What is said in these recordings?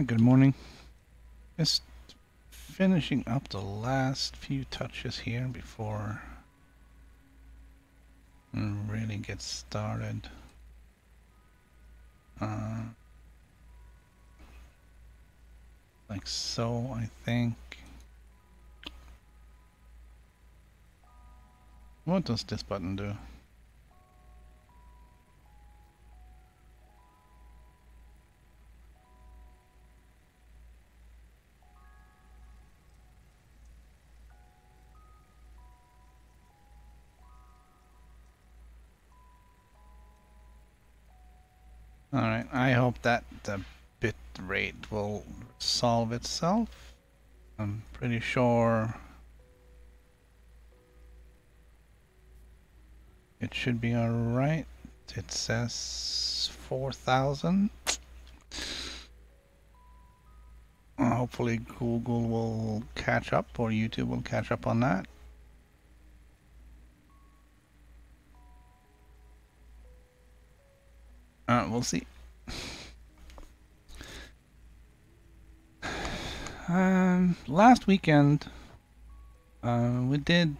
Good morning. Just finishing up the last few touches here before we really get started. Like so, I think. What does this button do? Alright, I hope that the bit rate will solve itself. I'm pretty sure it should be alright. It says 4,000. Hopefully Google will catch up, or YouTube will catch up on that. We'll see. Last weekend, we did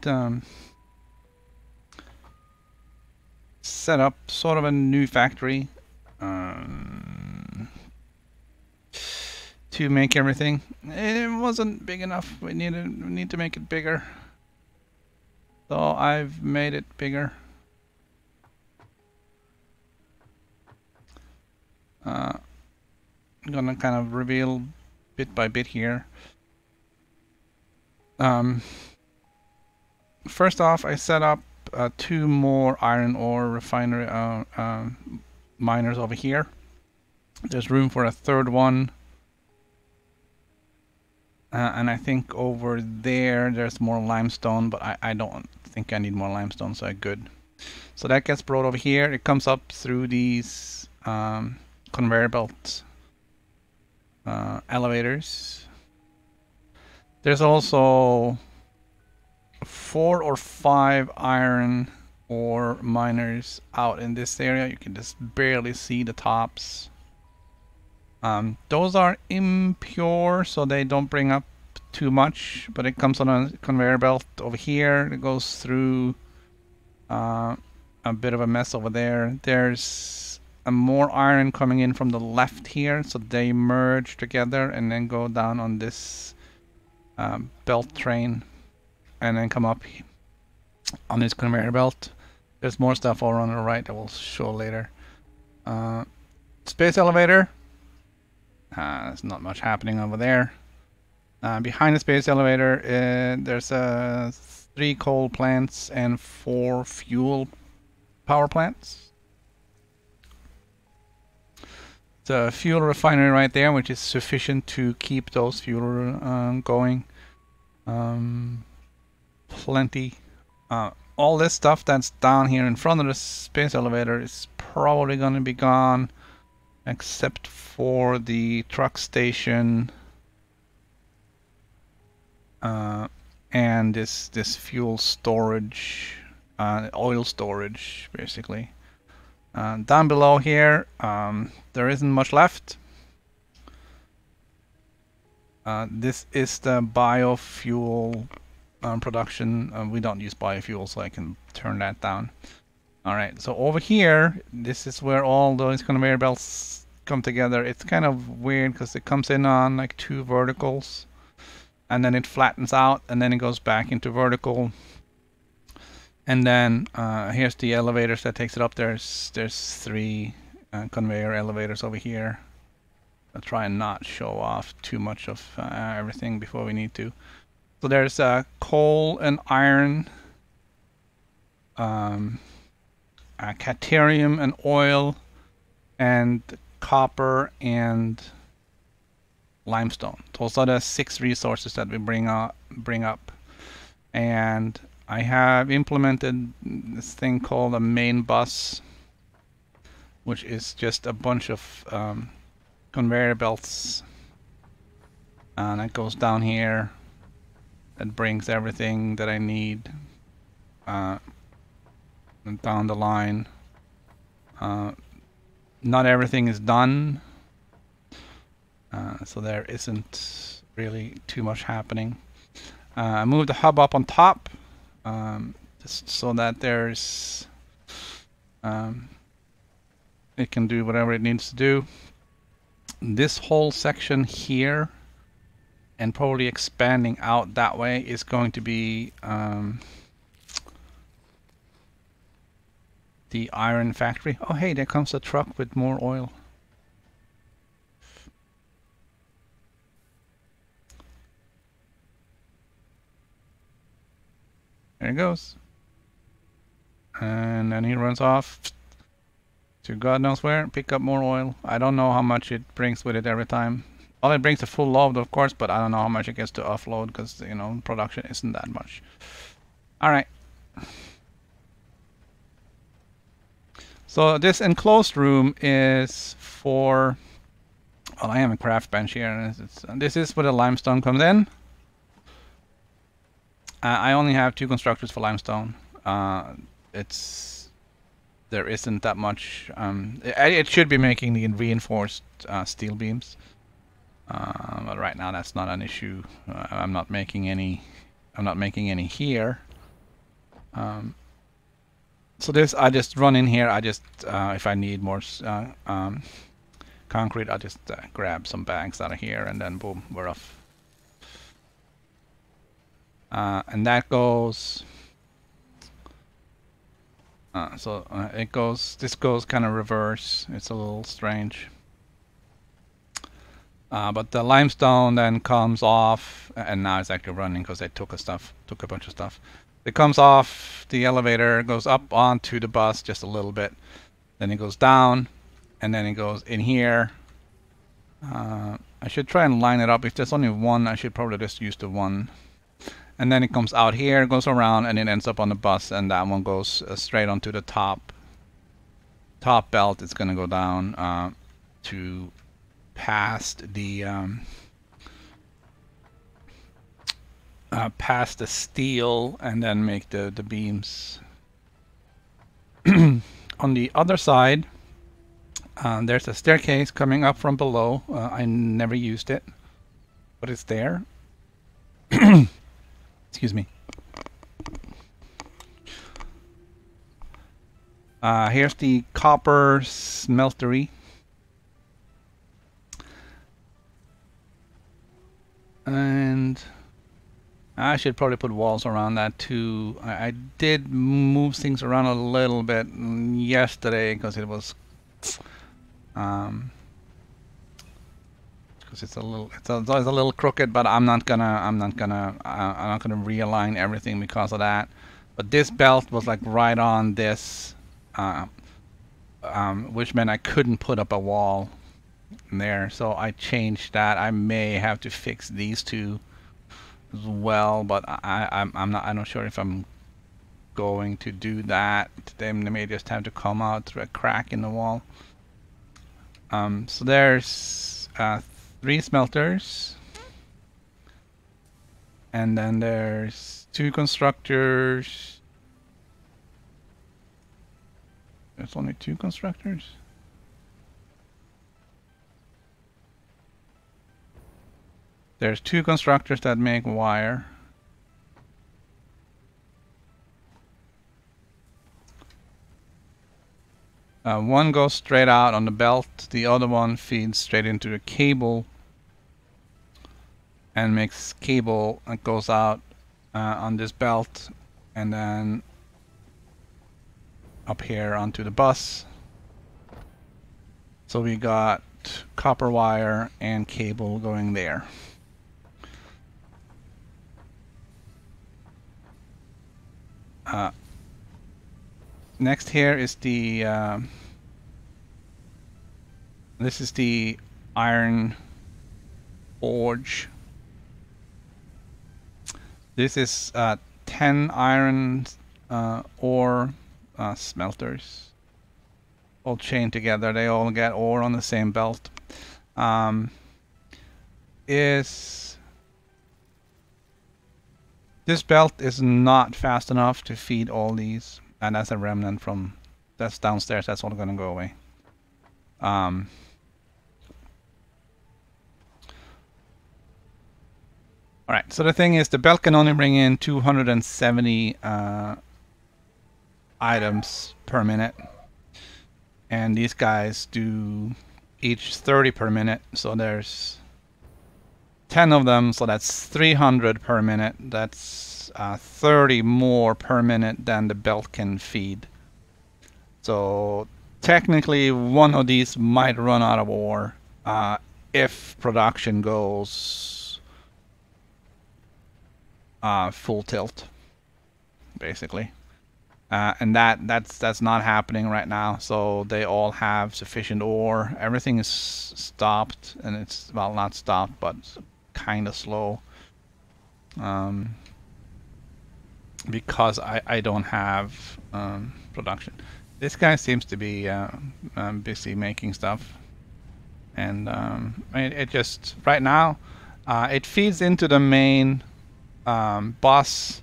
set up sort of a new factory to make everything. It wasn't big enough. We need to make it bigger. So I've made it bigger. I'm gonna kind of reveal bit by bit here. First off, I set up 2 more iron ore refinery miners over here. There's room for a third one. And I think over there's more limestone, but I don't think I need more limestone, so I'm good. So that gets brought over here. It comes up through these conveyor belt elevators. There's also 4 or 5 iron ore miners out in this area. You can just barely see the tops. Those are impure, so they don't bring up too much, but it comes on a conveyor belt over here. It goes through a bit of a mess over there. There's more iron coming in from the left here, so they merge together and then go down on this belt train and then come up on this conveyor belt. There's more stuff over on the right that we'll show later. Space elevator. There's not much happening over there. Behind the space elevator, there's 3 coal plants and 4 fuel power plants. It's a fuel refinery right there, which is sufficient to keep those fuel going. Plenty. All this stuff that's down here in front of the space elevator is probably going to be gone, except for the truck station and this fuel storage, oil storage, basically. Down below here, there isn't much left. This is the biofuel production. We don't use biofuel, so I can turn that down. Alright, so over here, this is where all those conveyor belts come together. It's kind of weird because it comes in on like 2 verticals, and then it flattens out, and then it goes back into vertical. And then here's the elevators that takes it up. There's 3 conveyor elevators over here. I'll try and not show off too much of everything before we need to. So there's coal and iron, caterium and oil, and copper and limestone. Those are the 6 resources that we bring up. And I have implemented this thing called a main bus, which is just a bunch of conveyor belts, and it goes down here. That brings everything that I need down the line. Not everything is done. So there isn't really too much happening. I moved the hub up on top, just so that there's it can do whatever it needs to do. This whole section here, and probably expanding out that way, is going to be the iron factory. Oh hey, there comes a truck with more oil. There it goes. And then he runs off to God knows where, pick up more oil. I don't know how much it brings with it every time. Well, it brings a full load, of course, but I don't know how much it gets to offload because, you know, production isn't that much. All right. So this enclosed room is for... Well, I have a craft bench here, and this is where the limestone comes in. I only have 2 constructors for limestone. There isn't that much. It should be making the reinforced steel beams, but right now that's not an issue. I'm not making any. I'm not making any here. So this, I just run in here. I just, if I need more concrete, I'll just grab some bags out of here, and then boom, we're off. And that goes. It goes. This goes kind of reverse. It's a little strange. But the limestone then comes off, and now it's actually running because they took a bunch of stuff. It comes off the elevator, goes up onto the bus just a little bit, then it goes down, and then it goes in here. I should try and line it up. If there's only one, I should probably just use the one. And then it comes out here, goes around, and it ends up on the bus, and that one goes straight onto the top belt. It's going to go down to past the steel, and then make the beams. On the other side, there's a staircase coming up from below. I never used it, but it's there. Excuse me. Here's the copper smeltery. And I should probably put walls around that too. I did move things around a little bit yesterday because it was because it's a little crooked, but I'm not gonna realign everything because of that. But this belt was like right on this, which meant I couldn't put up a wall there, so I changed that. I may have to fix these two as well, but I'm not sure if I'm going to do that. They may just have to come out through a crack in the wall. So there's 3 smelters, and then there's 2 constructors. There's only 2 constructors. There's 2 constructors that make wire. One goes straight out on the belt, the other one feeds straight into the cable and makes cable that goes out on this belt and then up here onto the bus. So we got copper wire and cable going there. Next here is the this is the iron forge. This is 10 iron ore smelters all chained together. They all get ore on the same belt. This belt is not fast enough to feed all these, and that's a remnant from that's downstairs. That's all going to go away. All right, so the thing is, the belt can only bring in 270 items per minute, and these guys do each 30 per minute, so there's 10 of them, so that's 300 per minute. That's 30 more per minute than the belt can feed. So technically one of these might run out of ore if production goes full tilt, basically. And that's not happening right now. So they all have sufficient ore. Everything is stopped, and it's, well, not stopped, but kind of slow. Because I don't have production. This guy seems to be busy making stuff, and it just right now it feeds into the main bus,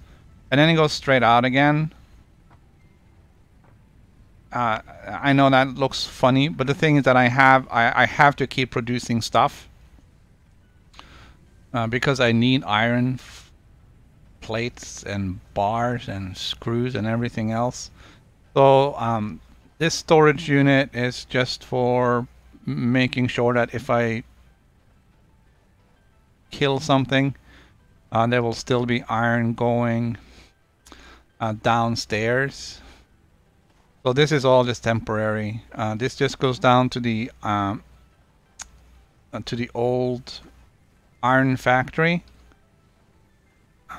and then it goes straight out again. I know that looks funny, but the thing is that I have to keep producing stuff because I need iron plates and bars and screws and everything else. So this storage unit is just for making sure that if I kill something, there will still be iron going downstairs. So this is all just temporary. This just goes down to the old iron factory.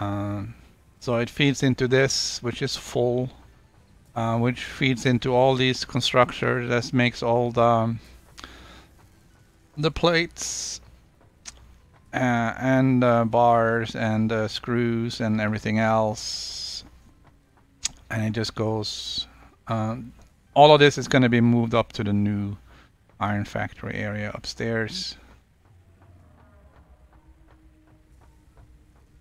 So it feeds into this, which is full, which feeds into all these constructors. That makes all the plates and bars and screws and everything else, and it just goes. All of this is going to be moved up to the new iron factory area upstairs.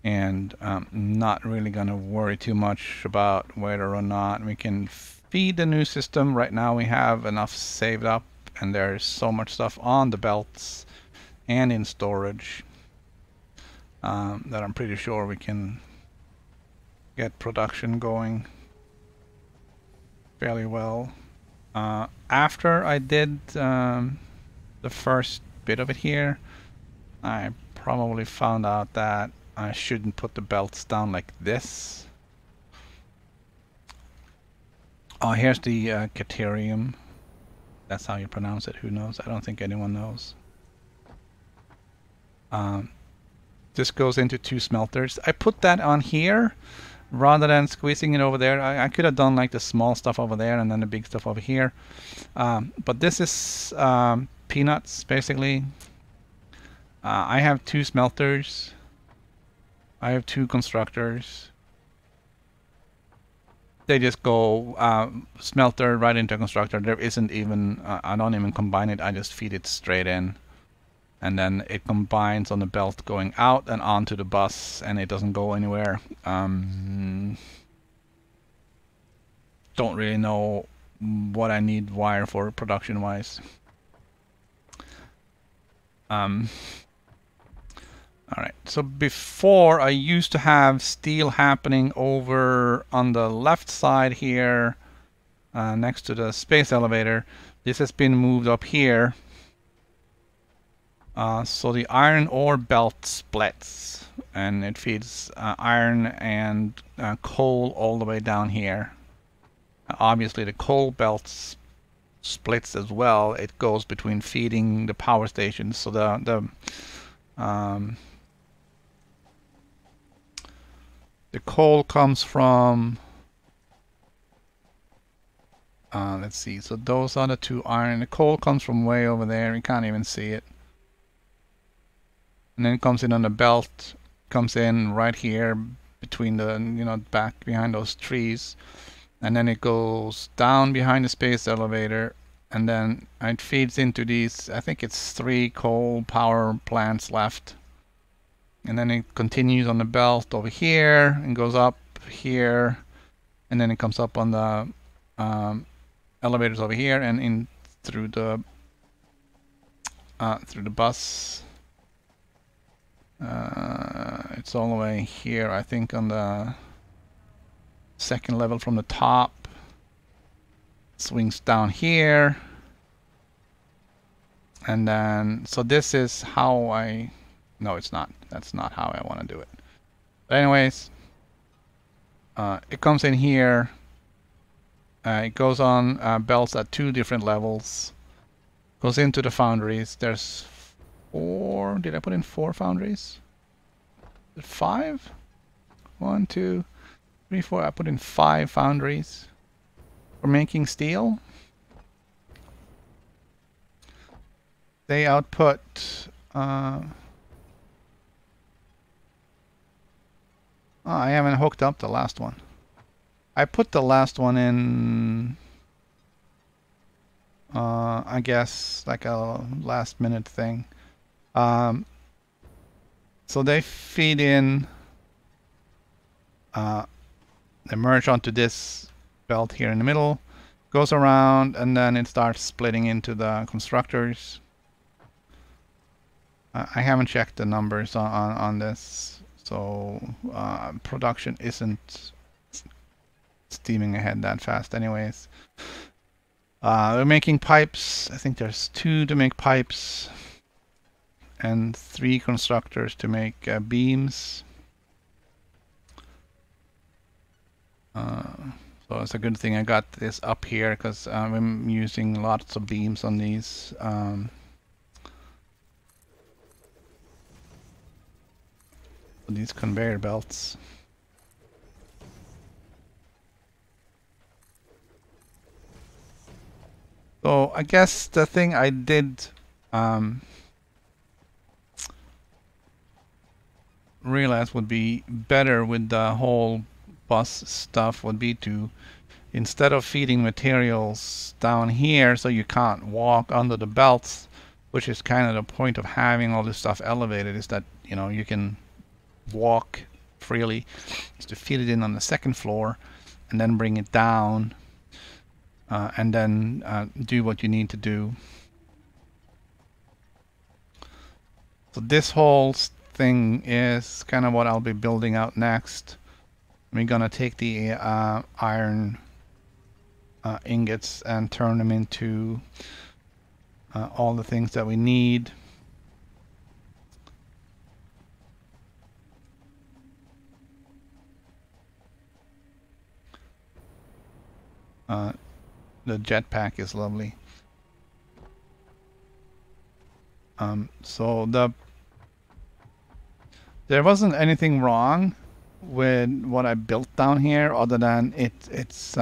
And not really going to worry too much about whether or not we can feed the new system. Right now we have enough saved up, and there's so much stuff on the belts and in storage that I'm pretty sure we can get production going fairly well. After I did the first bit of it here, I probably found out that I shouldn't put the belts down like this. Oh, here's the Caterium. That's how you pronounce it. Who knows? I don't think anyone knows. This goes into 2 smelters. I put that on here rather than squeezing it over there. I could have done like the small stuff over there and then the big stuff over here. But this is peanuts, basically. I have 2 smelters. I have 2 constructors. They just go smelter right into constructor. There isn't even, I don't even combine it. I just feed it straight in. And then it combines on the belt going out and onto the bus, and it doesn't go anywhere. Don't really know what I need wire for production wise. Alright, so before I used to have steel happening over on the left side here next to the space elevator. This has been moved up here. So the iron ore belt splits, and it feeds iron and coal all the way down here. Obviously the coal belt splits as well. It goes between feeding the power stations. So the coal comes from, let's see, so those are the 2 iron. The coal comes from way over there. You can't even see it. And then it comes in on the belt, comes in right here between the, back behind those trees. And then it goes down behind the space elevator, and then it feeds into these, I think it's 3 coal power plants left. And then it continues on the belt over here and goes up here, and then it comes up on the elevators over here and in through the bus. starts all the way here, I think, on the second level from the top. Swings down here. And then, so this is how I... No, it's not. That's not how I want to do it. But anyways, it comes in here. It goes on belts at 2 different levels. Goes into the foundries. There's 4. Did I put in 4 foundries? 5? 1, 2, 3, 4. I put in 5 foundries for making steel. They output... oh, I haven't hooked up the last one. I put the last one in... I guess like a last minute thing. So they feed in... they merge onto this belt here in the middle. Goes around and then it starts splitting into the constructors. I haven't checked the numbers on this, so production isn't steaming ahead that fast anyways. We're making pipes. I think there's 2 to make pipes and 3 constructors to make beams. So it's a good thing I got this up here because I'm using lots of beams on these. These conveyor belts. So I guess the thing I did realize would be better with the whole bus stuff would be to, instead of feeding materials down here so you can't walk under the belts, which is kind of the point of having all this stuff elevated, is that, you know, you can walk freely, is to feed it in on the 2nd floor and then bring it down and then do what you need to do. So this whole thing is kind of what I'll be building out next. We're gonna take the iron ingots and turn them into all the things that we need. The jetpack is lovely. So there wasn't anything wrong with what I built down here, other than it's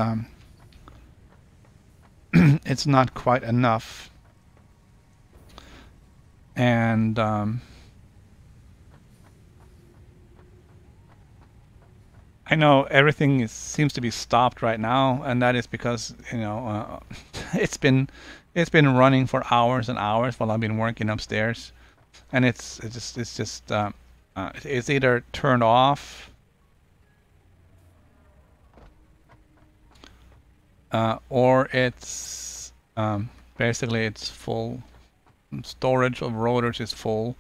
it's not quite enough. And I know everything seems to be stopped right now, and that is because, you know, it's been running for hours and hours while I've been working upstairs, and it's either turned off or it's basically it's full. Storage of rotors is full.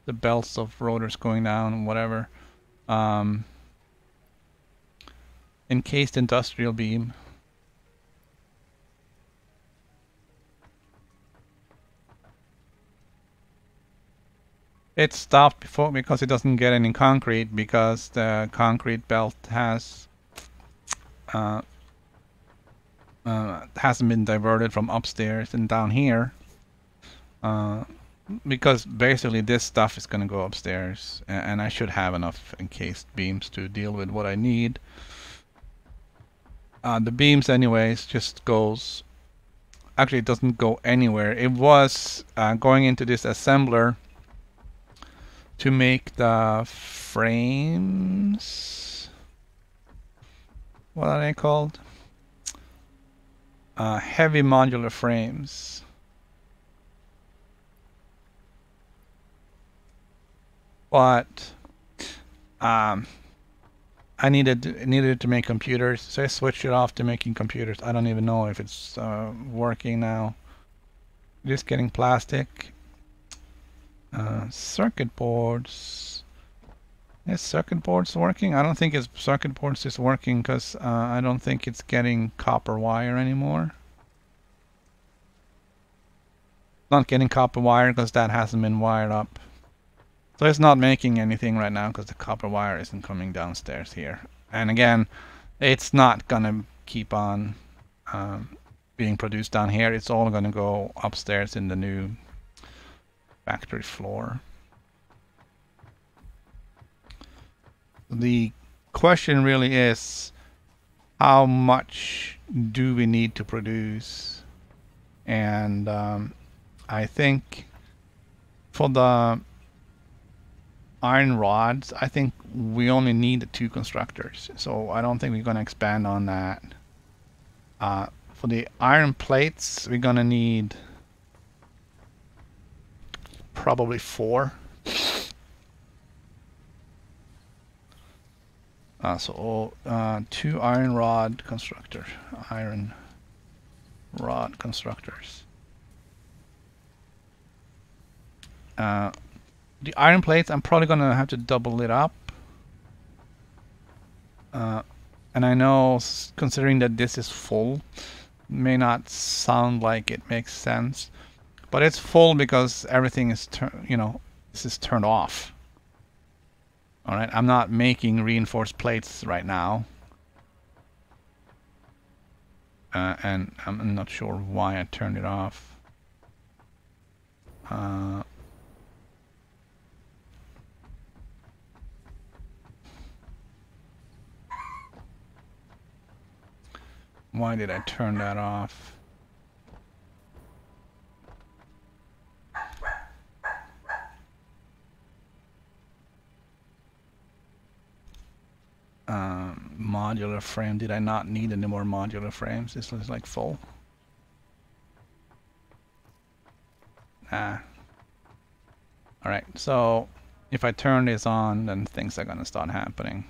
The belts of rotors going down, whatever. Encased industrial beam. It stopped before because it doesn't get any concrete, because the concrete belt has hasn't been diverted from upstairs and down here. Because basically this stuff is going to go upstairs, and I should have enough encased beams to deal with what I need. The beams anyways just goes, actually it doesn't go anywhere. It was going into this assembler to make the frames. What are they called? Heavy modular frames. But I needed to make computers, so I switched it off to making computers. I don't even know if it's working now. Just getting plastic, circuit boards. Is circuit boards working? I don't think it's circuit boards is working because I don't think it's getting copper wire anymore. Not getting copper wire because that hasn't been wired up. So it's not making anything right now because the copper wire isn't coming downstairs here. And again, it's not gonna keep on being produced down here. It's all gonna go upstairs in the new factory floor. The question really is, how much do we need to produce? And I think for the iron rods, I think we only need 2 constructors, so I don't think we're going to expand on that. For the iron plates, we're going to need probably 4. So 2 iron rod constructors. The iron plates, I'm probably going to have to double it up. And I know, considering that this is full, may not sound like it makes sense, but it's full because everything is this is turned off. All right, I'm not making reinforced plates right now, and I'm not sure why I turned it off. Why did I turn that off? Modular frame. Did I not need any more modular frames? This looks like full. Alright, so if I turn this on, then things are gonna start happening.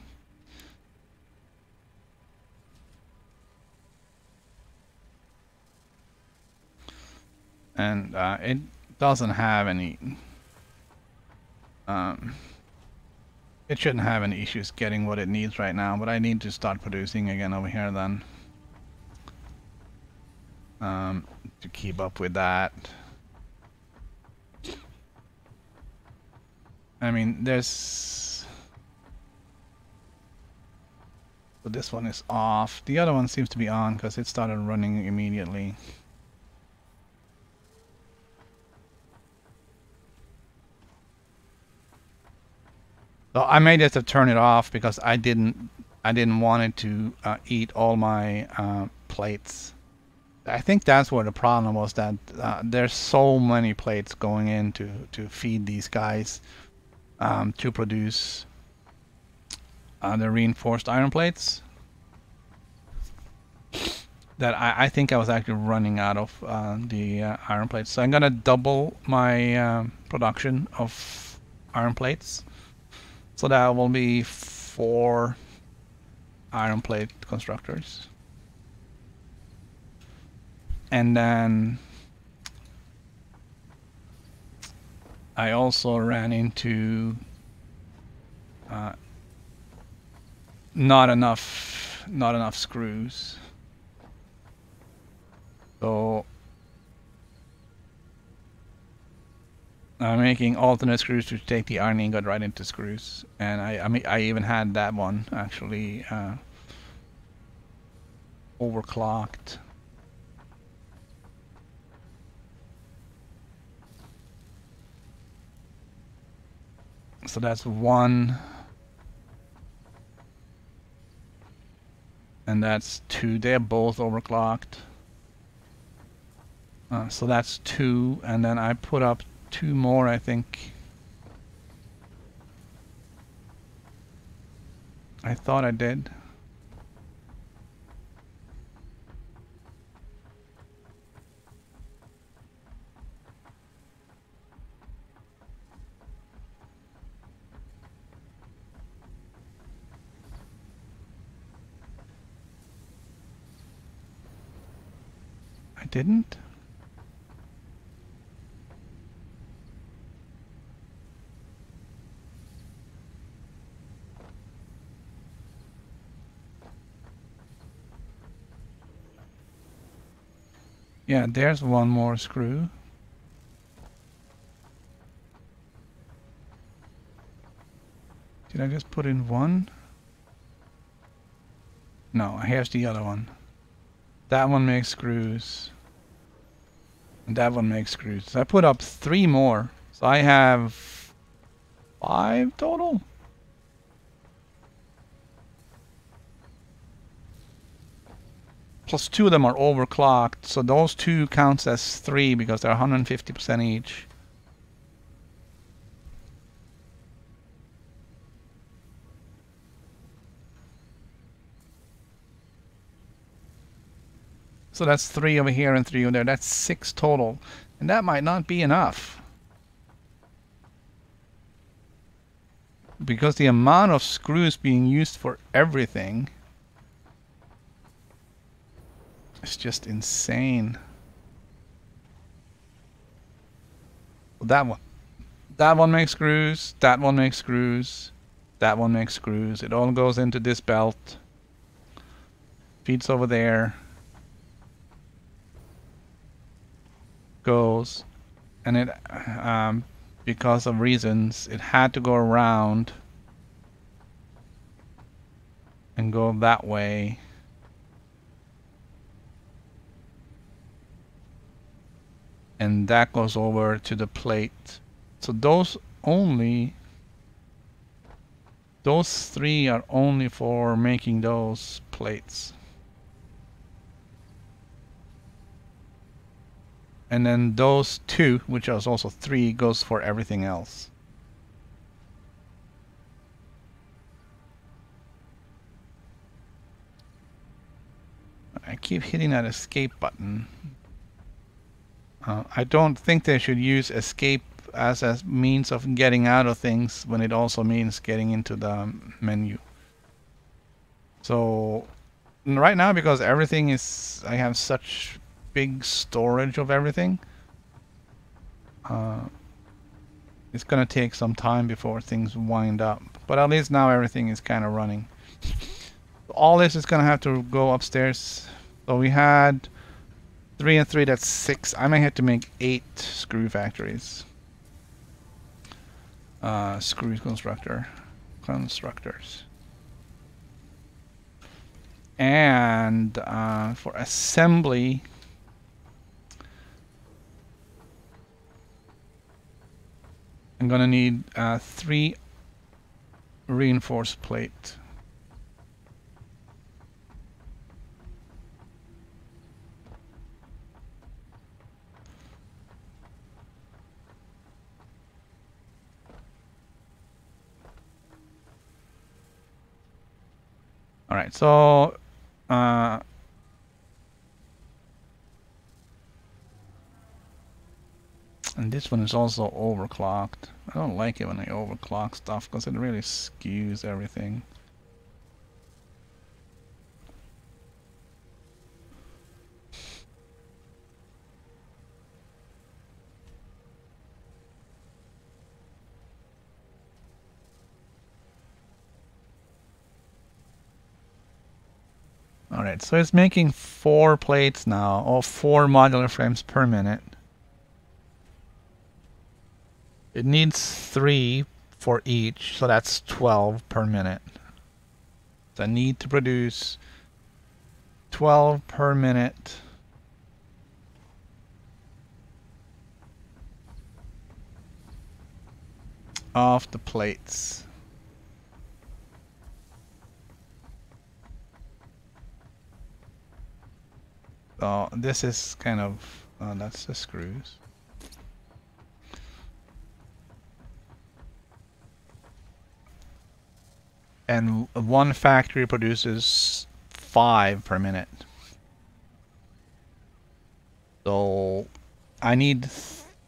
And it doesn't have any it shouldn't have any issues getting what it needs right now, but I need to start producing again over here then to keep up with that. I mean, there's... So this one is off. The other one seems to be on because it started running immediately. So I may just have turned it off because I didn't want it to eat all my plates. I think that's where the problem was, that there's so many plates going in to feed these guys to produce the reinforced iron plates, that I think I was actually running out of the iron plates. So I'm gonna double my production of iron plates. So that will be 4 iron plate constructors. And then I also ran into not enough screws. So I'm making alternate screws to take the iron ingot right into screws, and I even had that one actually overclocked. So that's 1, and that's 2. They're both overclocked. So that's 2, and then I put up 2 more, I think. I thought I did. I didn't? Yeah, there's one more screw. Did I just put in one? No, here's the other one. That one makes screws. And that one makes screws. So I put up 3 more. So I have 5 total. Plus 2 of them are overclocked. So those 2 counts as 3 because they're 150% each. So that's 3 over here and 3 over there. That's 6 total. And that might not be enough. Because the amount of screws being used for everything is just insane. That one makes screws, that one makes screws, that one makes screws. It all goes into this belt. Feeds over there. Goes, and it because of reasons it had to go around and go that way, and that goes over to the plate. So those 3 are only for making those plates. And then those 2, which is also 3, goes for everything else. I keep hitting that escape button. I don't think they should use escape as a means of getting out of things when it also means getting into the menu. So right now, because everything is, I have such big storage of everything, it's gonna take some time before things wind up, but at least now everything is kind of running. All this is gonna have to go upstairs. So we had 3 and 3, that's 6. I might have to make 8 screw factories. Screw constructors. And for assembly, I'm gonna need 3 reinforced plate. All right, so and this one is also overclocked. I don't like it when I overclock stuff because it really skews everything. Alright, so it's making 4 plates now, or 4 modular frames per minute. It needs 3 for each, so that's 12 per minute. So I need to produce 12 per minute. Of the plates. So this is kind of, that's the screws. And one factory produces 5 per minute. So I need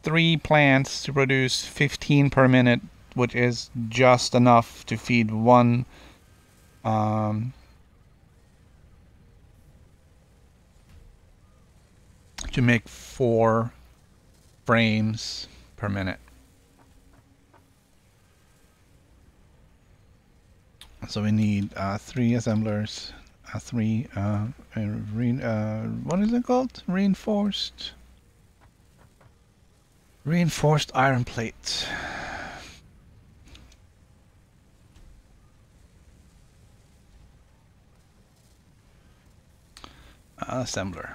3 plants to produce 15 per minute, which is just enough to feed one to make 4 frames per minute. So we need 3 assemblers, what is it called? Reinforced iron plate. Assembler.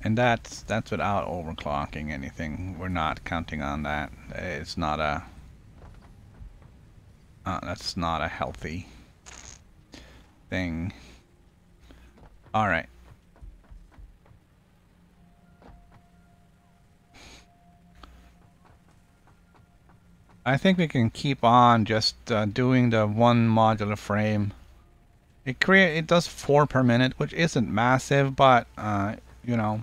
And that's without overclocking anything. We're not counting on that. It's not a that's not a healthy thing. All right. I think we can keep on just doing the one modular frame. It does 4 per minute, which isn't massive, but you know,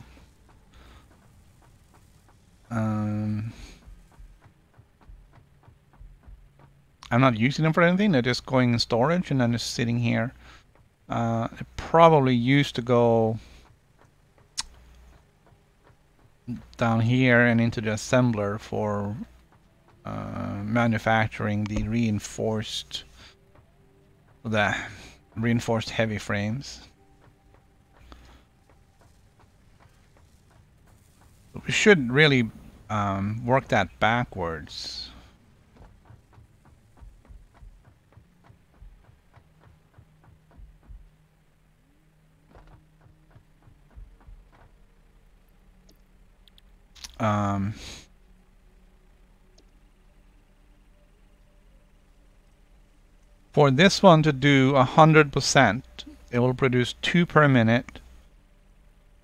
I'm not using them for anything. They're just going in storage and then just sitting here. It probably used to go down here and into the assembler for manufacturing the reinforced heavy frames. We should really work that backwards. For this one to do 100%, it will produce 2 per minute,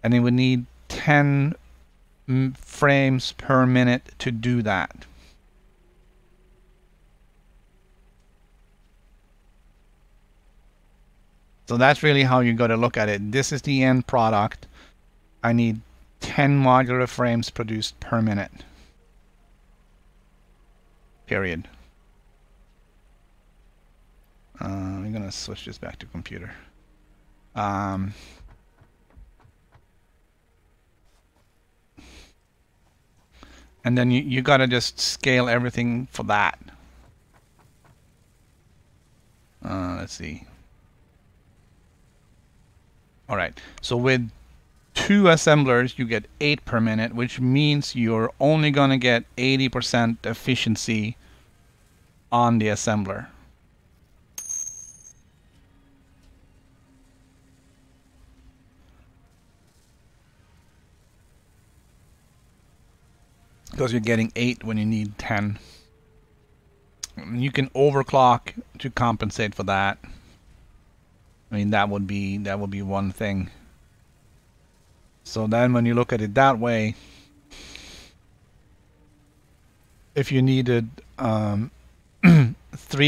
and it would need 10 frames per minute to do that. So that's really how you got to look at it. This is the end product. I need 10 modular frames produced per minute. Period. I'm going to switch this back to computer. And then you got to just scale everything for that. Let's see. All right. So with 2 assemblers, you get 8 per minute, which means you're only going to get 80% efficiency on the assembler. Because you're getting 8 when you need 10. You can overclock to compensate for that. I mean, that would be one thing. So then when you look at it that way, if you needed 3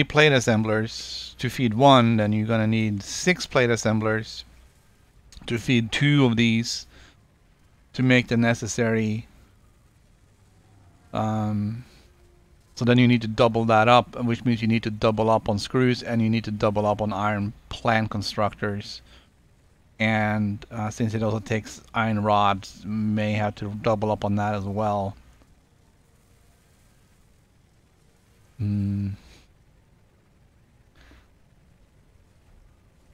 plate assemblers to feed one, then you're going to need 6 plate assemblers to feed 2 of these to make the necessary. So then you need to double that up, which means you need to double up on screws and you need to double up on iron plant constructors. And since it also takes iron rods, may have to double up on that as well. And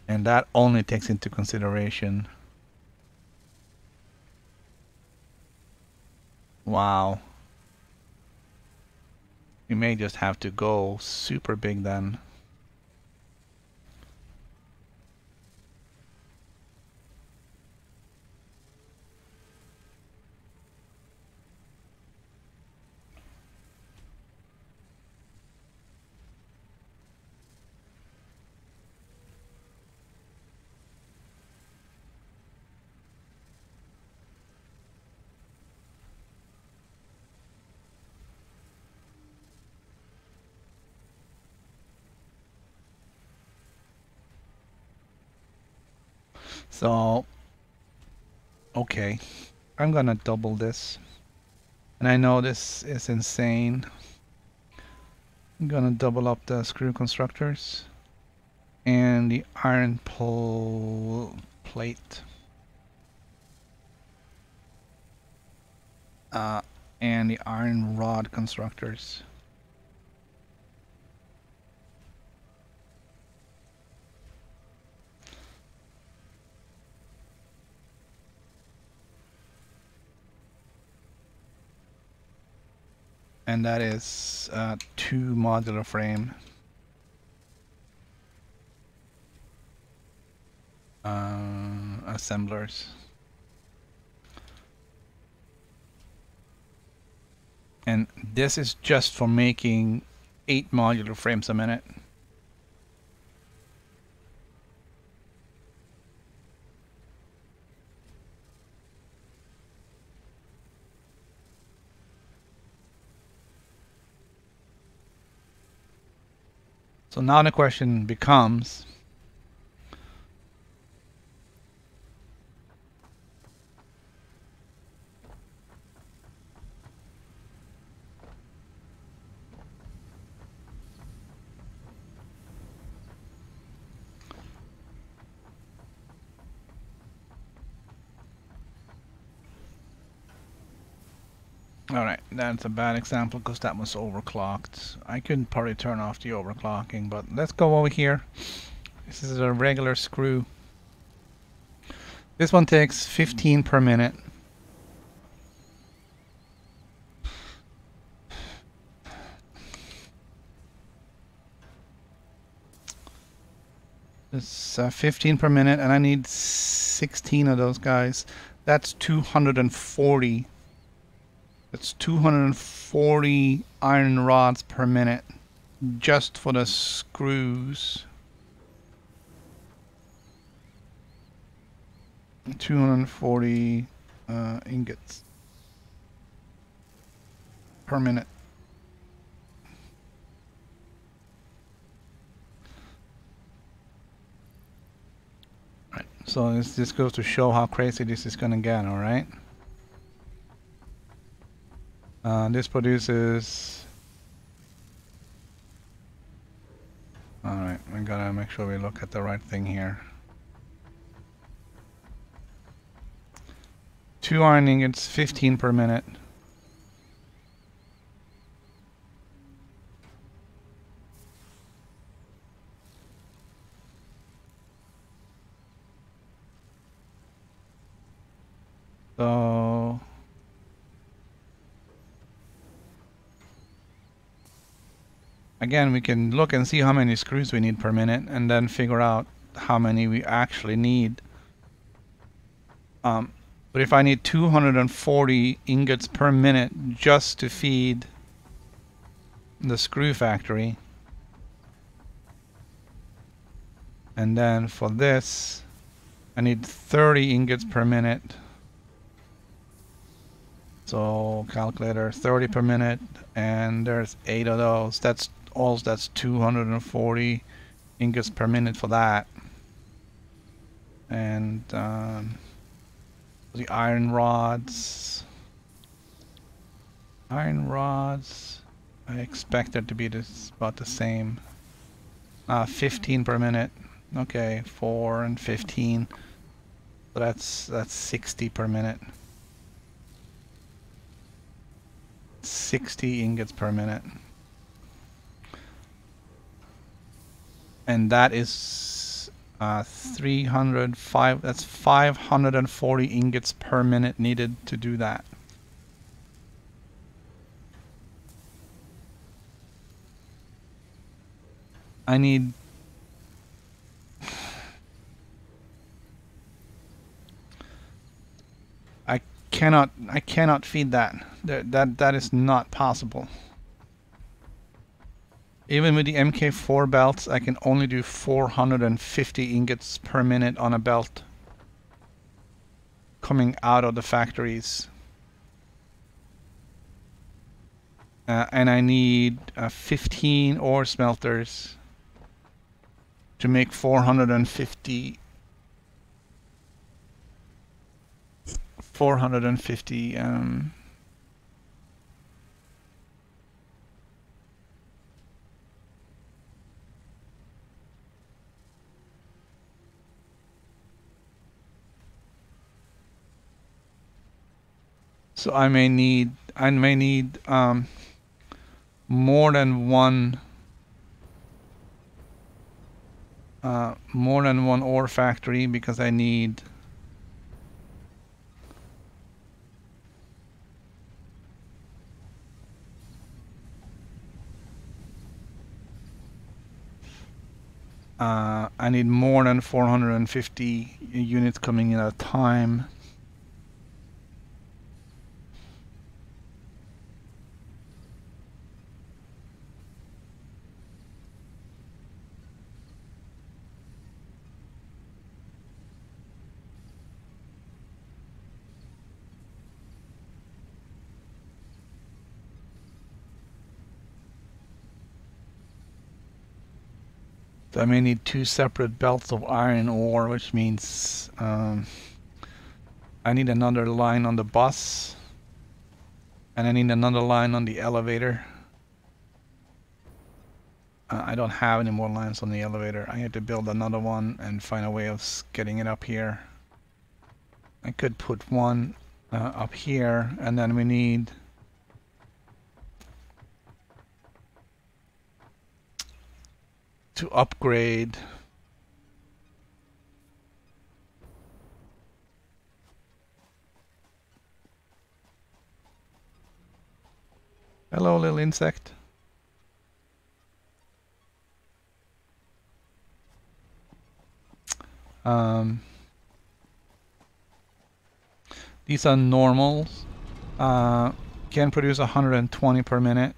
that only takes into consideration. Wow. You may just have to go super big then. So, okay, I'm gonna double this. And I know this is insane. I'm gonna double up the screw constructors and the iron plate. and the iron rod constructors. And that is 2 modular frame assemblers. And this is just for making 8 modular frames a minute. So now the question becomes, alright, that's a bad example because that was overclocked. I could probably turn off the overclocking, but let's go over here. This is a regular screw. This one takes 15 per minute. It's 15 per minute, and I need 16 of those guys. That's 240. That's 240 iron rods per minute just for the screws. 240 ingots per minute. Right. So this goes to show how crazy this is gonna get. All right. This produces. All right. We gotta make sure we look at the right thing here. 2 iron ingots, 15 per minute. So again, we can look and see how many screws we need per minute and then figure out how many we actually need. But if I need 240 ingots per minute just to feed the screw factory, and then for this I need 30 ingots per minute. So calculator, 30 per minute, and there's 8 of those. That's 240 ingots per minute for that. And the iron rods. I expect it to be about the same. 15 per minute. Okay, 4 and 15. So that's 60 per minute. 60 ingots per minute. And that is 305. That's 540 ingots per minute needed to do that. I need I cannot feed that. That is not possible. Even with the MK4 belts, I can only do 450 ingots per minute on a belt coming out of the factories. And I need 15 ore smelters to make 450 so I may need I may need more than one ore factory, because I need more than 450 units coming in at a time. So I may need 2 separate belts of iron ore, which means I need another line on the bus, and I need another line on the elevator. I don't have any more lines on the elevator. I have to build another one and find a way of getting it up here. I could put one up here, and then we need to upgrade hello, little insect. These are normals. Can produce 120 per minute.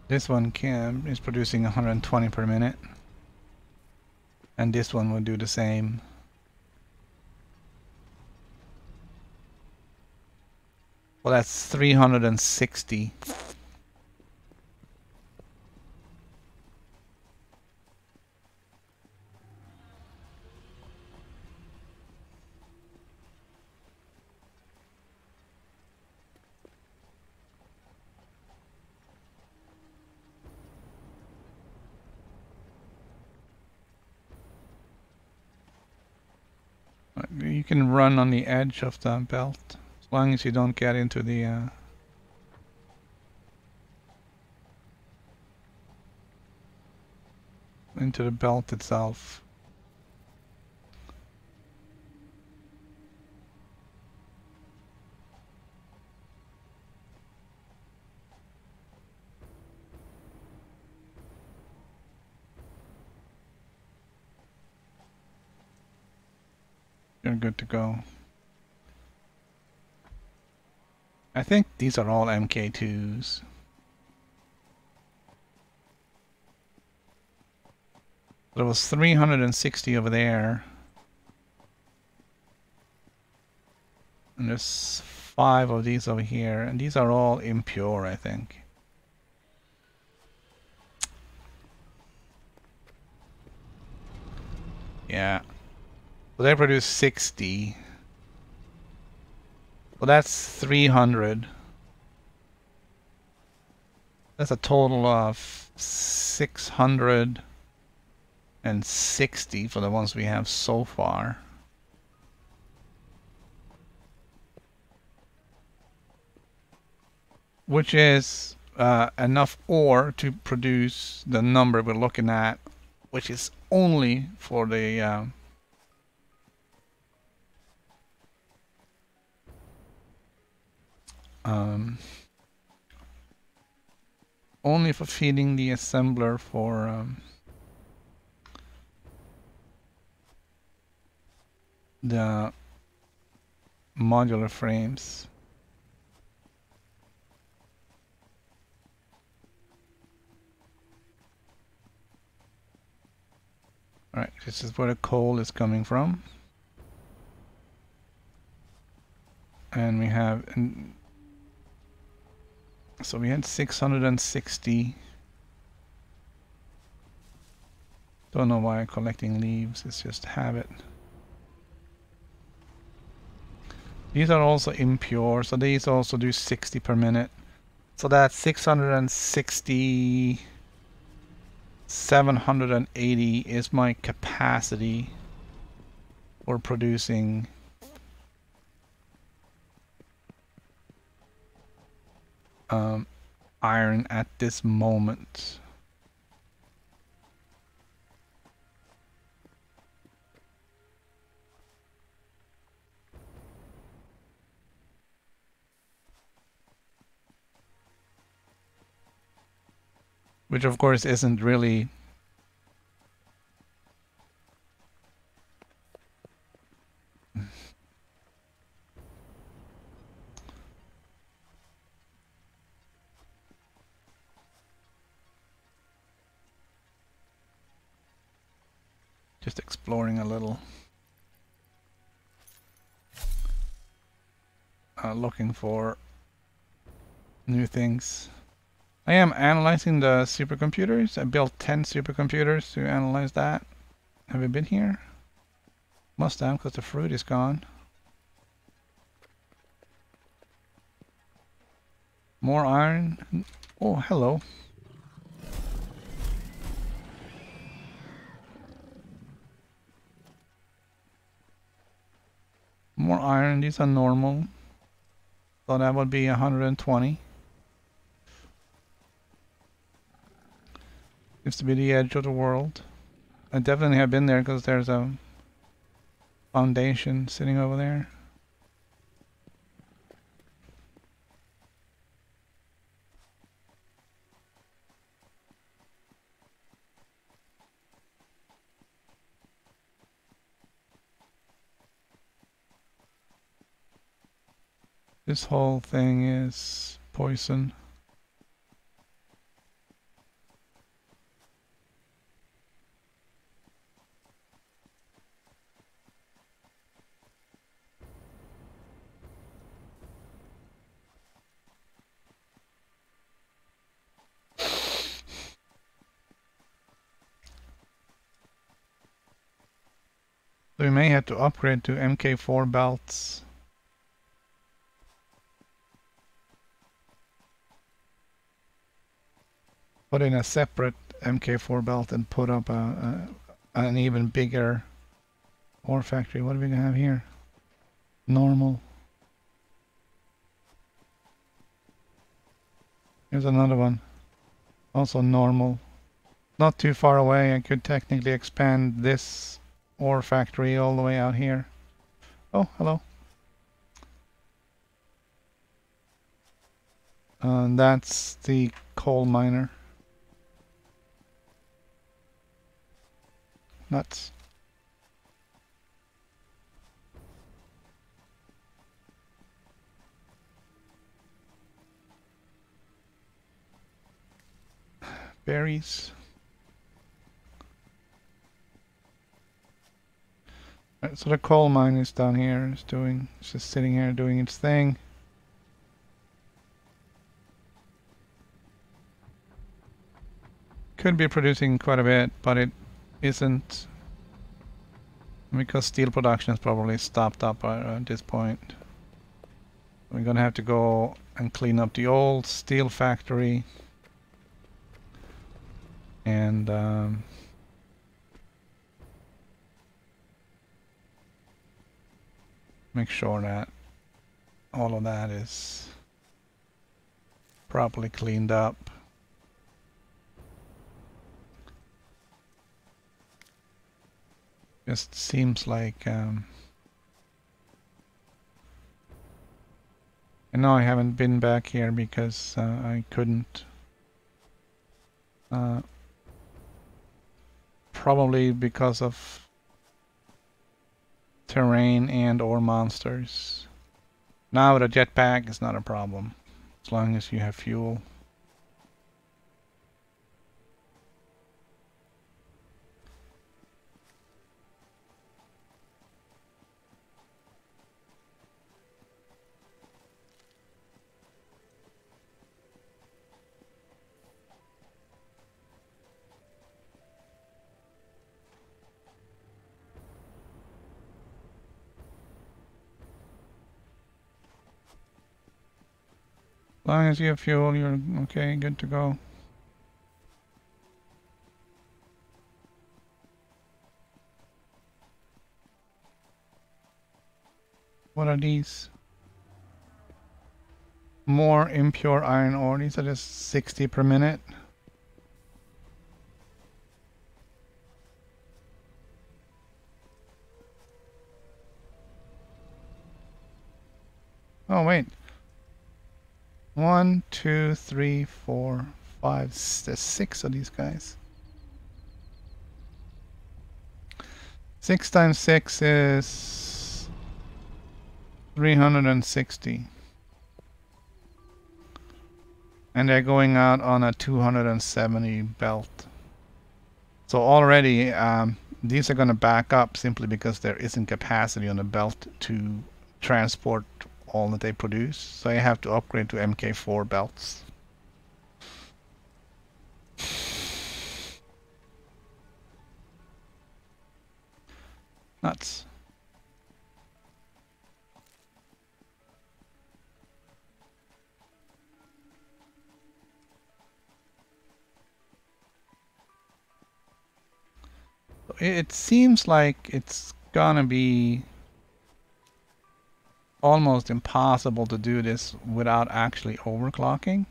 This one is producing 120 per minute, and this one will do the same. Well, that's 360. You can run on the edge of the belt, as long as you don't get into the belt itself. You're good to go. I think these are all MK2s. There was 360 over there. And there's 5 of these over here. And these are all impure, I think. Yeah. So they produce 60. Well, that's 300. That's a total of 660 for the ones we have so far. Which is enough ore to produce the number we're looking at, which is only for the only for feeding the assembler for the modular frames. Alright, this is where the coal is coming from. And we have, so we had 660. Don't know why I'm collecting leaves, it's just habit. These are also impure, so these also do 60 per minute. So that's 660, 780 is my capacity for producing iron at this moment. Which of course isn't really just exploring a little. Looking for new things. I am analyzing the supercomputers. I built 10 supercomputers to analyze that. Have you been here? Must have, because the fruit is gone. More iron. Oh, hello. More iron. These are normal. So that would be 120. Seems to be the edge of the world. I definitely have been there because there's a foundation sitting over there. This whole thing is poison. So we may have to upgrade to MK4 belts. Put in a separate MK4 belt and put up an even bigger ore factory. What are we gonna have here? Normal. Here's another one. Also normal. Not too far away. I could technically expand this ore factory all the way out here. Oh, hello. That's the coal miner. Nuts. Berries. Right, so the coal mine is down here. It's just sitting here doing its thing. Could be producing quite a bit, but it isn't, because steel production is probably stopped up at this point. We're gonna have to go and clean up the old steel factory and make sure that all of that is properly cleaned up. Just seems like I know I haven't been back here because I couldn't. Probably because of terrain and or monsters. Now with a jetpack is not a problem, as long as you have fuel. As long as you have fuel, you're okay, good to go. What are these? More impure iron ore. These are just 60 per minute. Oh, wait. 1, 2, 3, 4, 5. There's 6 of these guys. 6 times 6 is 360. And they're going out on a 270 belt. So already these are going to back up simply because there isn't capacity on the belt to transport all that they produce. So I have to upgrade to MK4 belts. Nuts. It seems like it's gonna be almost impossible to do this without actually overclocking.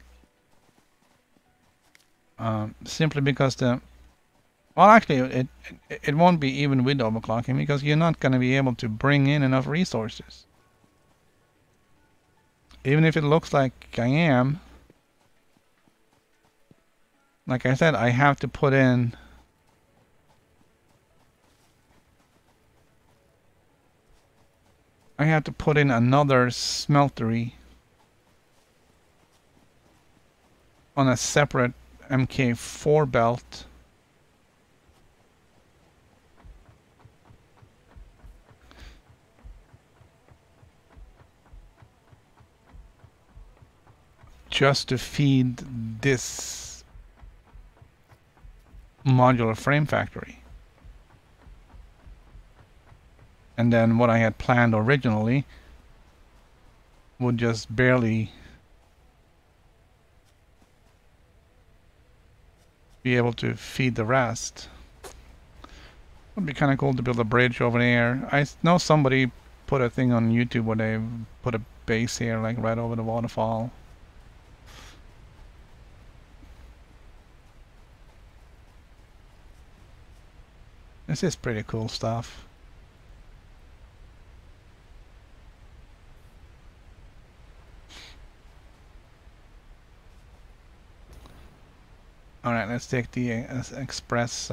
Simply because well, actually, it won't be even with overclocking because you're not going to be able to bring in enough resources. Even if it looks like I am, like I said, I have to put in another smeltery on a separate MK4 belt. Just to feed this modular frame factory. And then what I had planned originally would just barely be able to feed the rest. Would be kind of cool to build a bridge over there. I know somebody put a thing on YouTube where they put a base here, like right over the waterfall. This is pretty cool stuff. Alright, let's take the express.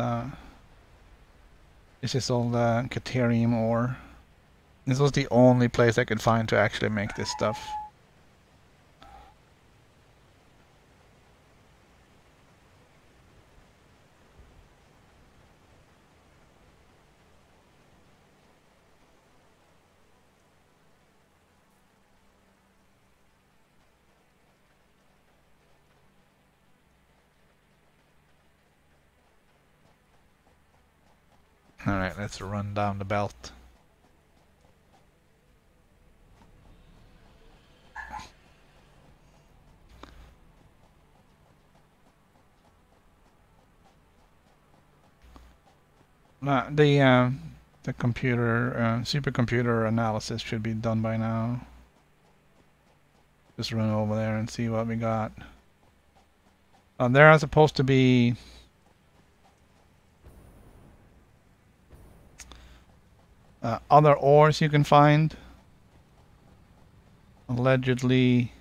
This is all the Caterium ore. This was the only place I could find to actually make this stuff. Alright, let's run down the belt. The computer supercomputer analysis should be done by now. Just run over there and see what we got. There are supposed to be other ores you can find. Allegedly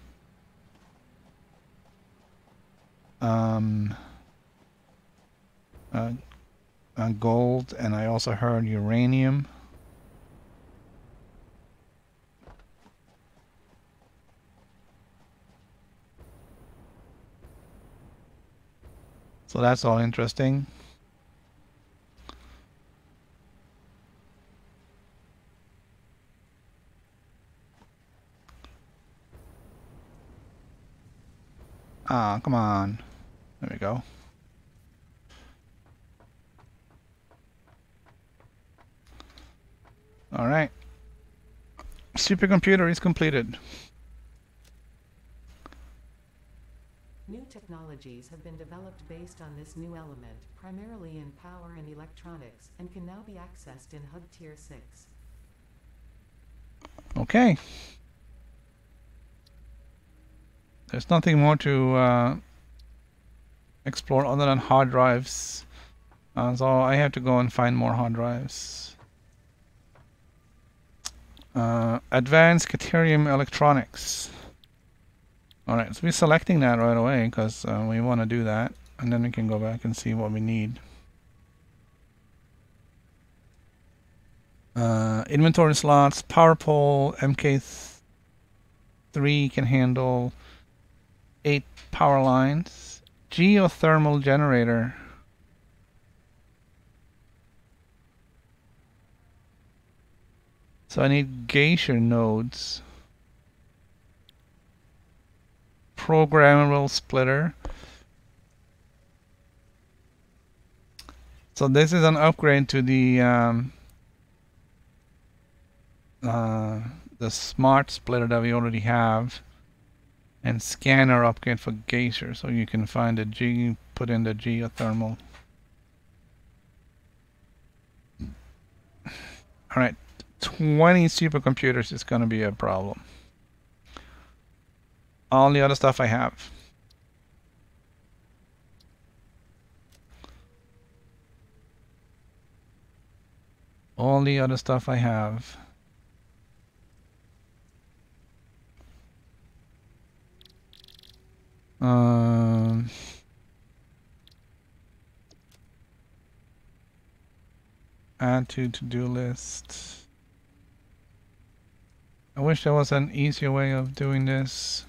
gold, and I also heard uranium. So that's all interesting. Ah, come on. There we go. All right. Supercomputer is completed. New technologies have been developed based on this new element, primarily in power and electronics, and can now be accessed in HUD Tier 6. Okay. There's nothing more to explore other than hard drives. So I have to go and find more hard drives. Advanced Caterium Electronics. Alright, so we're selecting that right away because we want to do that. And then we can go back and see what we need. Inventory slots, power pole, MK3 can handle 8 power lines. Geothermal generator. So I need geisha nodes. Programmable splitter. So this is an upgrade to the smart splitter that we already have, and scanner upgrade for geisha. So you can find the G, put in the geothermal. All right, 20 supercomputers is going to be a problem. All the other stuff I have. All the other stuff I have. Add to-do list. I wish there was an easier way of doing this.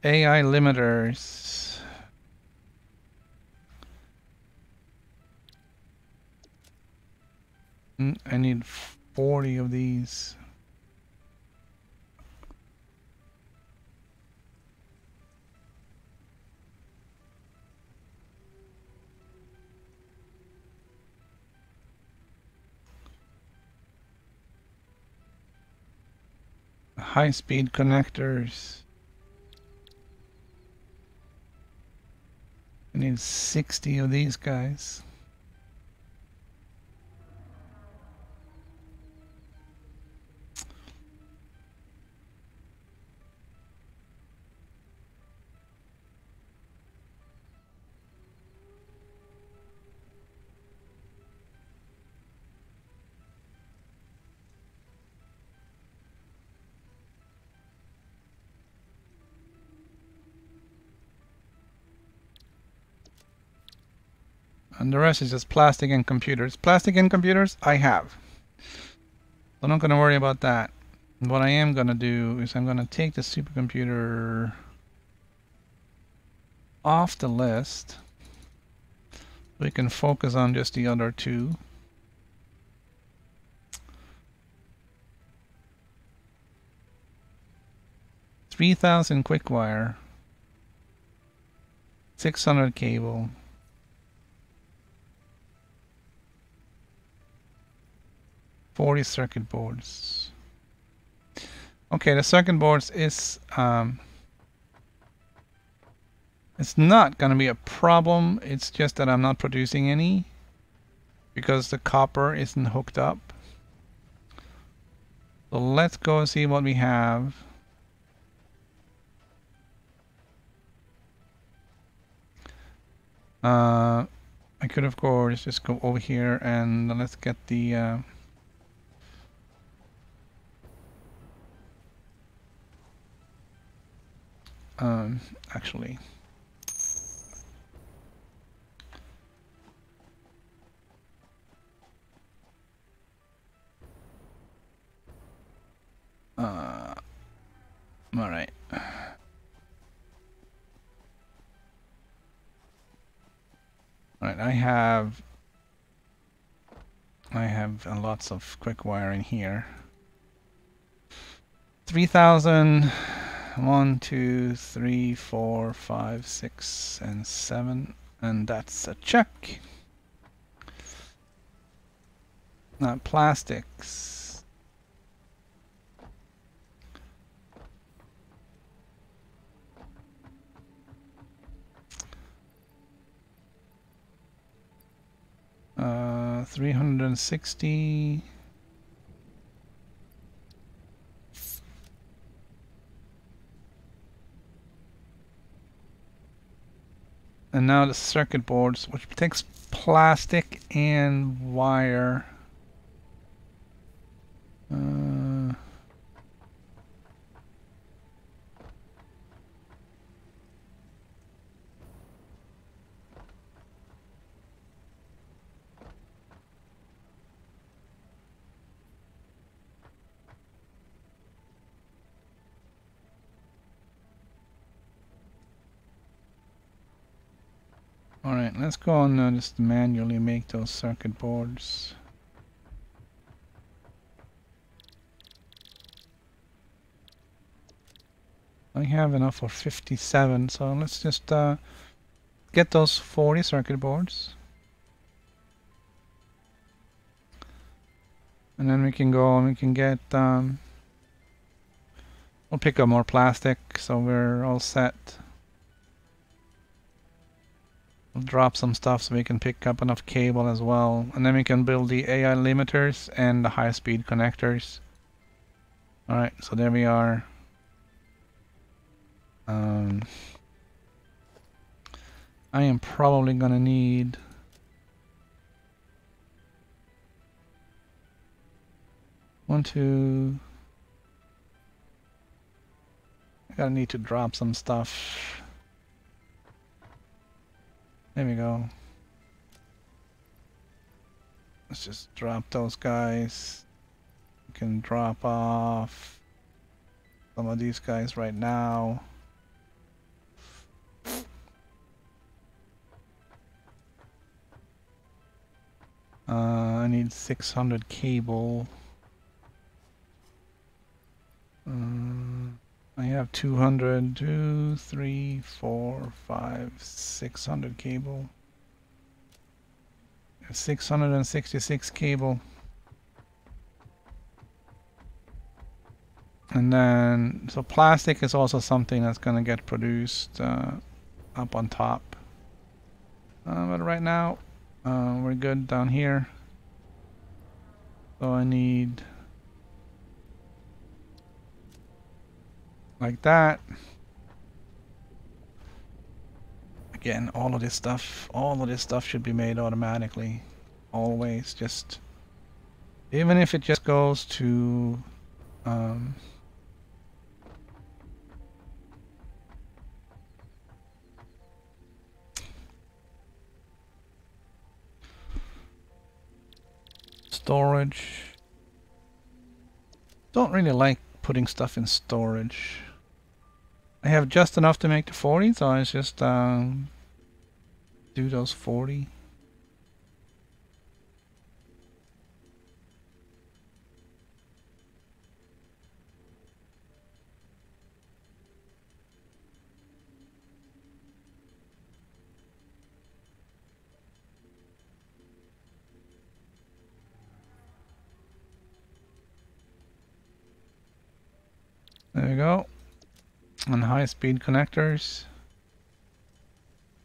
AI limiters. I need 40 of these. High-speed connectors. I need 60 of these guys. And the rest is just plastic and computers. Plastic and computers, I have. So I'm not going to worry about that. What I am going to do is I'm going to take the supercomputer off the list. We can focus on just the other two. $3,000 quick wire. 600 cable. 40 circuit boards. Okay, the circuit boards is it's not gonna be a problem. It's just that I'm not producing any because the copper isn't hooked up. So let's go see what we have. I could of course just go over here and let's get the actually all right. All right, I have lots of quick wire in here. 3,000. 1, 2, 3, 4, 5, 6, and 7, and that's a check. Plastics. $360. And now the circuit boards, which takes plastic and wire. Alright, let's go and just manually make those circuit boards. I have enough for 57, so let's just get those 40 circuit boards. And then we can go and we can get, we'll pick up more plastic, so we're all set. We'll drop some stuff so we can pick up enough cable as well. And then we can build the AI limiters and the high-speed connectors. Alright, so there we are. I am probably gonna need I gotta need to drop some stuff. There we go. Let's just drop those guys. We can drop off some of these guys right now. I need 600 cable. I have 200, 2, 3, 4, 5, 600 cable. 666 cable. And then, so plastic is also something that's going to get produced up on top. But right now, we're good down here. So I need like that. Again, all of this stuff should be made automatically. Always, just even if it just goes to storage. Don't really like putting stuff in storage. I have just enough to make the 40, so I just do those 40. There we go. And high-speed connectors.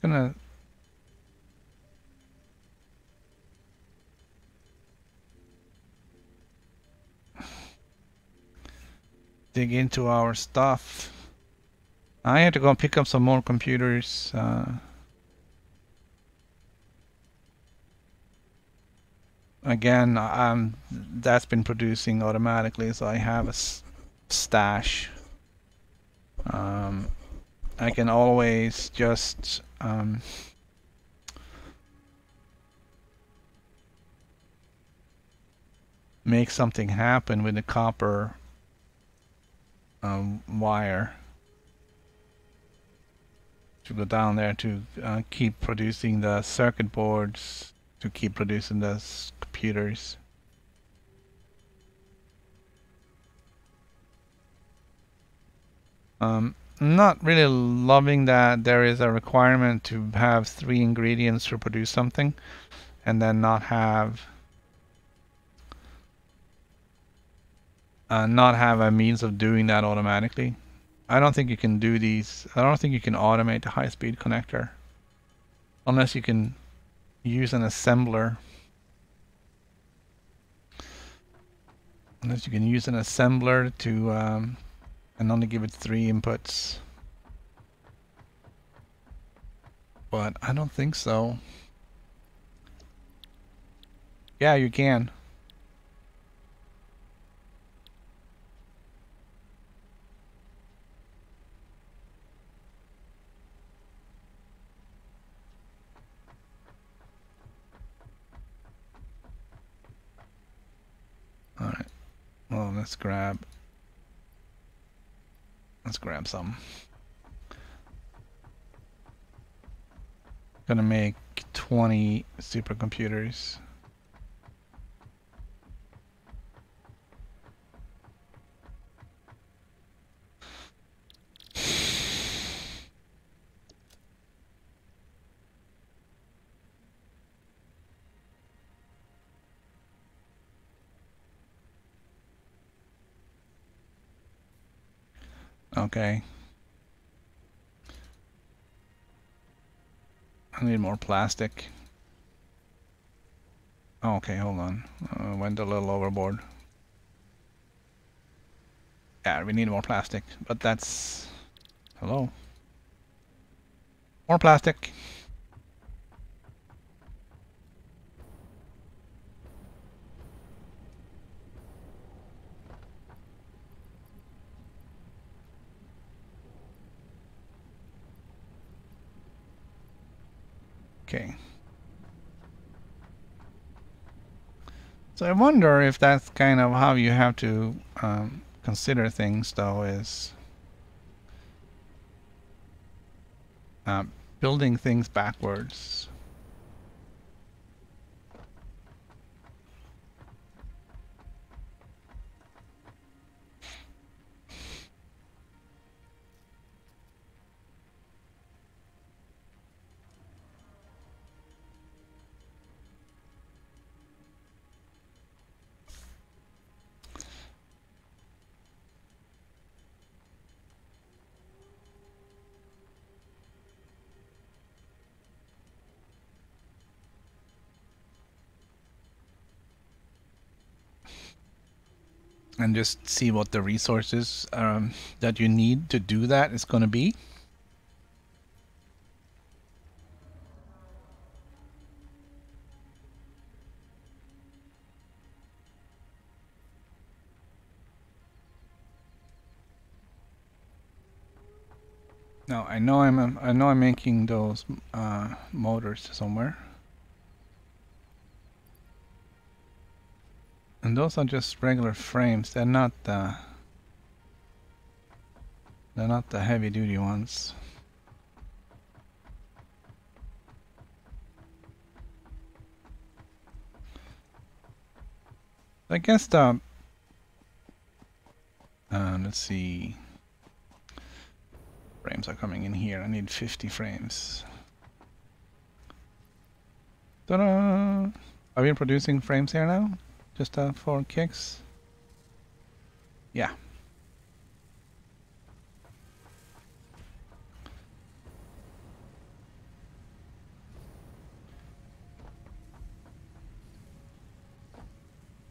Gonna dig into our stuff. I had to go and pick up some more computers. Again, that's been producing automatically, so I have a stash. I can always just make something happen with the copper wire to go down there to keep producing the circuit boards, to keep producing the computers. Not really loving that there is a requirement to have 3 ingredients to produce something and then not have a means of doing that automatically. I don't think you can do these. I don't think you can automate the high-speed connector unless you can use an assembler. Unless you can use an assembler to and only give it 3 inputs. but I don't think so. Yeah, you can. All right. Well, let's grab some. Gonna make 20 supercomputers. Okay. I need more plastic. Oh, okay, hold on. Went a little overboard. Yeah, we need more plastic, but that's... Hello? More plastic. Okay. So I wonder if that's kind of how you have to consider things, though, is building things backwards. And just see what the resources that you need to do that is going to be. Now I know I'm making those motors somewhere, and those are just regular frames. They're not the heavy duty ones. I guess the let's see. Frames are coming in here. I need 50 frames. Ta-da! Are we producing frames here now? Just for kicks? Yeah.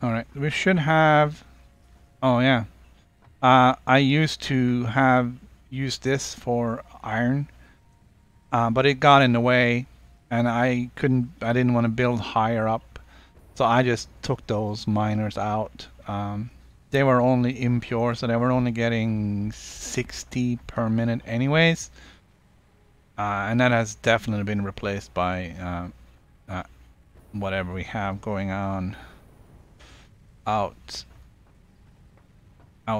Alright, we should have... Oh, yeah. I used to have used this for iron, but it got in the way, and I didn't want to build higher up, so I just took those miners out. They were only impure, so they were only getting 60 per minute anyways, and that has definitely been replaced by whatever we have going on out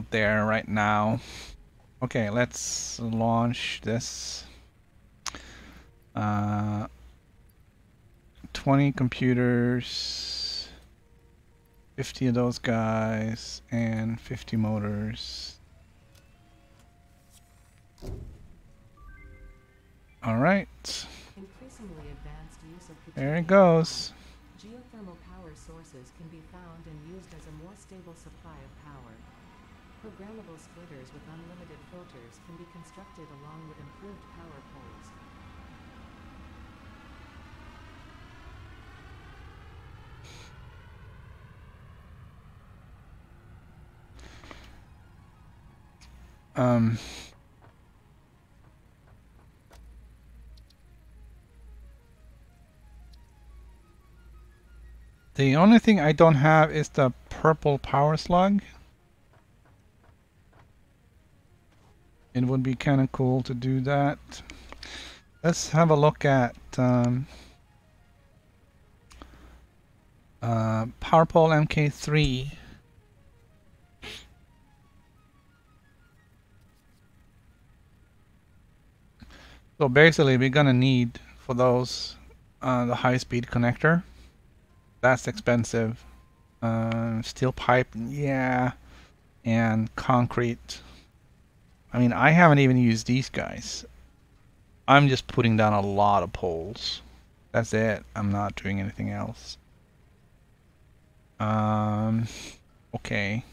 there right now. Okay, let's launch this. 20 computers, 50 of those guys, and 50 motors. All right. Increasingly advanced use of There it goes. geothermal power sources can be found and used as a more stable supply of power. Programmable splitters with unlimited filters can be constructed along with improved power poles. The only thing I don't have is the purple power slug. It would be kind of cool to do that. Let's have a look at Powerpole MK3. So basically we're gonna need for those the high-speed connector. That's expensive. Steel pipe, yeah, and concrete. I mean, I haven't even used these guys. I'm just putting down a lot of poles. That's it. I'm not doing anything else. Okay.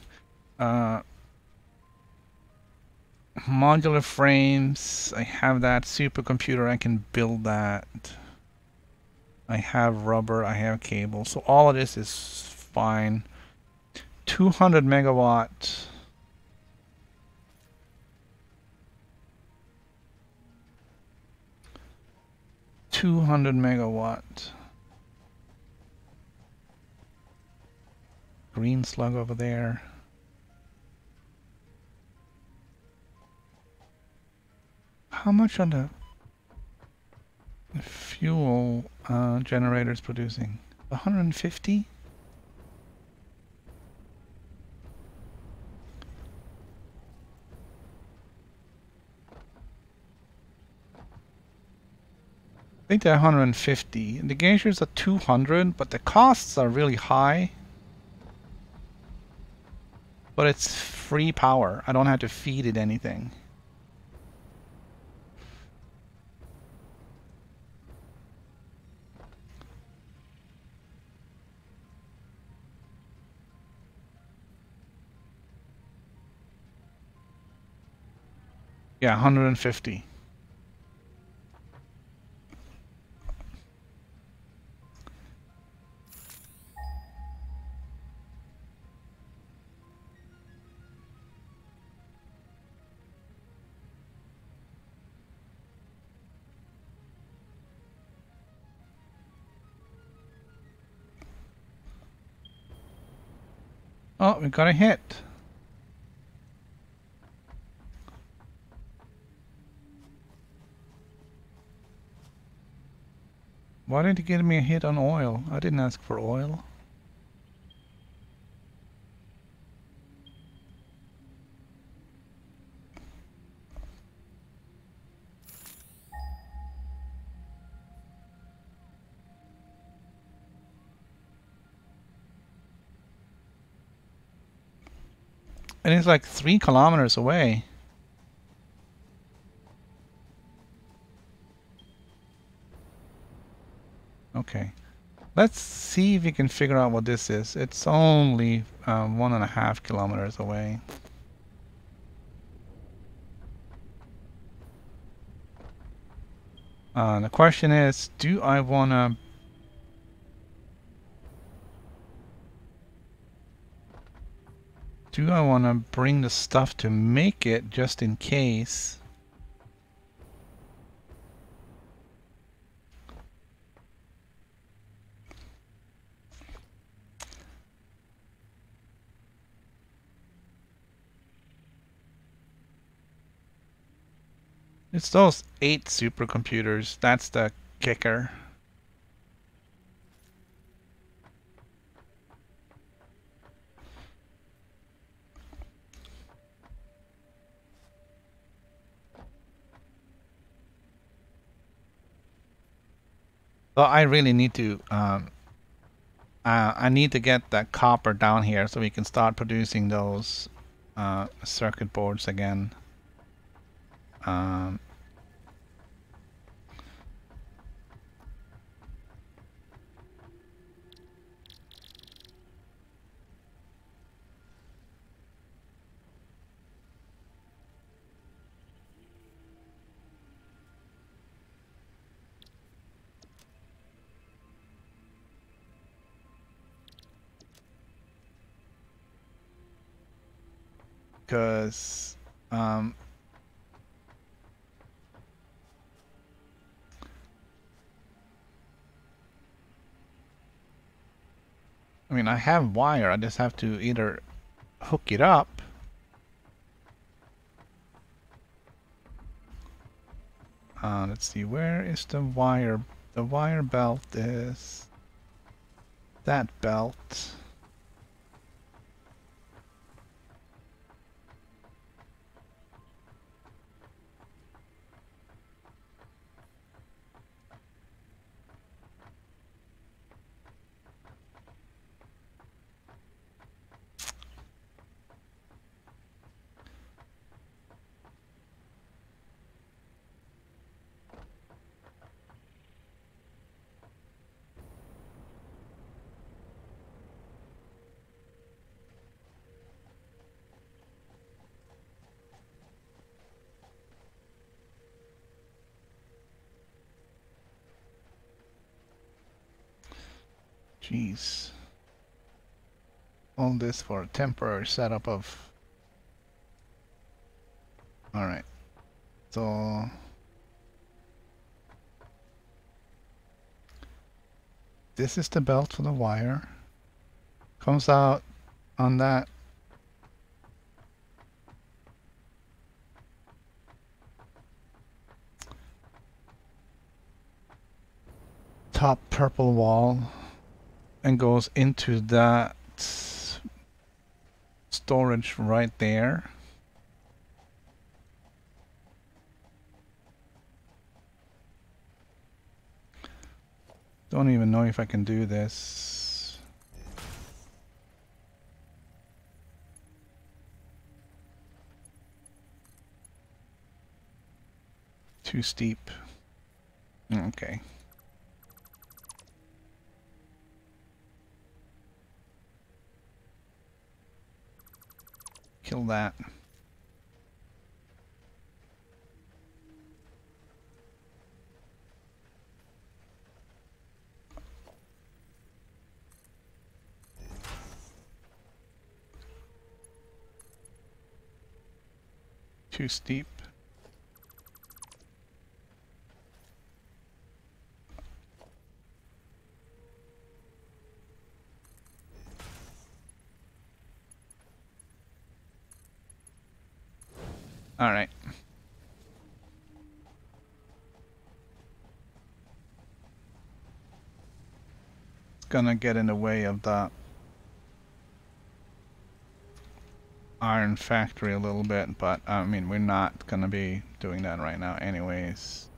Modular frames. I have that supercomputer. I can build that. I have rubber. I have cable. So all of this is fine. 200 megawatt. Green slug over there. How much are the fuel generators producing? 150? I think they're 150. The geysers are 200, but the costs are really high. But it's free power. I don't have to feed it anything. Yeah, 150. Oh, we got a hit. Why did he give me a hit on oil? I didn't ask for oil. And it's like 3 kilometers away. Okay. Let's see if we can figure out what this is. It's only 1.5 kilometers away. The question is, do I want to bring the stuff to make it just in case? It's those 8 supercomputers. That's the kicker. So I really need to I need to get that copper down here so we can start producing those circuit boards again. Because I mean, I have wire, I just have to either hook it up. Let's see, where is the wire? The wire belt is that belt. Jeez. All this for a temporary setup of... Alright. So... this is the belt for the wire. Comes out on that top purple wall and goes into that storage right there. Don't even know if I can do this. Too steep. Okay. Kill that. Too steep. All right. It's gonna get in the way of the iron factory a little bit, but I mean, we're not gonna be doing that right now anyways.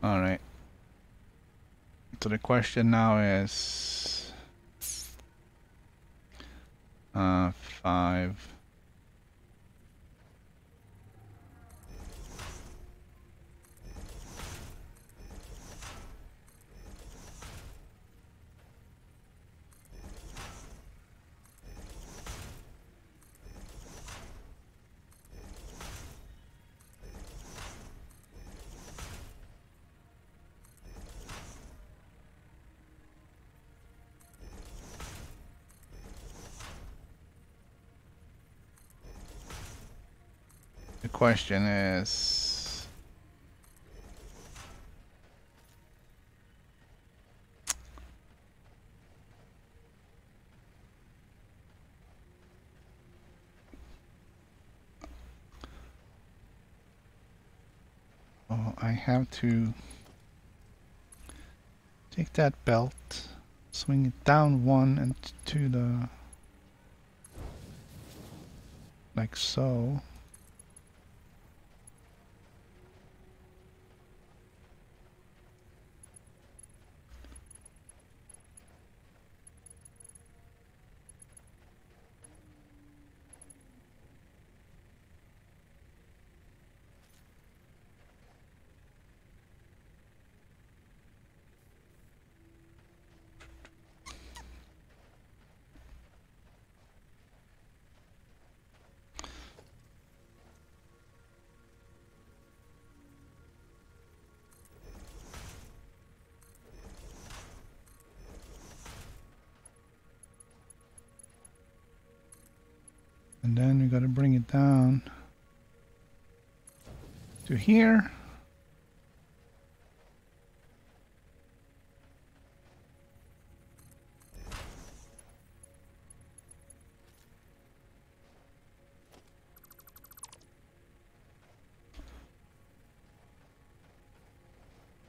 All right. So the question now is 5. The question is, oh, I have to take that belt, swing it down 1 and to the, like so. And then we gotta bring it down to here.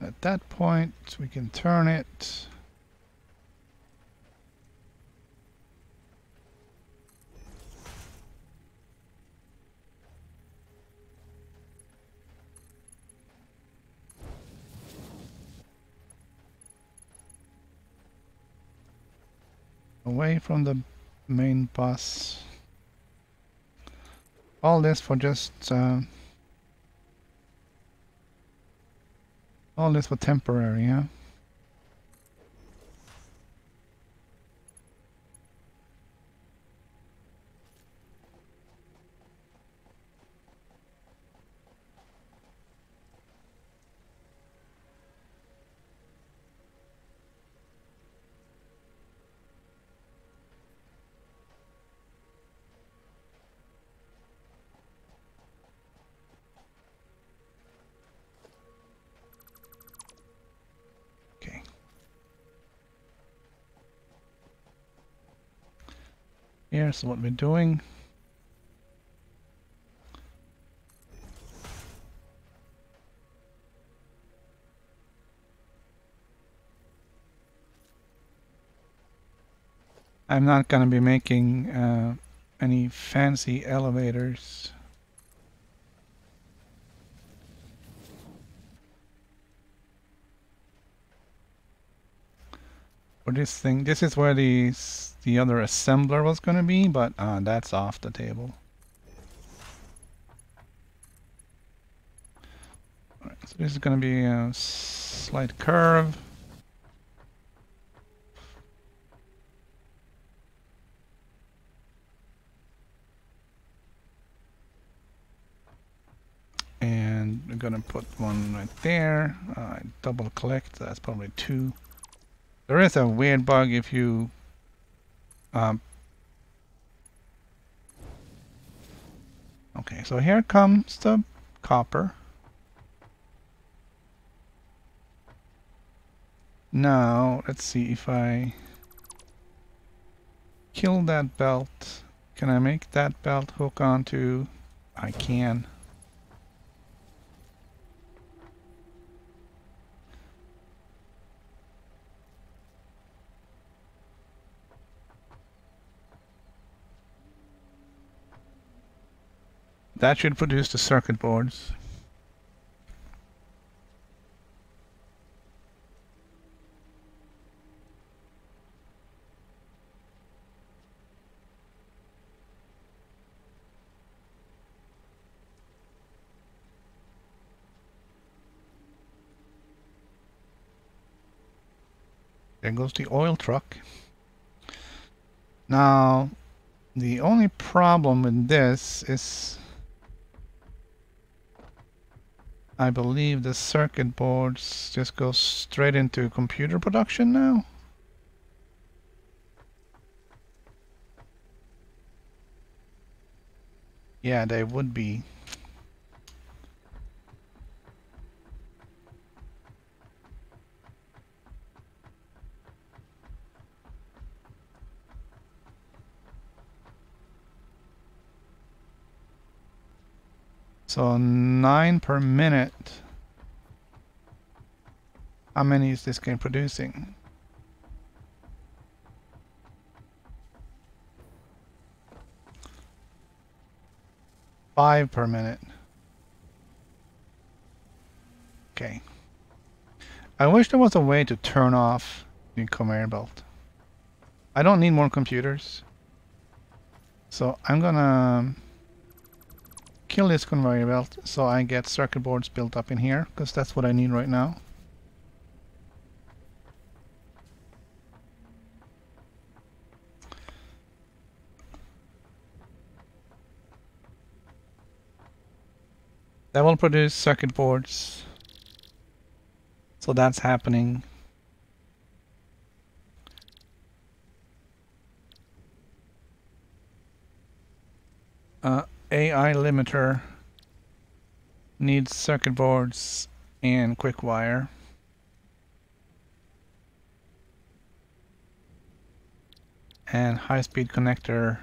At that point, we can turn it. Away from the main bus. All this for just all this for temporary, yeah. Here's what we're doing. I'm not going to be making any fancy elevators. For this thing, this is where the other assembler was going to be, but that's off the table. Alright, so this is going to be a slight curve. And we're going to put one right there. Double click, that's probably 2. There is a weird bug if you okay, so here comes the copper. Now, let's see if I kill that belt. Can I make that belt hook onto? I can. That should produce the circuit boards. There goes the oil truck. Now, the only problem with this is I believe the circuit boards just go straight into computer production now. Yeah, they would be. So 9 per minute. How many is this game producing? Five per minute. Okay. I wish there was a way to turn off the conveyor belt. I don't need more computers. So I'm gonna kill this conveyor belt so I get circuit boards built up in here, because that's what I need right now. That will produce circuit boards. So that's happening. AI limiter needs circuit boards and quick wire. And high-speed connector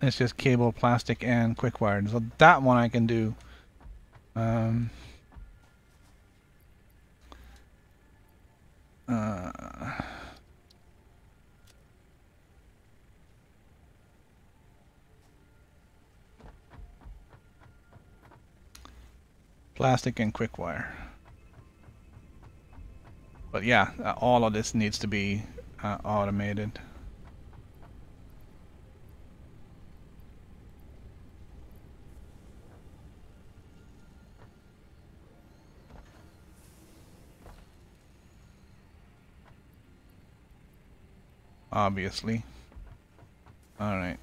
it's just cable, plastic, and quick wire. So that one I can do. Plastic and quick wire. But yeah, all of this needs to be automated. Obviously. Alright.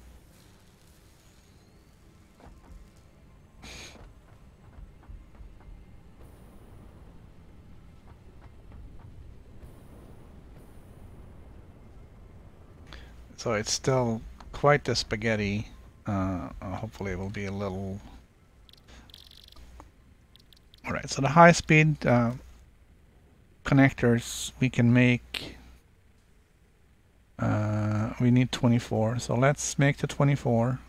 So it's still quite the spaghetti. Hopefully it will be a little... Alright, so the high-speed connectors we can make... we need 24, so let's make the 24.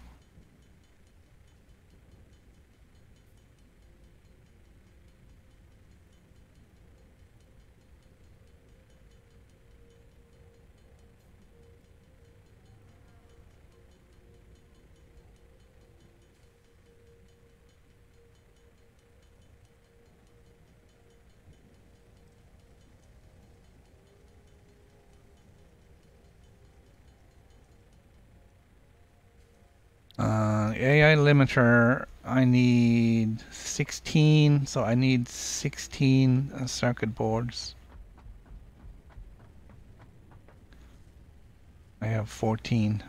AI limiter, I need 16, so I need 16 circuit boards. I have 14.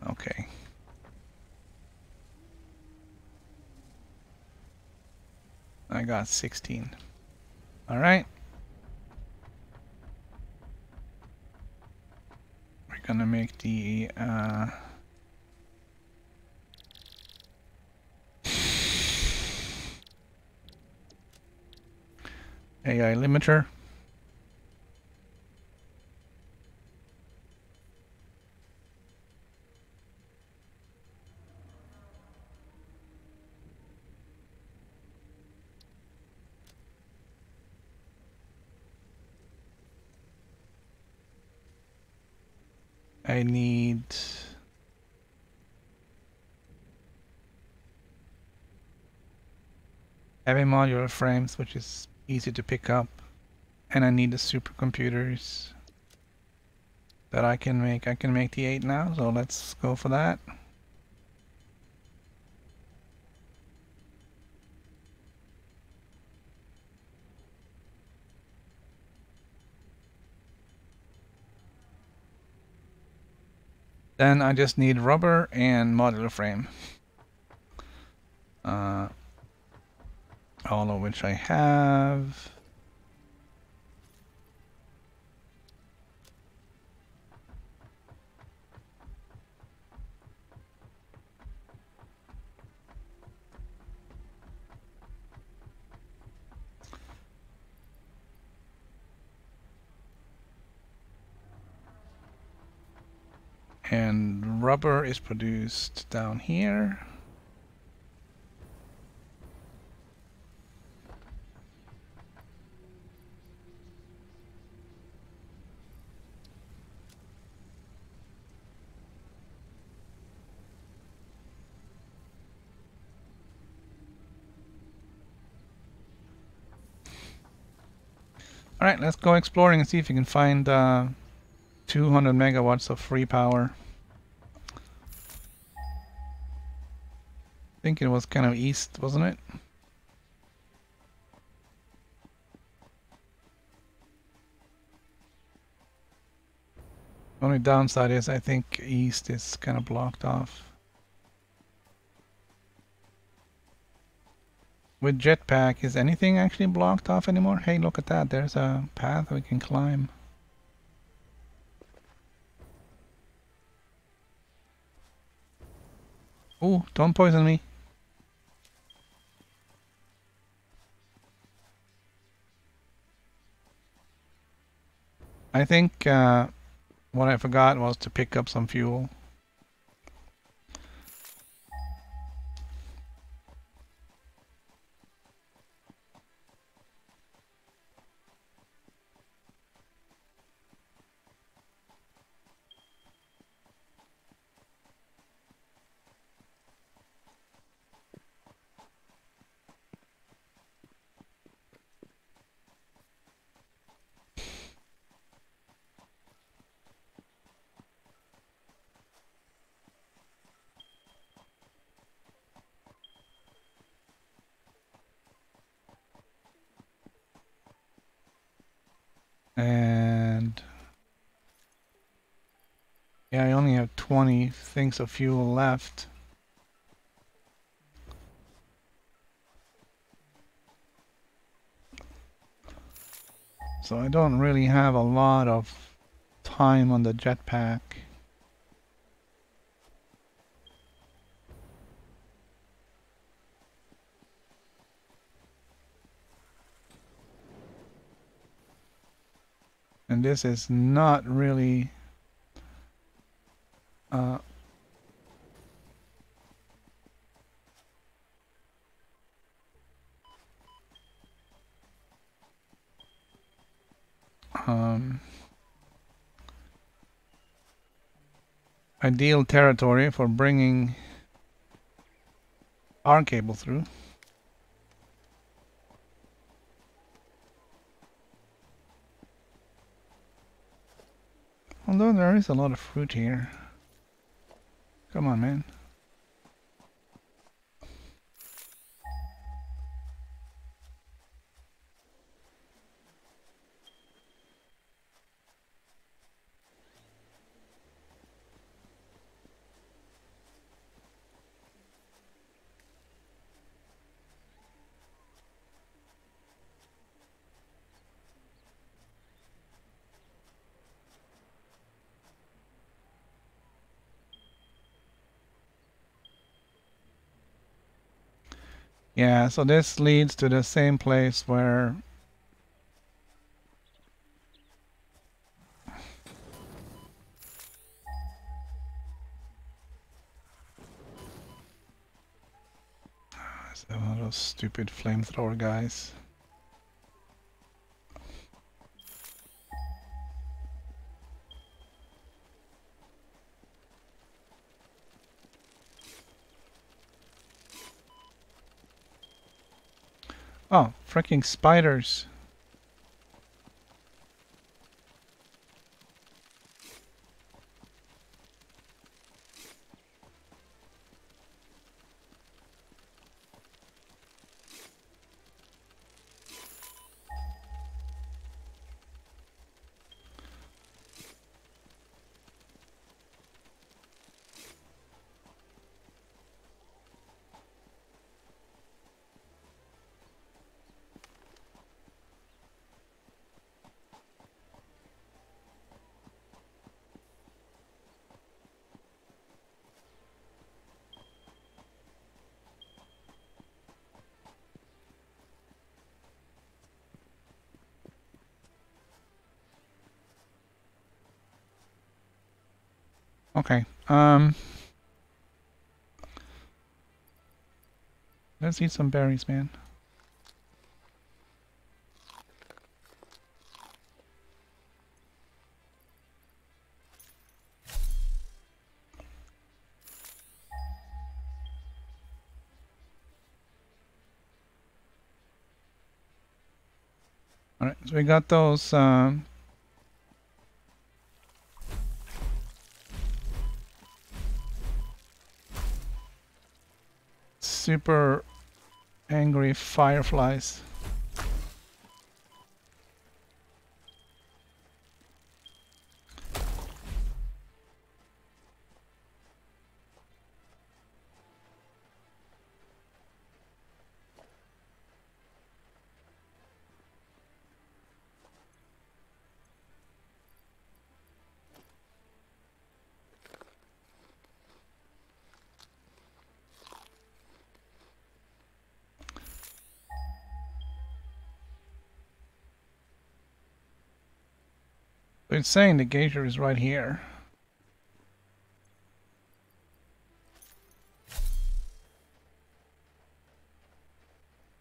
Okay. I got 16. All right. We're gonna make the AI limiter. I need heavy modular frames, which is easy to pick up, and I need the supercomputers that I can make. I can make the 8 now, so let's go for that. Then I just need rubber and modular frame. All of which I have. And rubber is produced down here. Alright, let's go exploring and see if we can find 200 megawatts of free power. I think it was kind of east, wasn't it? Only downside is I think east is kind of blocked off. With jetpack, is anything actually blocked off anymore? Hey, look at that. There's a path we can climb. Ooh, don't poison me. I think what I forgot was to pick up some fuel. And yeah, I only have 20 things of fuel left. So I don't really have a lot of time on the jetpack. And this is not really ideal territory for bringing our cable through. Although there is a lot of fruit here. Come on, man. Yeah, so this leads to the same place where it's one of those stupid flamethrower guys. Oh, freaking spiders. Okay, let's eat some berries, man. Alright, so we got those super angry fireflies. So it's saying the geyser is right here.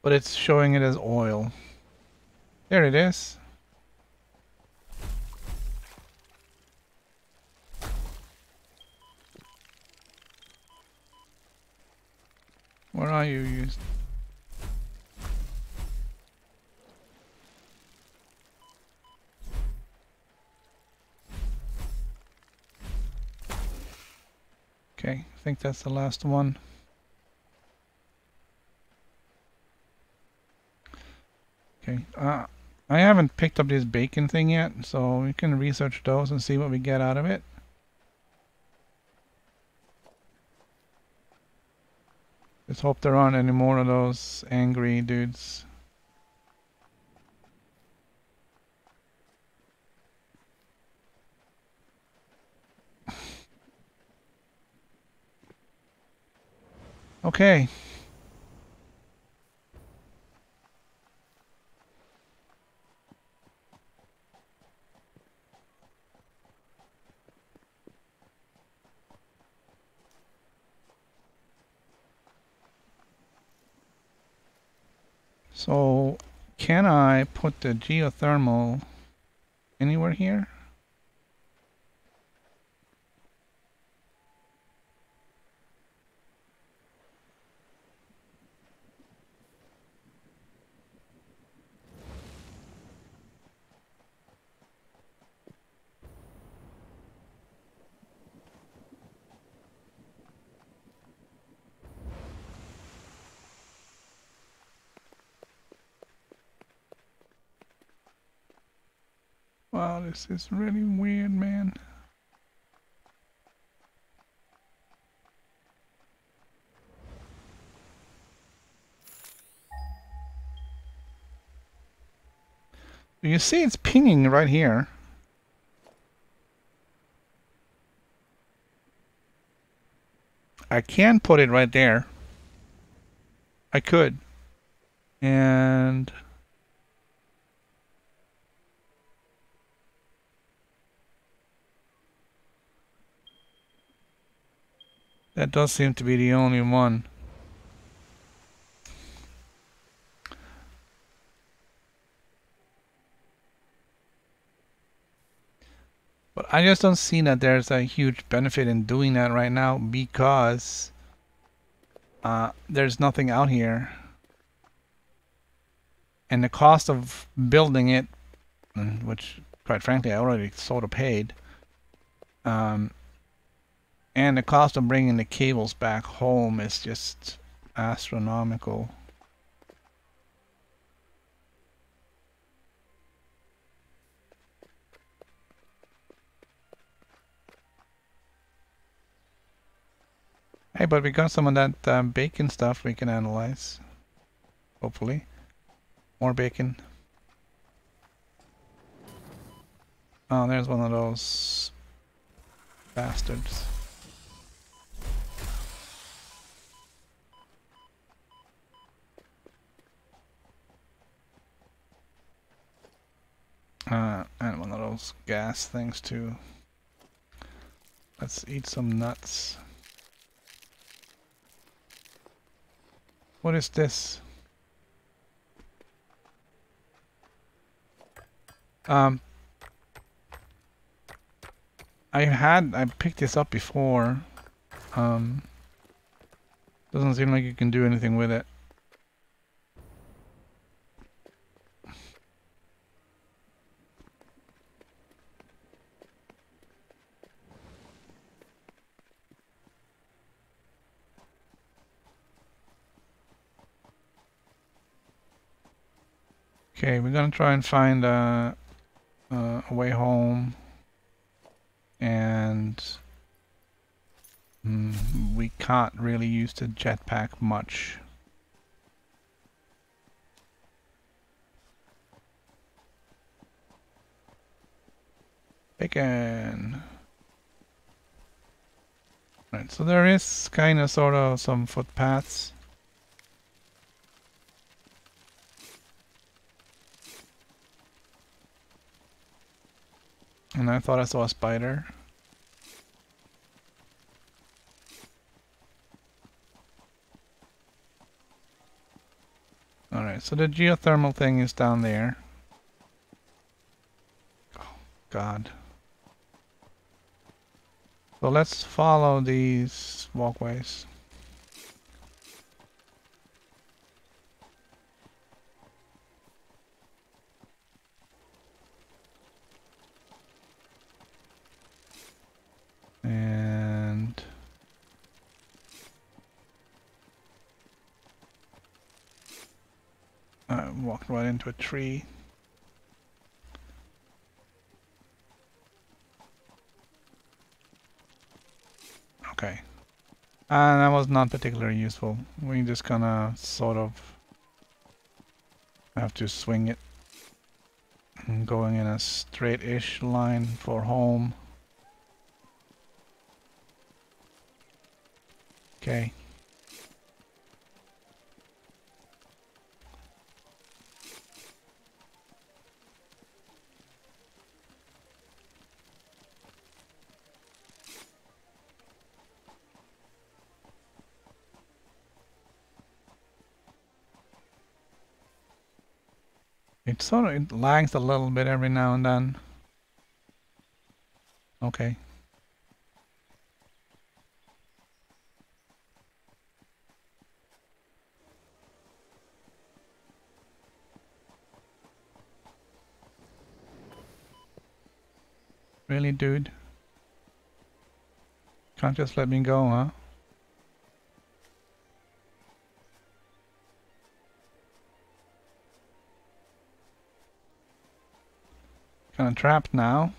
But it's showing it as oil. There it is. Where are you? Okay, I think that's the last one. Okay, I haven't picked up this bacon thing yet, so we can research those and see what we get out of it. Let's hope there aren't any more of those angry dudes. Okay. So, can I put the geothermal anywhere here? Wow, this is really weird, man. You see it's pinging right here. I can put it right there. I could. And that does seem to be the only one. But I just don't see that there's a huge benefit in doing that right now because there's nothing out here. And the cost of building it, which quite frankly I already sort of paid, and the cost of bringing the cables back home is just astronomical. Hey, but we got some of that bacon stuff we can analyze. Hopefully. More bacon. Oh, there's one of those bastards. And one of those gas things too. Let's eat some nuts. What is this? I picked this up before. Doesn't seem like you can do anything with it. Okay, we're gonna try and find a way home, and we can't really use the jetpack much. Bacon. Right, so there is kind of sort of some footpaths. And I thought I saw a spider. Alright, so the geothermal thing is down there. Oh, God. So let's follow these walkways. And I walked right into a tree. Okay. And that was not particularly useful. We just gonna sort of have to swing it. And going in a straight-ish line for home. Okay. It lags a little bit every now and then. Okay. Really, dude? Can't just let me go, huh? Kinda trapped now.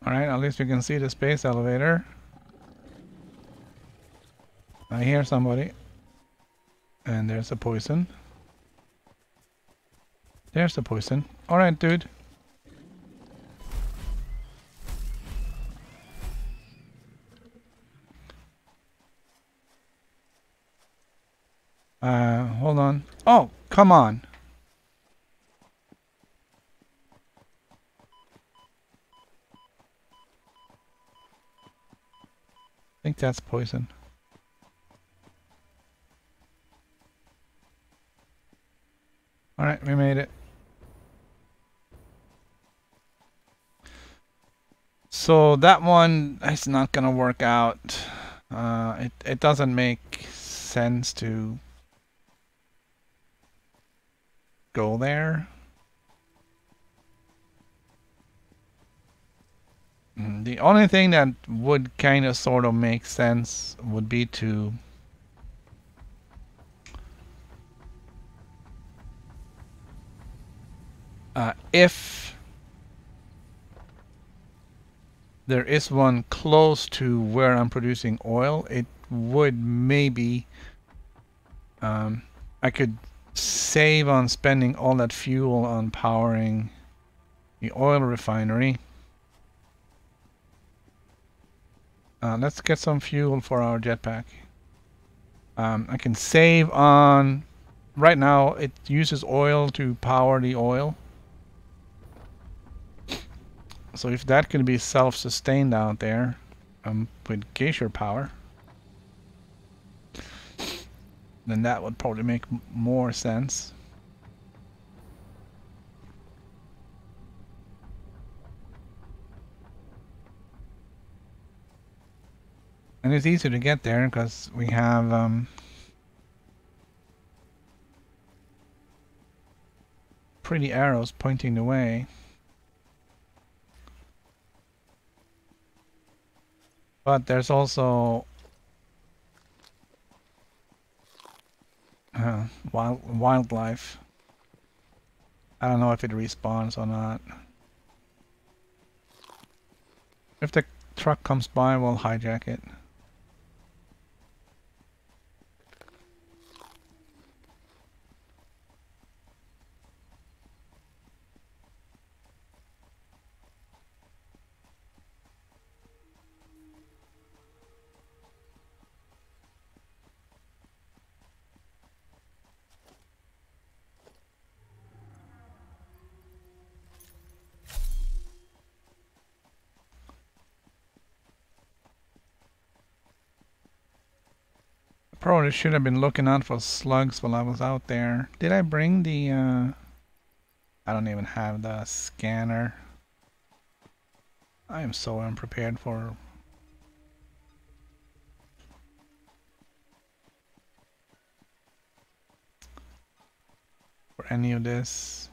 Alright, at least we can see the space elevator. I hear somebody. And there's a poison. There's the poison. Alright, dude. Hold on. Oh, come on. I think that's poison. Alright, we made it. So that one is not gonna work out. It doesn't make sense to go there. The only thing that would kind of sort of make sense would be to if there is one close to where I'm producing oil, it would maybe I could save on spending all that fuel on powering the oil refinery. Let's get some fuel for our jetpack. I can save on... Right now it uses oil to power the oil. So if that can be self-sustained out there with geisha power, then that would probably make more sense. And it's easy to get there because we have pretty arrows pointing the way. But there's also wildlife. I don't know if it respawns or not. If the truck comes by, we'll hijack it. Probably should have been looking out for slugs while I was out there. Did I bring the I don't even have the scanner. I am so unprepared for any of this.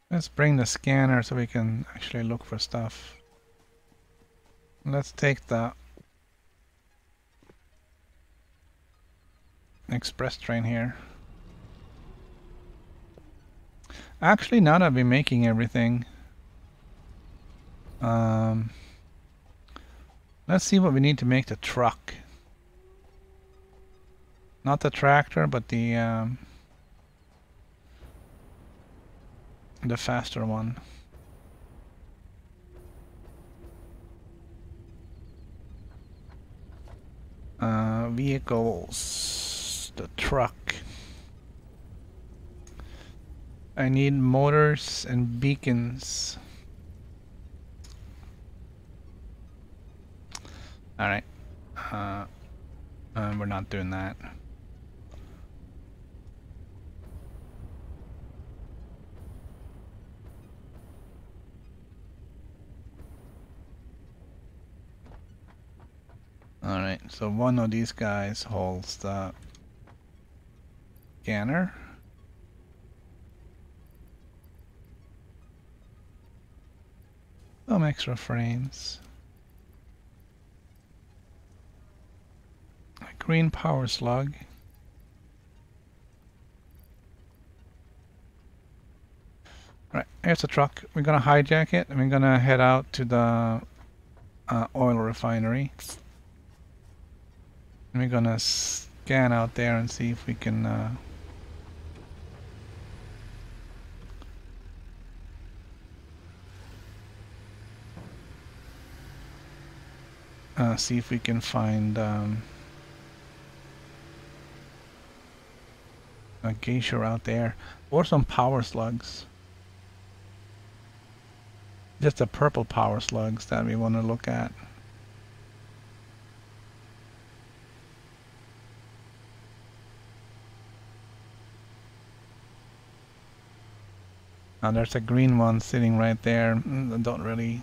Let's bring the scanner so we can actually look for stuff. Let's take the express train here. Actually, now that we're making everything, let's see what we need to make the truck. Not the tractor, but the faster one. Vehicles, the truck. I need motors and beacons. Alright. We're not doing that. Alright, so one of these guys holds the scanner. Some extra frames. A green power slug. Right, here's the truck. We're gonna hijack it and we're gonna head out to the oil refinery. And we're gonna scan out there and see if we can see if we can find a geisha out there or some power slugs. Just the purple power slugs that we want to look at. Now there's a green one sitting right there. I don't really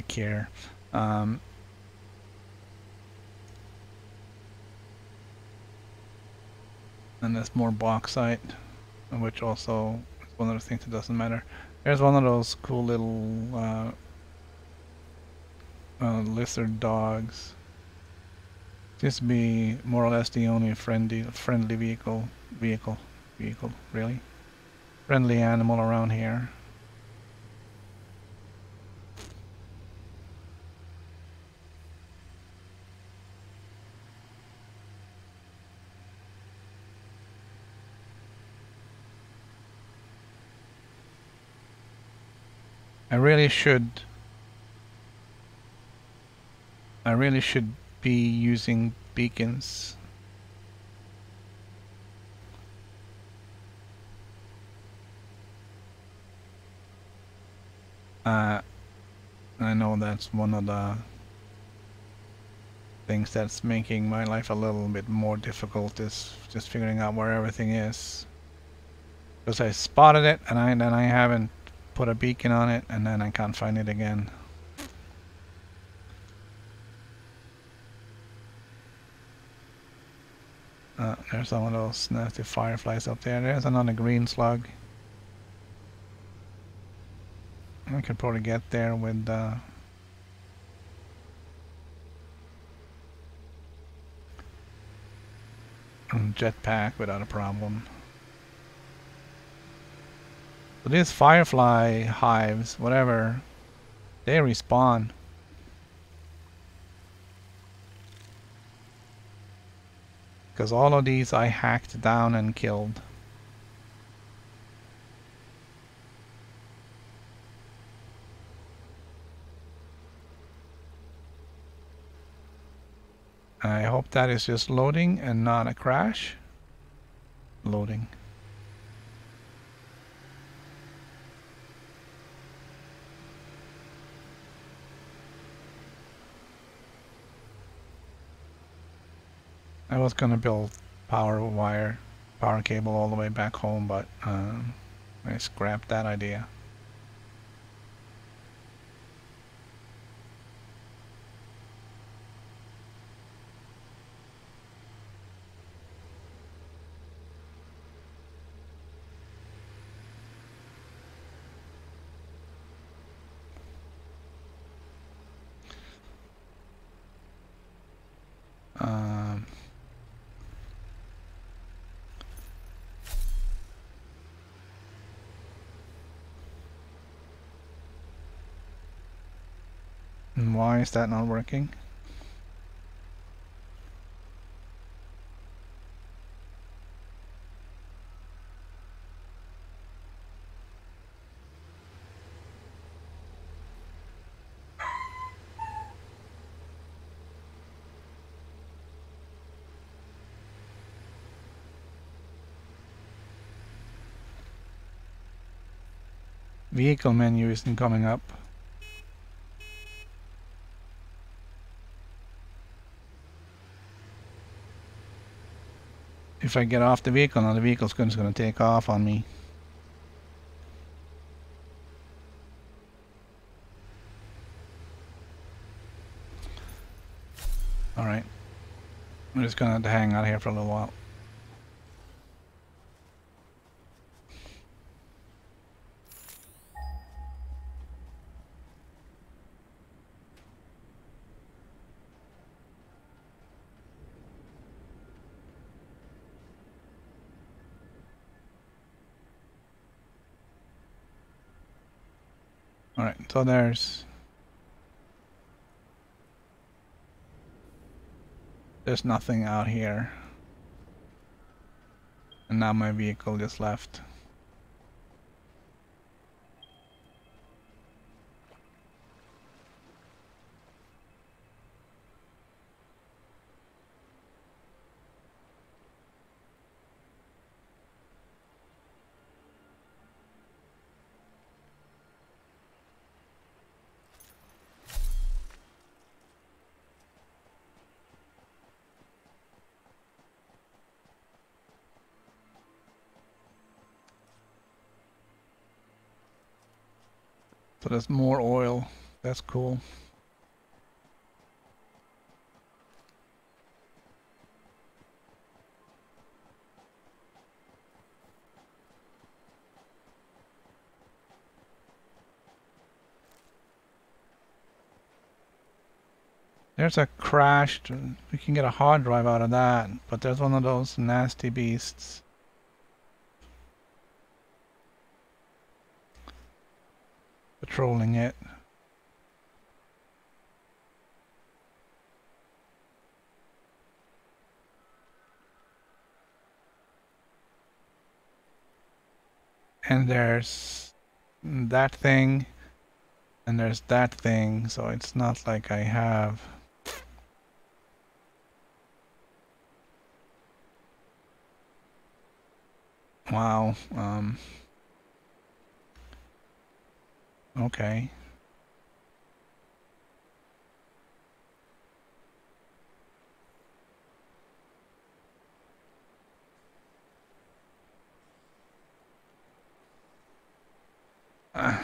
care. And there's more bauxite, which also is one of the things that doesn't matter. There's one of those cool little lizard dogs. Seems to be more or less the only friendly vehicle, really. Friendly animal around here. I really should be using beacons. I know that's one of the things that's making my life a little bit more difficult is just figuring out where everything is. Because I spotted it and then I haven't put a beacon on it, and then I can't find it again. There's some of those nasty fireflies up there. There's another green slug. I could probably get there with jetpack without a problem. But these firefly hives, whatever, they respawn. Because all of these I hacked down and killed. I hope that is just loading and not a crash. Loading. I was gonna build power cable all the way back home, but I scrapped that idea. And why is that not working? Vehicle menu isn't coming up. If I get off the vehicle now, the vehicle's going to take off on me. Alright. I'm just going to have to hang out here for a little while. Alright, so there's nothing out here. And now my vehicle just left. So there's more oil. That's cool. There's a crashed. We can get a hard drive out of that, but there's one of those nasty beasts. Patrolling it. And there's that thing, and there's that thing, so it's not like I have... Wow, okay. Uh,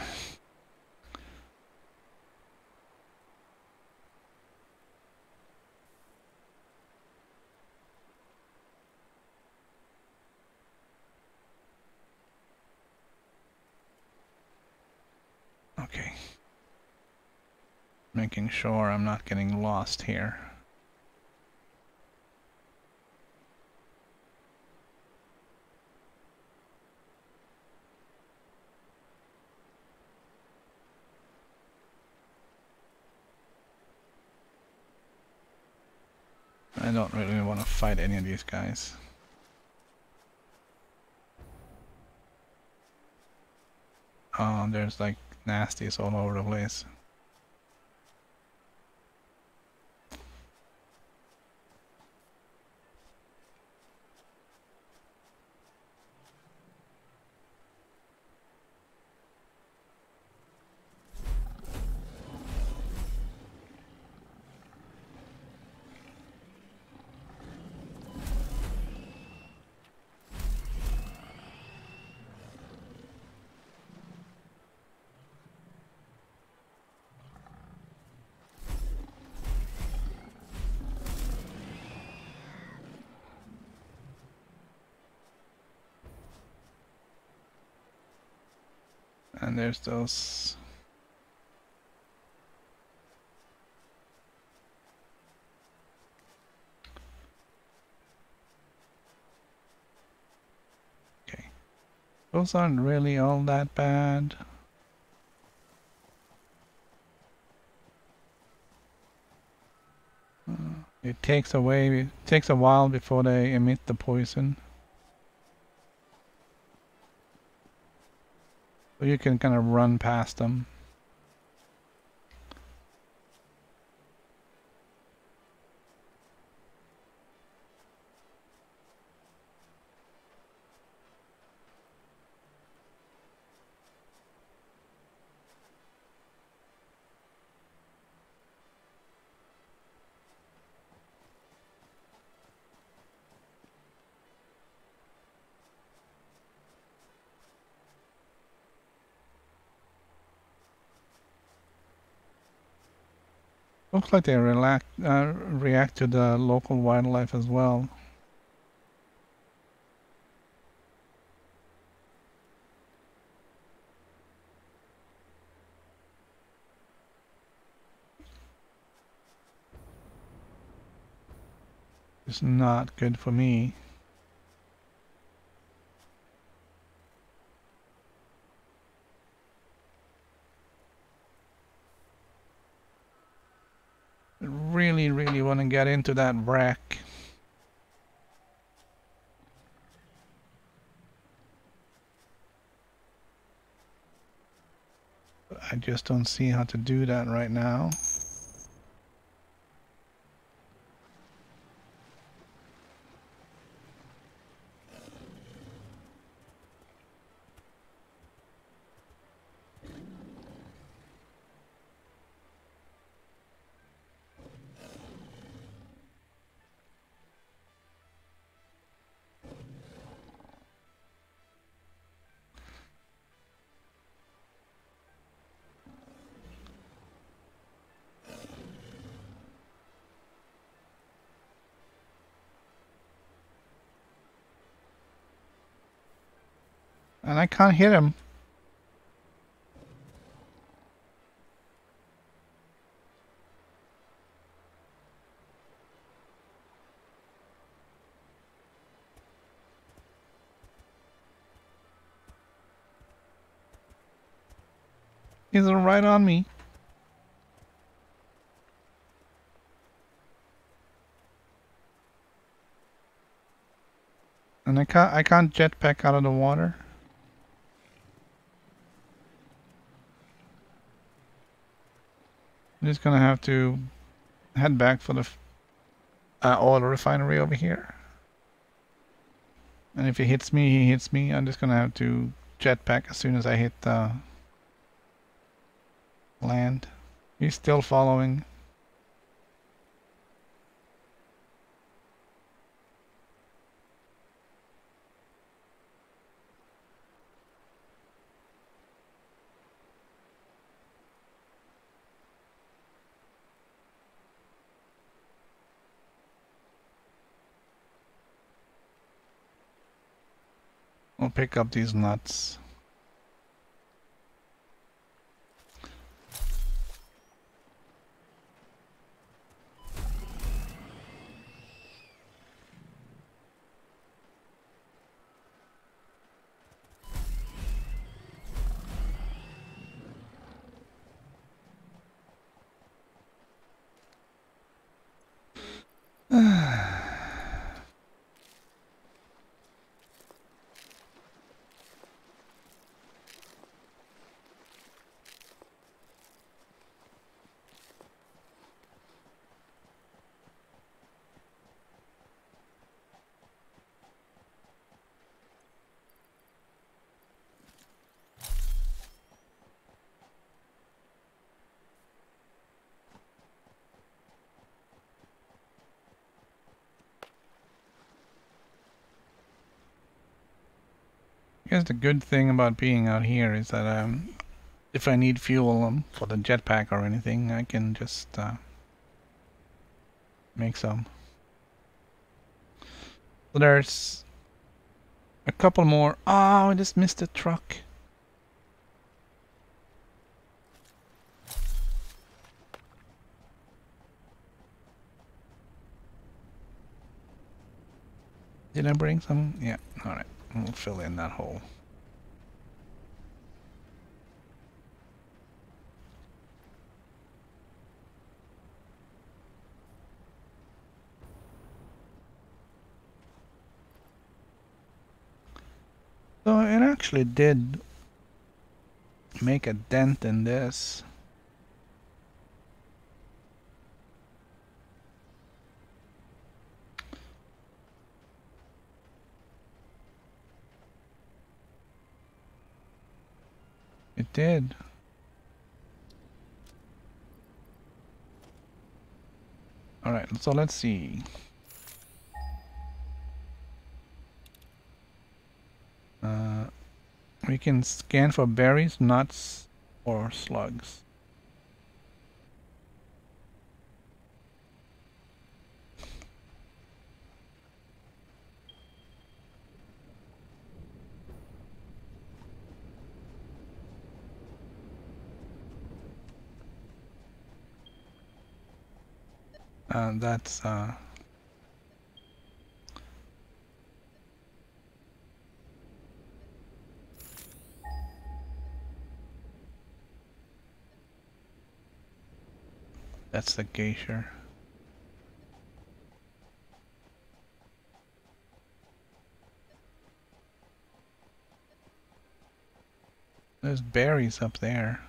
okay. Making sure I'm not getting lost here. I don't really want to fight any of these guys. Oh, there's like nasties all over the place. And there's those. Okay. Those aren't really all that bad. It takes a while before they emit the poison. So you can kind of run past them. Looks like they react to the local wildlife as well. It's not good for me. I really, really want to get into that wreck. But I just don't see how to do that right now. And I can't hit him. He's right on me. And I can't jetpack out of the water. I'm just gonna have to head back for the oil refinery over here. And if he hits me, he hits me. I'm just gonna have to jetpack as soon as I hit the land. He's still following. I'll pick up these nuts. I guess the good thing about being out here is that if I need fuel for the jetpack or anything, I can just make some. So there's a couple more. Oh, I just missed the truck. Did I bring some? Yeah, alright. We'll fill in that hole. So it actually did make a dent in this. It did. Alright, so let's see. We can scan for berries, nuts, or slugs. That's the geisha. There's berries up there.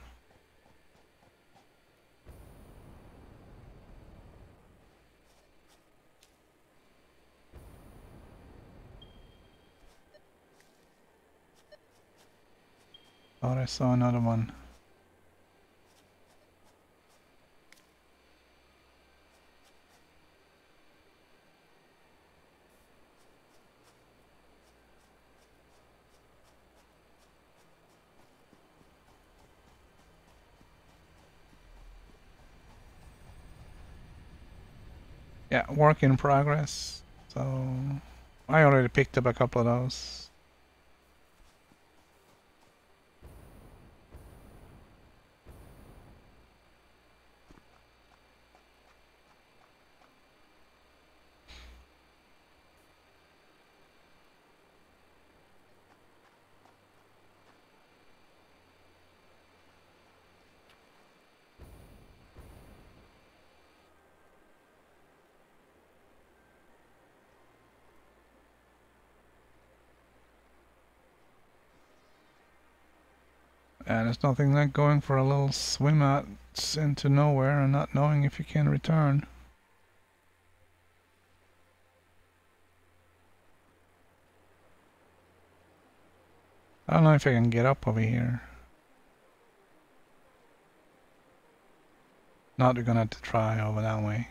Thought I saw another one. Yeah, work in progress. So I already picked up a couple of those. And there's nothing like going for a little swim out into nowhere and not knowing if you can return. I don't know if I can get up over here. Not we're gonna have to try over that way.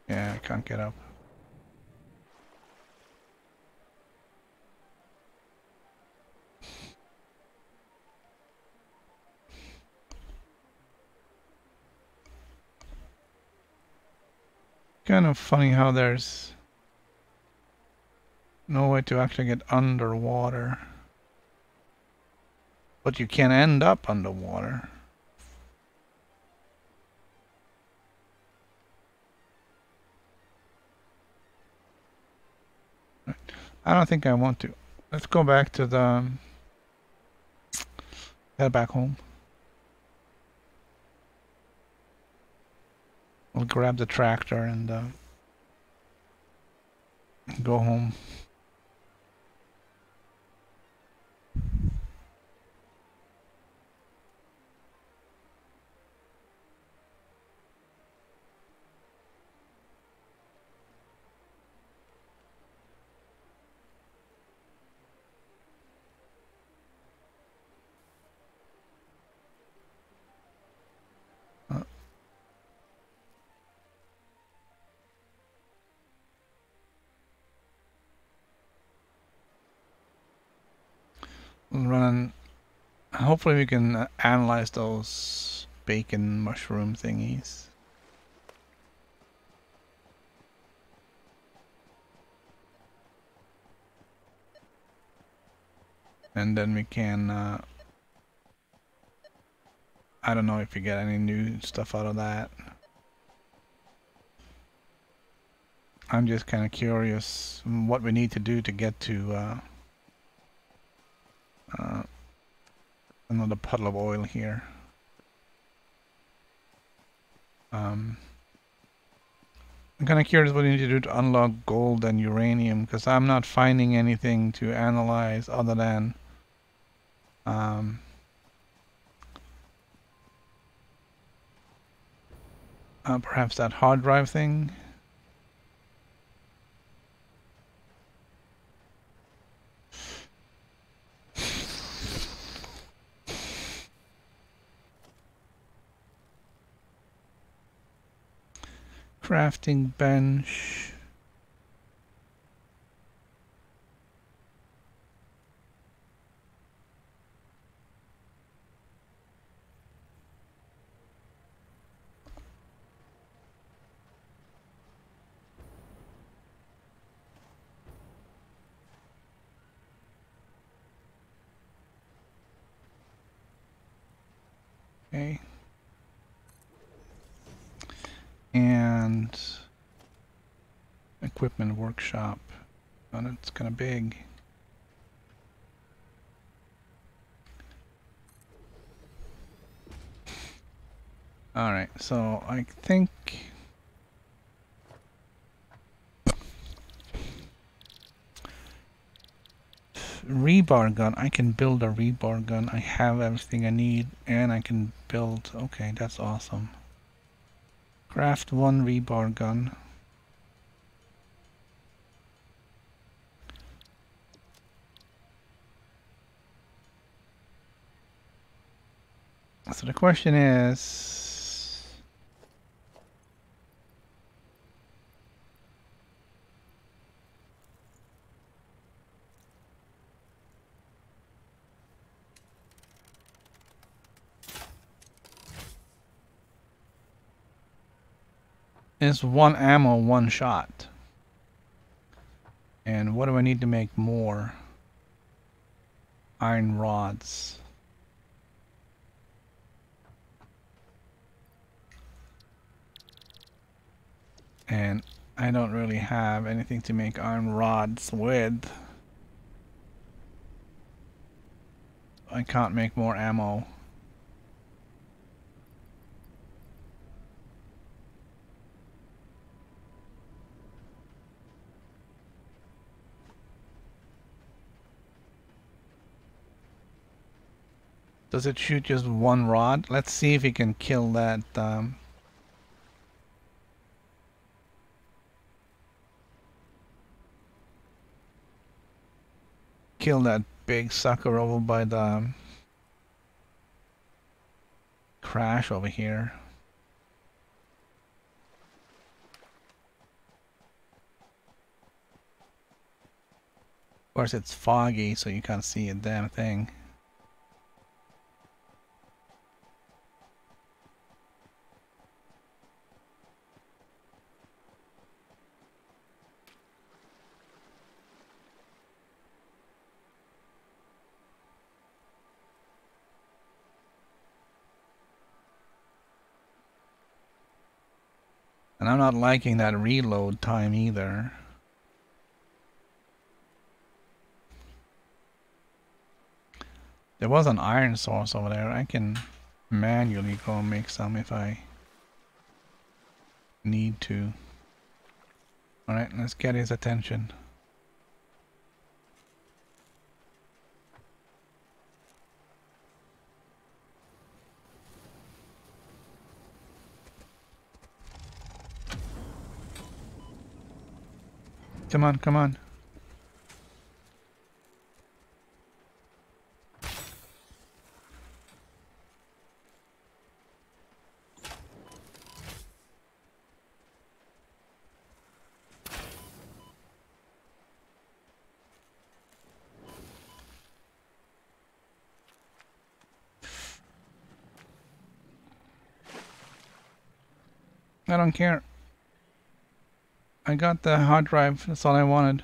Yeah, I can't get up. Kind of funny how there's no way to actually get underwater. But you can end up underwater. I don't think I want to. Let's go back to the... head back home. We'll grab the tractor and go home. We'll run. Hopefully we can analyze those bacon mushroom thingies. And then we can, I don't know if you get any new stuff out of that. I'm just kind of curious what we need to do to get to another puddle of oil here. I'm kind of curious what we need to do to unlock gold and uranium, because I'm not finding anything to analyze other than perhaps that hard drive thing. Crafting bench. Okay. And equipment workshop. And it's kind of big. Alright, so I think rebar gun. I can build a rebar gun. I have everything I need, and I can build. Okay, that's awesome. Craft one rebar gun. So the question is one ammo, one shot. And what do I need to make more? Iron rods. And I don't really have anything to make iron rods with. I can't make more ammo. Does it shoot just one rod? Let's see if we can kill that big sucker over by the crash over here. Of course it's foggy, so you can't see a damn thing. And I'm not liking that reload time either. There was an iron source over there. I can manually go and make some if I need to. Alright, let's get his attention. Come on, come on. I don't care. I got the hard drive. That's all I wanted.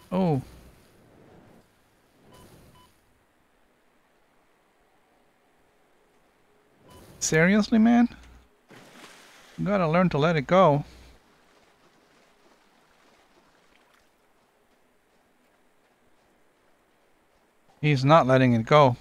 Oh. Seriously, man? You gotta learn to let it go. He's not letting it go.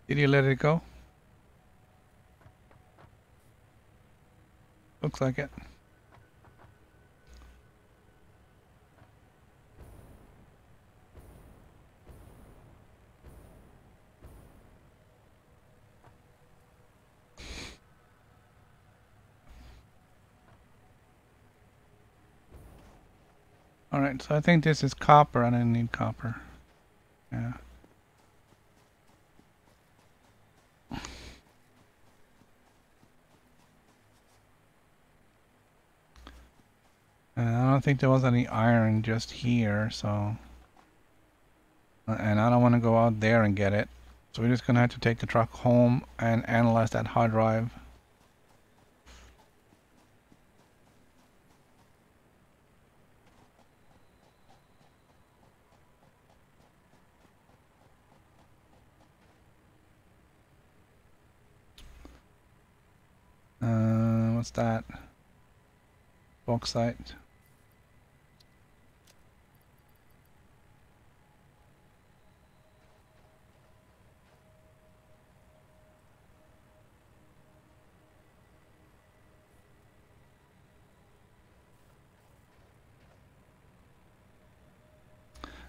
Did you let it go? Looks like it. Alright, so I think this is copper and I need copper. Yeah. And I don't think there was any iron just here, so... And I don't want to go out there and get it. So we're just gonna have to take the truck home and analyze that hard drive. What's that? Bauxite.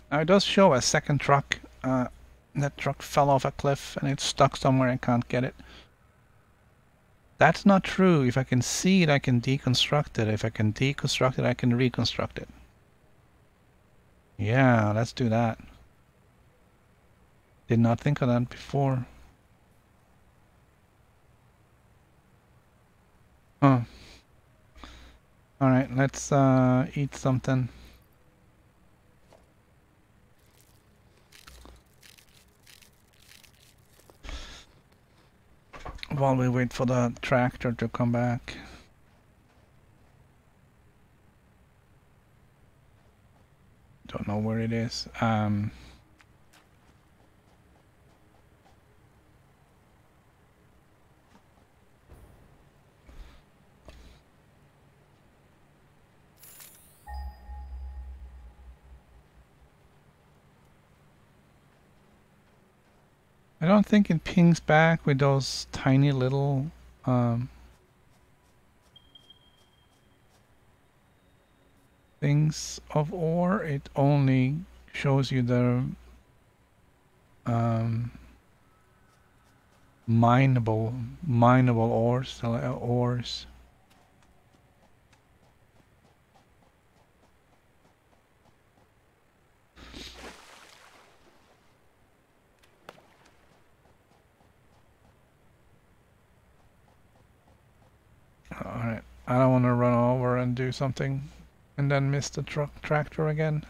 Now it does show a second truck. That truck fell off a cliff and it's stuck somewhere. I can't get it. That's not true. If I can see it, I can deconstruct it. If I can deconstruct it, I can reconstruct it. Yeah, let's do that. Did not think of that before. Huh. Alright, let's eat something. While we wait for the tractor to come back. Don't know where it is. I don't think it pings back with those tiny little things of ore. It only shows you the mineable ores. do something and then miss the tractor again.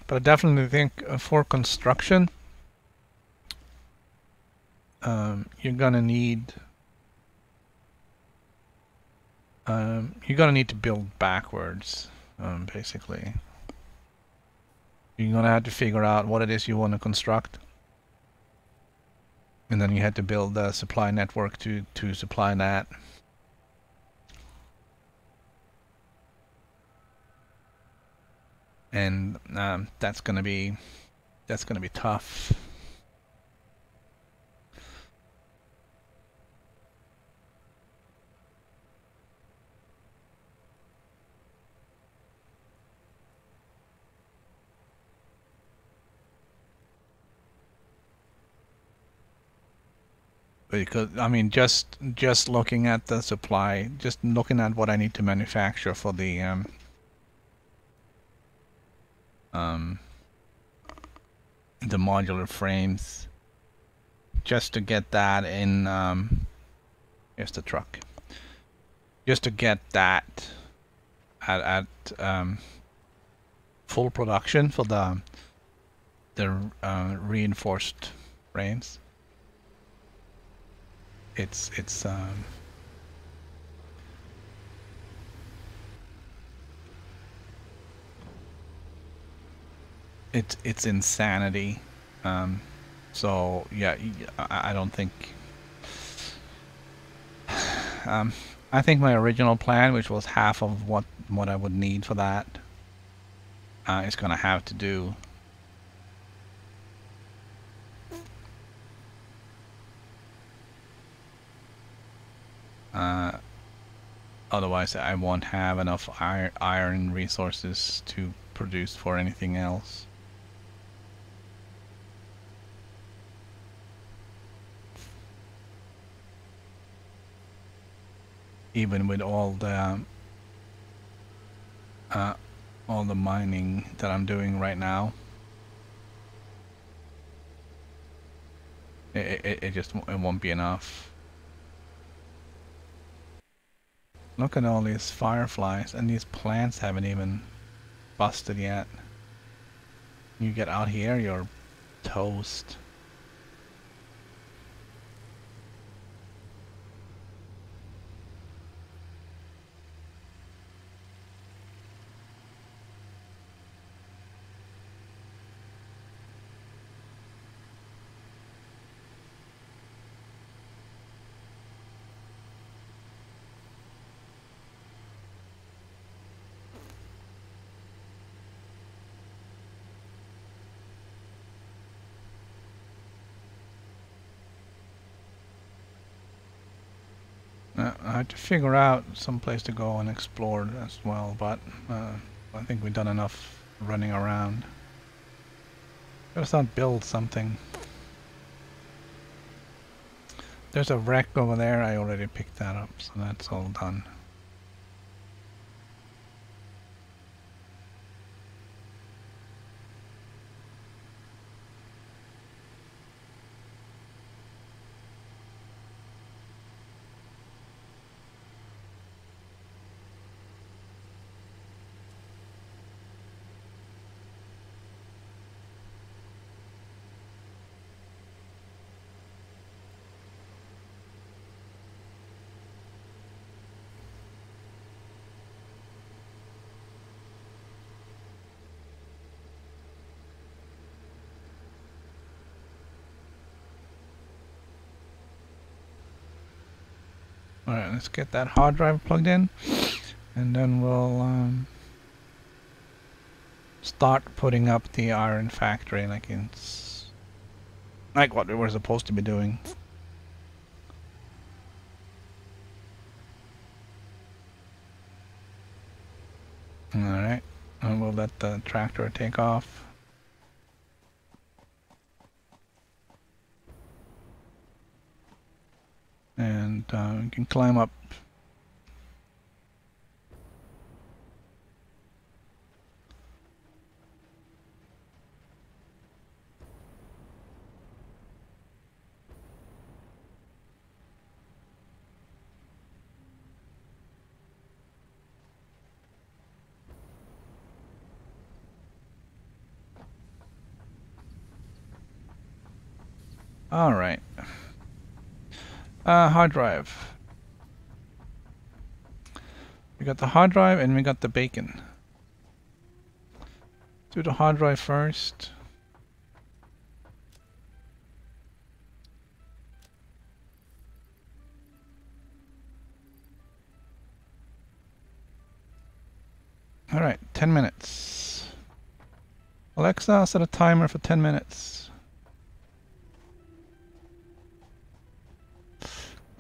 But I definitely think for construction, you're gonna need to build backwards, basically. You're gonna have to figure out what it is you want to construct, and then you had to build a supply network to supply that. And that's gonna be tough. Because I mean, just looking at the supply, just looking at what I need to manufacture for the modular frames, just to get that in here's the truck, just to get that at full production for the reinforced frames. It's insanity. So yeah, I don't think. I think my original plan, which was half of what I would need for that, is gonna have to do. Otherwise, I won't have enough iron resources to produce for anything else. Even with all the mining that I'm doing right now, it just won't be enough. Look at all these fireflies, and these plants haven't even busted yet. You get out here, you're toast. I had to figure out some place to go and explore as well, but I think we've done enough running around. Let's not build something. There's a wreck over there. I already picked that up, so that's all done. Alright, let's get that hard drive plugged in, and then we'll start putting up the iron factory like what we were supposed to be doing. Alright, and we'll let the tractor take off. you can climb up. All right. Hard drive. We got the hard drive and we got the bacon. Do the hard drive first. All right, 10 minutes. Alexa, set a timer for 10 minutes.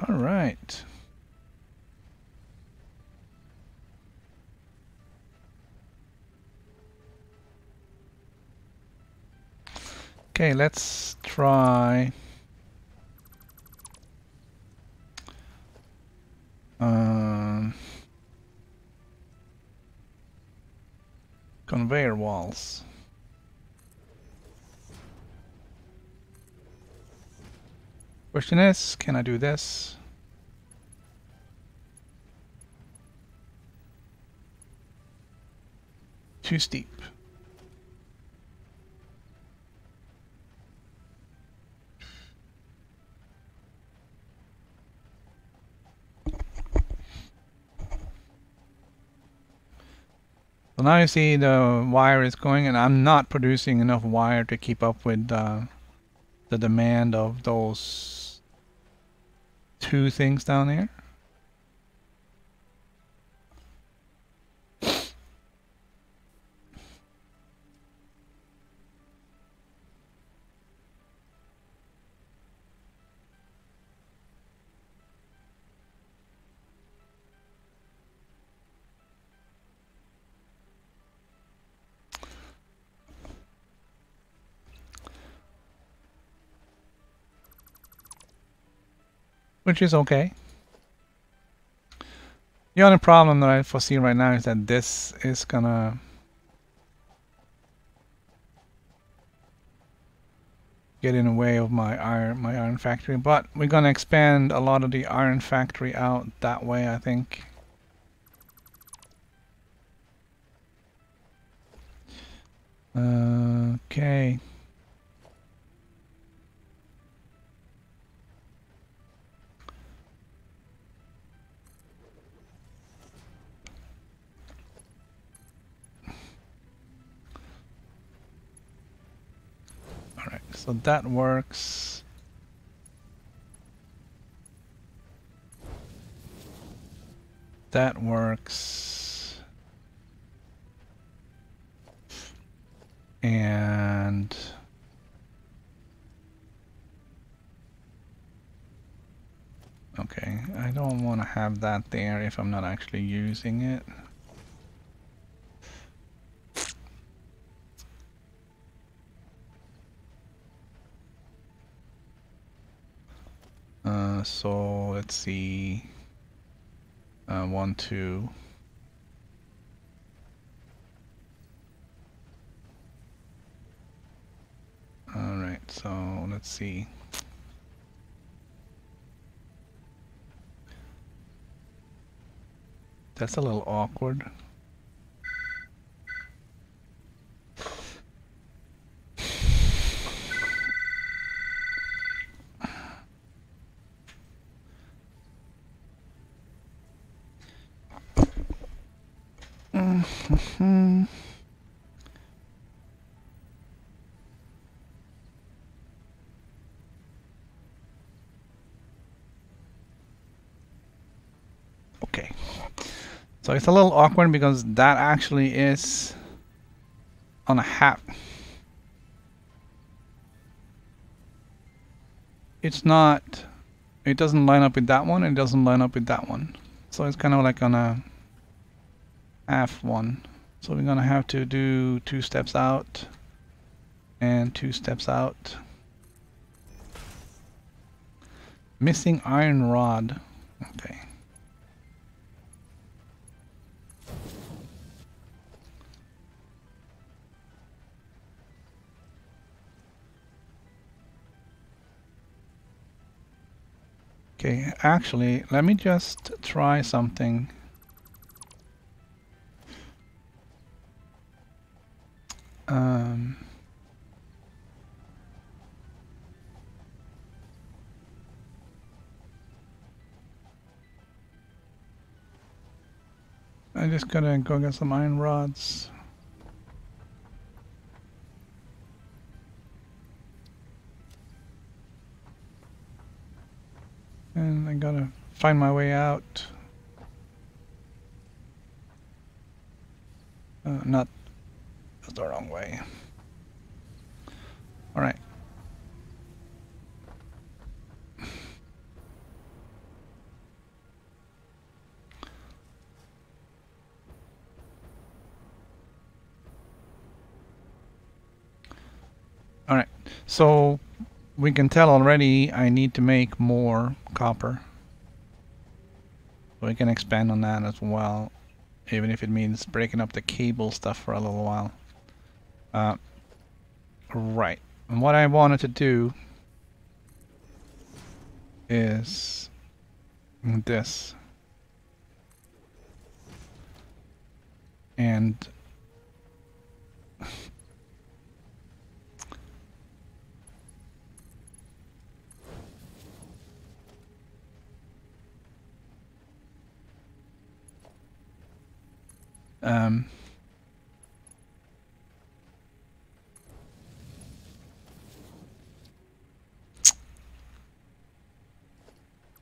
All right. Okay, let's try conveyor walls. Question is, can I do this? Too steep. So now you see the wire is going, and I'm not producing enough wire to keep up with the demand of those two things down there. Which is okay. The only problem that I foresee right now is that this is gonna get in the way of my iron factory, but we're gonna expand a lot of the iron factory out that way, I think. Okay. Alright, so that works. That works. And okay, I don't want to have that there if I'm not actually using it. So let's see. 1, 2. All right, so let's see. That's a little awkward. Okay, so it's a little awkward because that actually is on a half. It's not, it doesn't line up with that one, and it doesn't line up with that one. So it's kind of like on a half one. So we're gonna have to do 2 steps out and 2 steps out. Missing iron rod. Okay. Okay, actually, let me just try something. Um, I just gotta go get some iron rods. And I gotta find my way out. Not that's the wrong way. Alright. Alright. So we can tell already I need to make more copper. We can expand on that as well, even if it means breaking up the cable stuff for a little while. Right. And what I wanted to do is this. And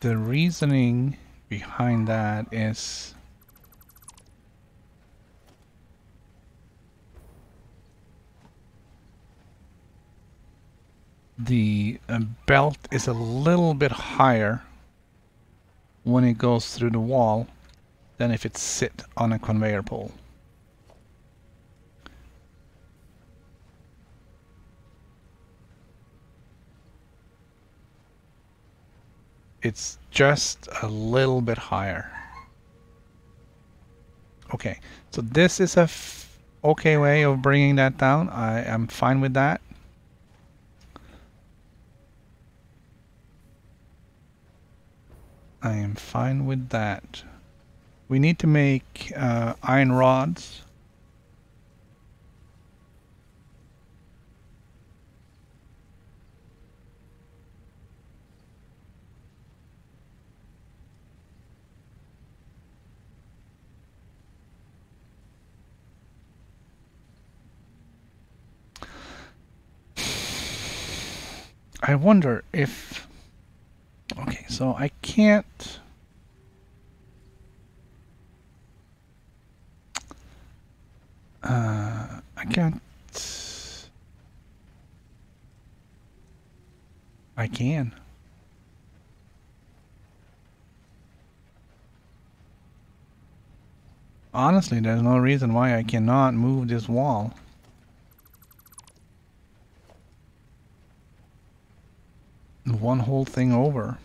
the reasoning behind that is the belt is a little bit higher when it goes through the wall than if it sit on a conveyor pole. It's just a little bit higher. Okay, so this is a okay way of bringing that down. I am fine with that. I am fine with that. We need to make iron rods. I wonder if... Okay, so I can't... I can't... I can. Honestly, there's no reason why I cannot move this wall. One whole thing over.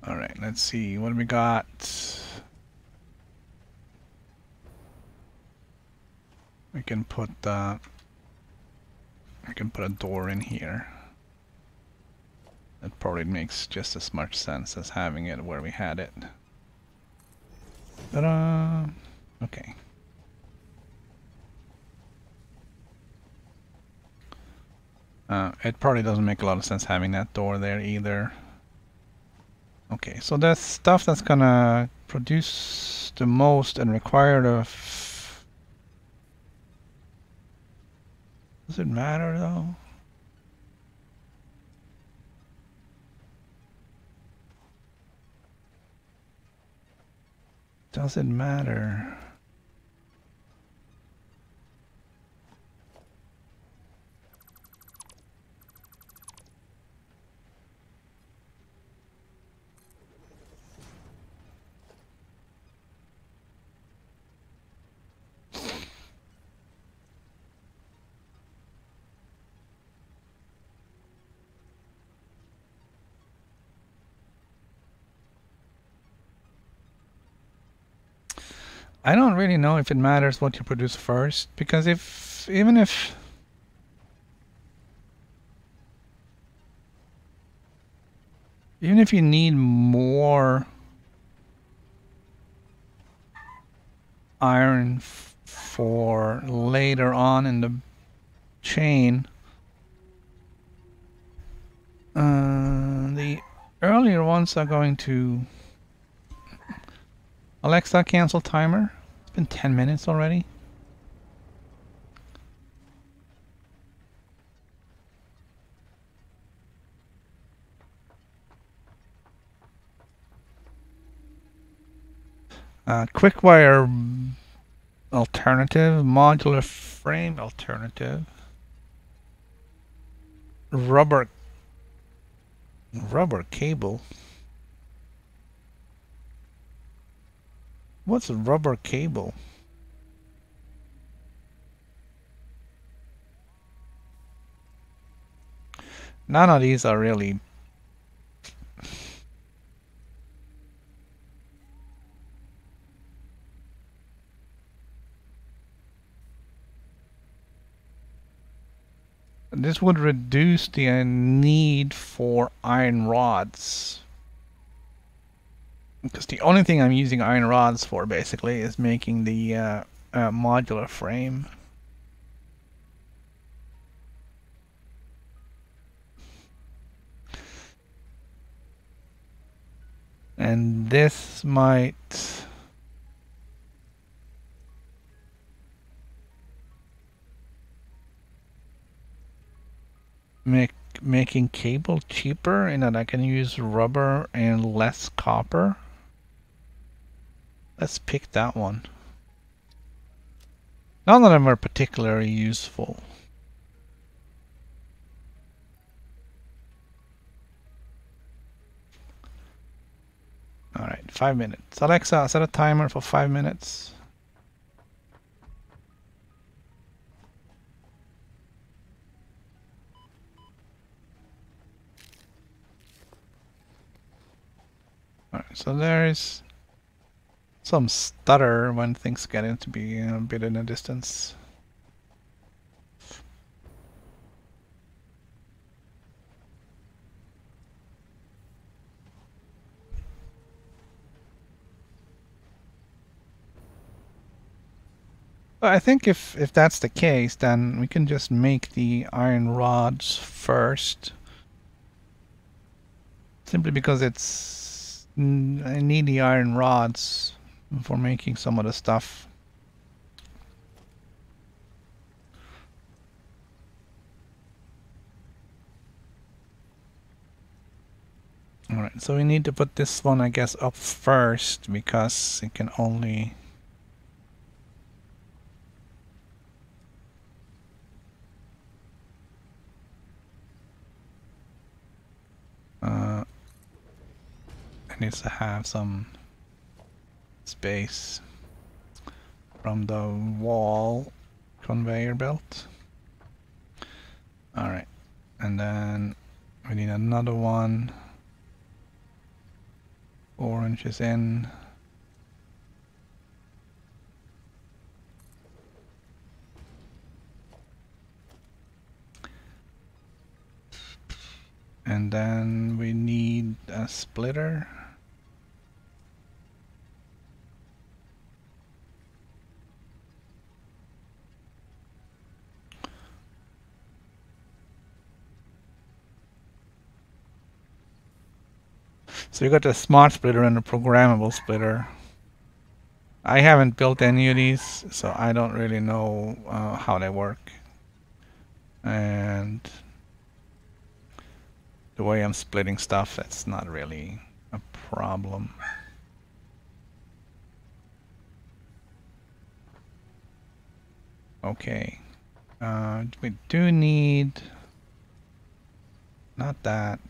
Alright, let's see. What do we got? We can put a door in here. That probably makes just as much sense as having it where we had it. Ta-da! Okay. It probably doesn't make a lot of sense having that door there either. Okay, so the stuff that's gonna produce the most and require the... Does it matter though? Does it matter? I don't really know if it matters what you produce first, because even if you need more iron for later on in the chain, the earlier ones are going to... Alexa, cancel timer. It's been 10 minutes already. Quickwire alternative, modular frame alternative, rubber cable. What's a rubber cable? None of these are really... This would reduce the need for iron rods. Because the only thing I'm using iron rods for, basically, is making the modular frame. And this might... making cable cheaper in that I can use rubber and less copper. Let's pick that one. None of them are particularly useful. Alright, 5 minutes. Alexa, set a timer for 5 minutes. Alright, so there's some stutter when things get into be a bit in a distance. But I think if that's the case, then we can just make the iron rods first. Simply because I need the iron rods for making some of the stuff. Alright, so we need to put this one, I guess, up first, because it can only... it needs to have some space from the wall conveyor belt. Alright, and then we need another one 4 inches in. And then we need a splitter. So you got the smart splitter and the programmable splitter. I haven't built any of these, so I don't really know how they work. And the way I'm splitting stuff, that's not really a problem. Okay. We do need... Not that.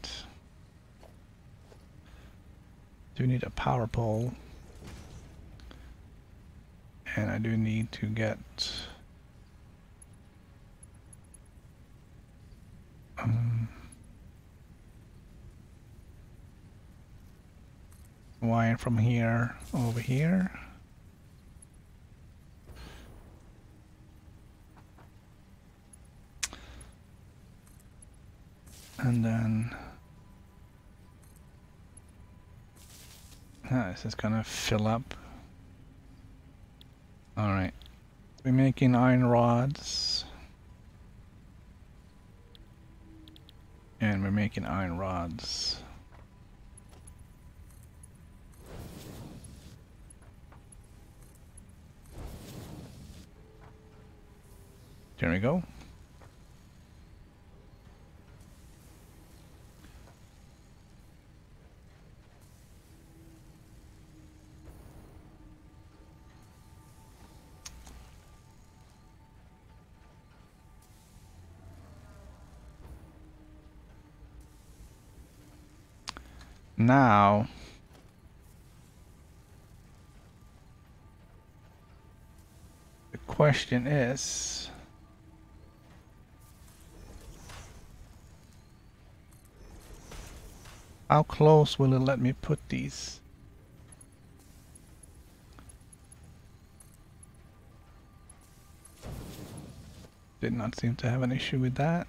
Do need a power pole. And I do need to get... wire from here over here. And then this is gonna fill up. Alright. We're making iron rods. And we're making iron rods. There we go. Now, the question is, how close will it let me put these? Did not seem to have an issue with that.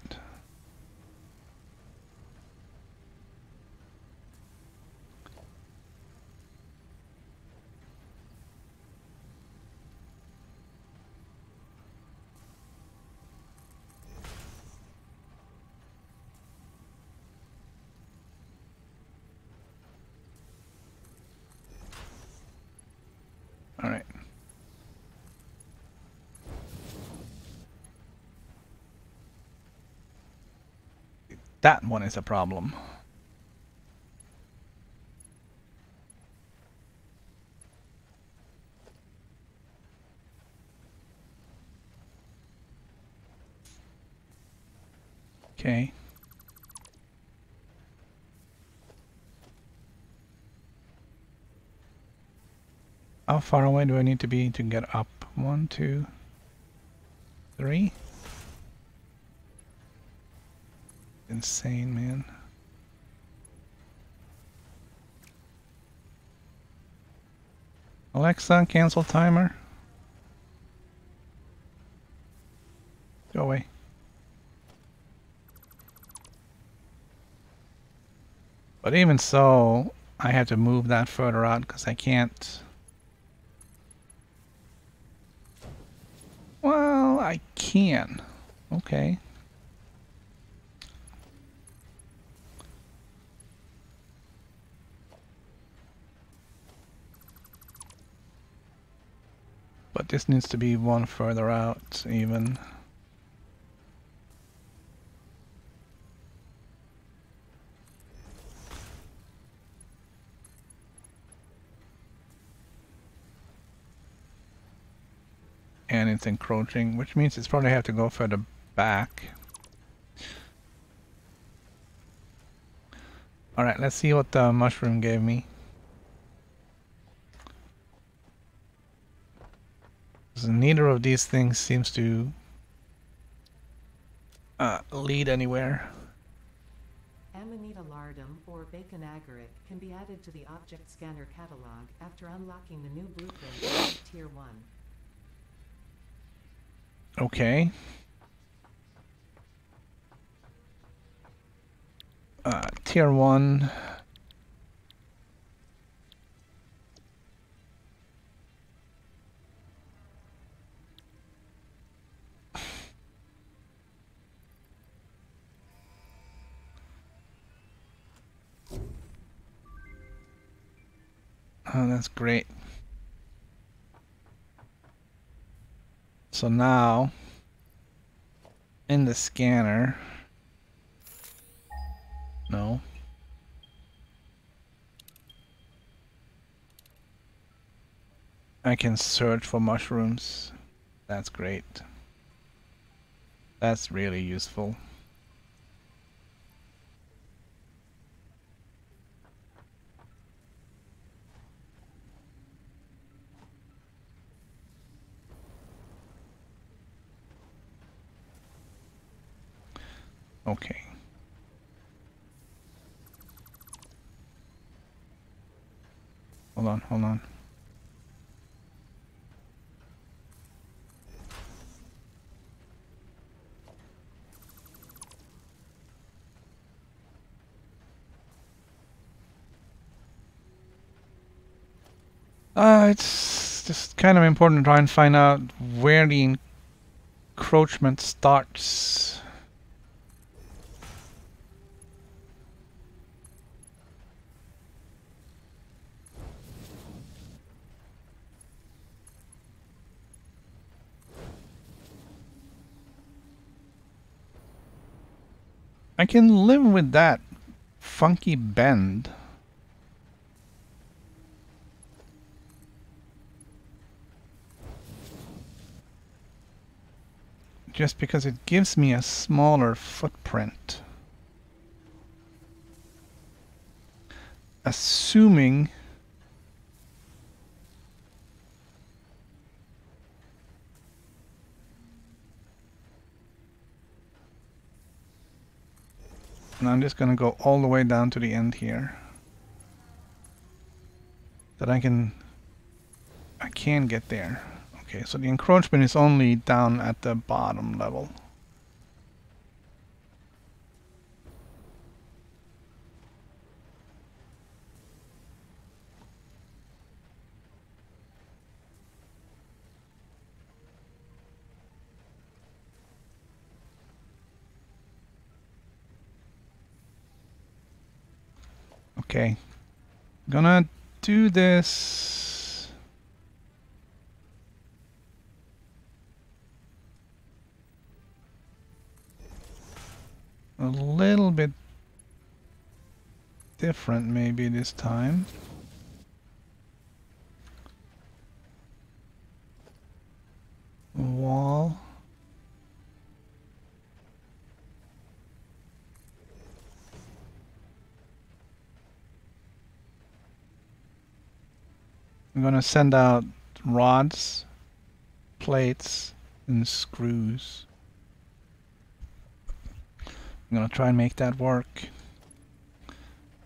All right. That one is a problem. Okay. How far away do I need to be to get up? 1, 2, 3? Insane, man. Alexa, cancel timer. Go away. But even so, I have to move that further out because I can't... Well, I can. Okay. But this needs to be one further out, even. And it's encroaching, which means it's probably have to go further back. Alright, let's see what the mushroom gave me. Neither of these things seems to lead anywhere. Amanita lardum or bacon agaric can be added to the object scanner catalog after unlocking the new blueprint of Tier 1. Okay. Tier 1. Oh, that's great. So now, in the scanner, no. I can search for mushrooms. That's great. That's really useful. Okay. Hold on, hold on. It's just kind of important to try and find out where the encroachment starts. I can live with that funky bend. Just because it gives me a smaller footprint. Assuming and I'm just gonna go all the way down to the end here. That I can get there. Okay, so the encroachment is only down at the bottom level. Okay, gonna do this. A little bit different maybe this time. Wall. I'm gonna send out rods, plates, and screws. I'm gonna try and make that work.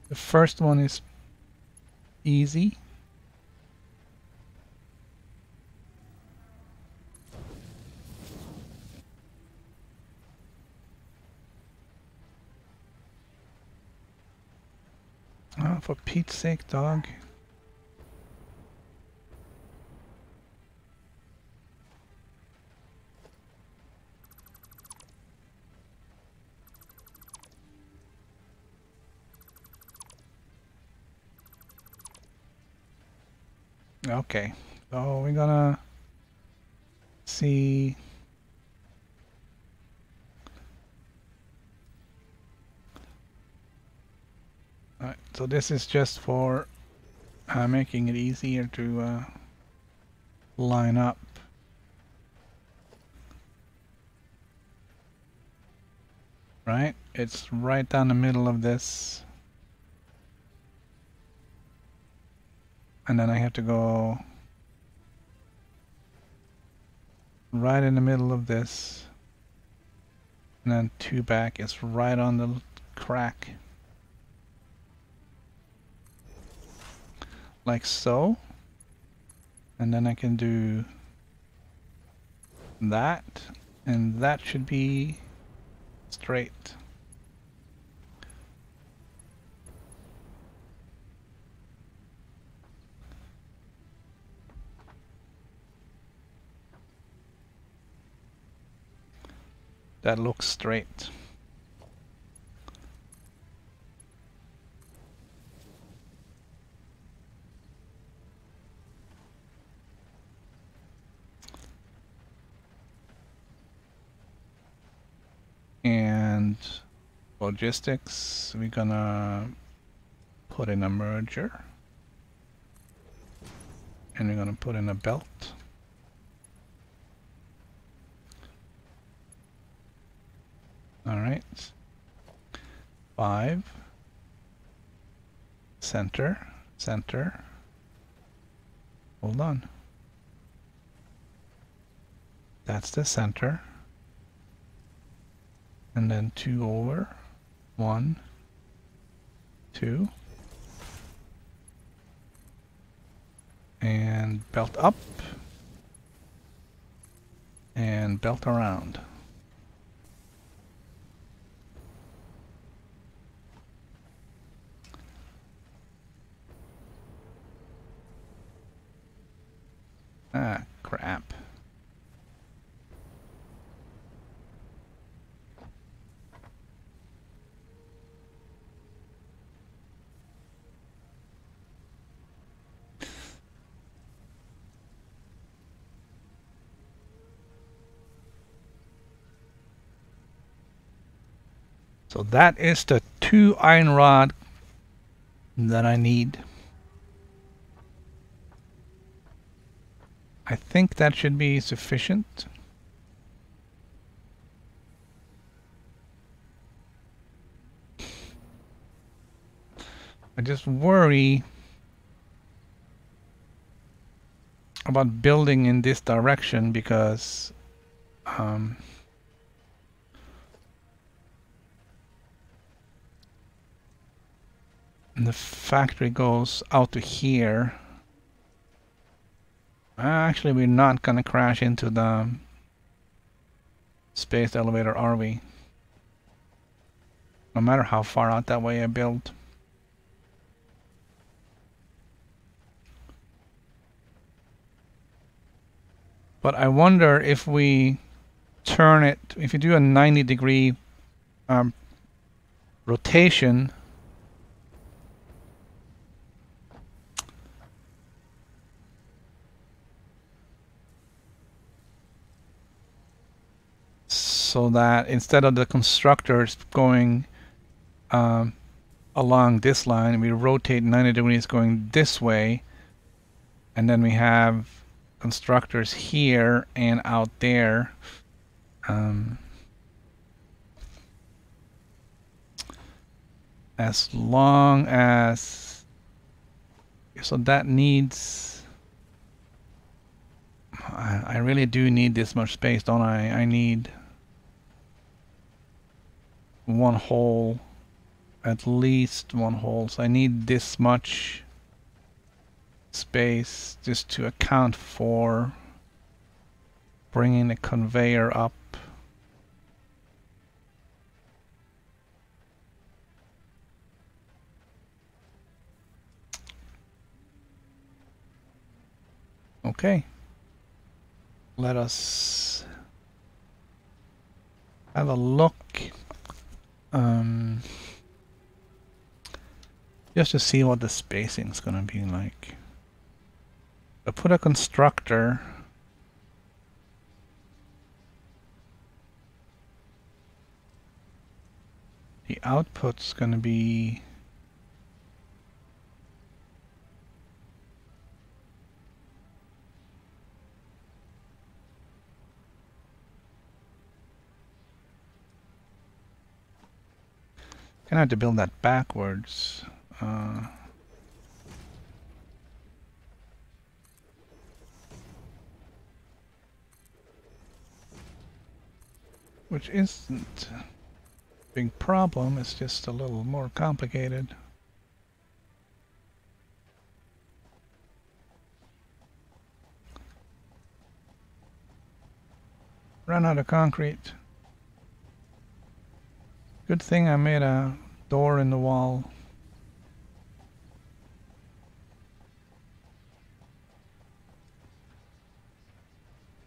The first one is easy. Oh, for Pete's sake, dog. Okay, so we're gonna see. Alright, so this is just for making it easier to line up. Right? It's right down the middle of this. And then I have to go right in the middle of this. And then 2 back is right on the crack. Like so. And then I can do that. And that should be straight. That looks straight. And logistics, we're gonna put in a merger. And we're gonna put in a belt. right? 5. Center. Center. Hold on. That's the center. And then 2 over. 1, 2. And belt up. And belt around. Ah, crap. So that is the 2 iron rod that I need. I think that should be sufficient. I just worry about building in this direction because the factory goes out to here. Actually, we're not gonna crash into the space elevator, are we? No matter how far out that way I build. But I wonder if we turn it, if you do a 90-degree rotation, so that instead of the constructors going along this line, we rotate 90 degrees going this way, and then we have constructors here and out there. As long as, so that needs, I really do need this much space, don't I? I need one hole, at least one hole. So I need this much space just to account for bringing the conveyor up. Okay, let us have a look just to see what the spacing is going to be like. I put a constructor the output's going to be gonna have to build that backwards. Which isn't a big problem, it's just a little more complicated. Run out of concrete. Good thing I made a door in the wall.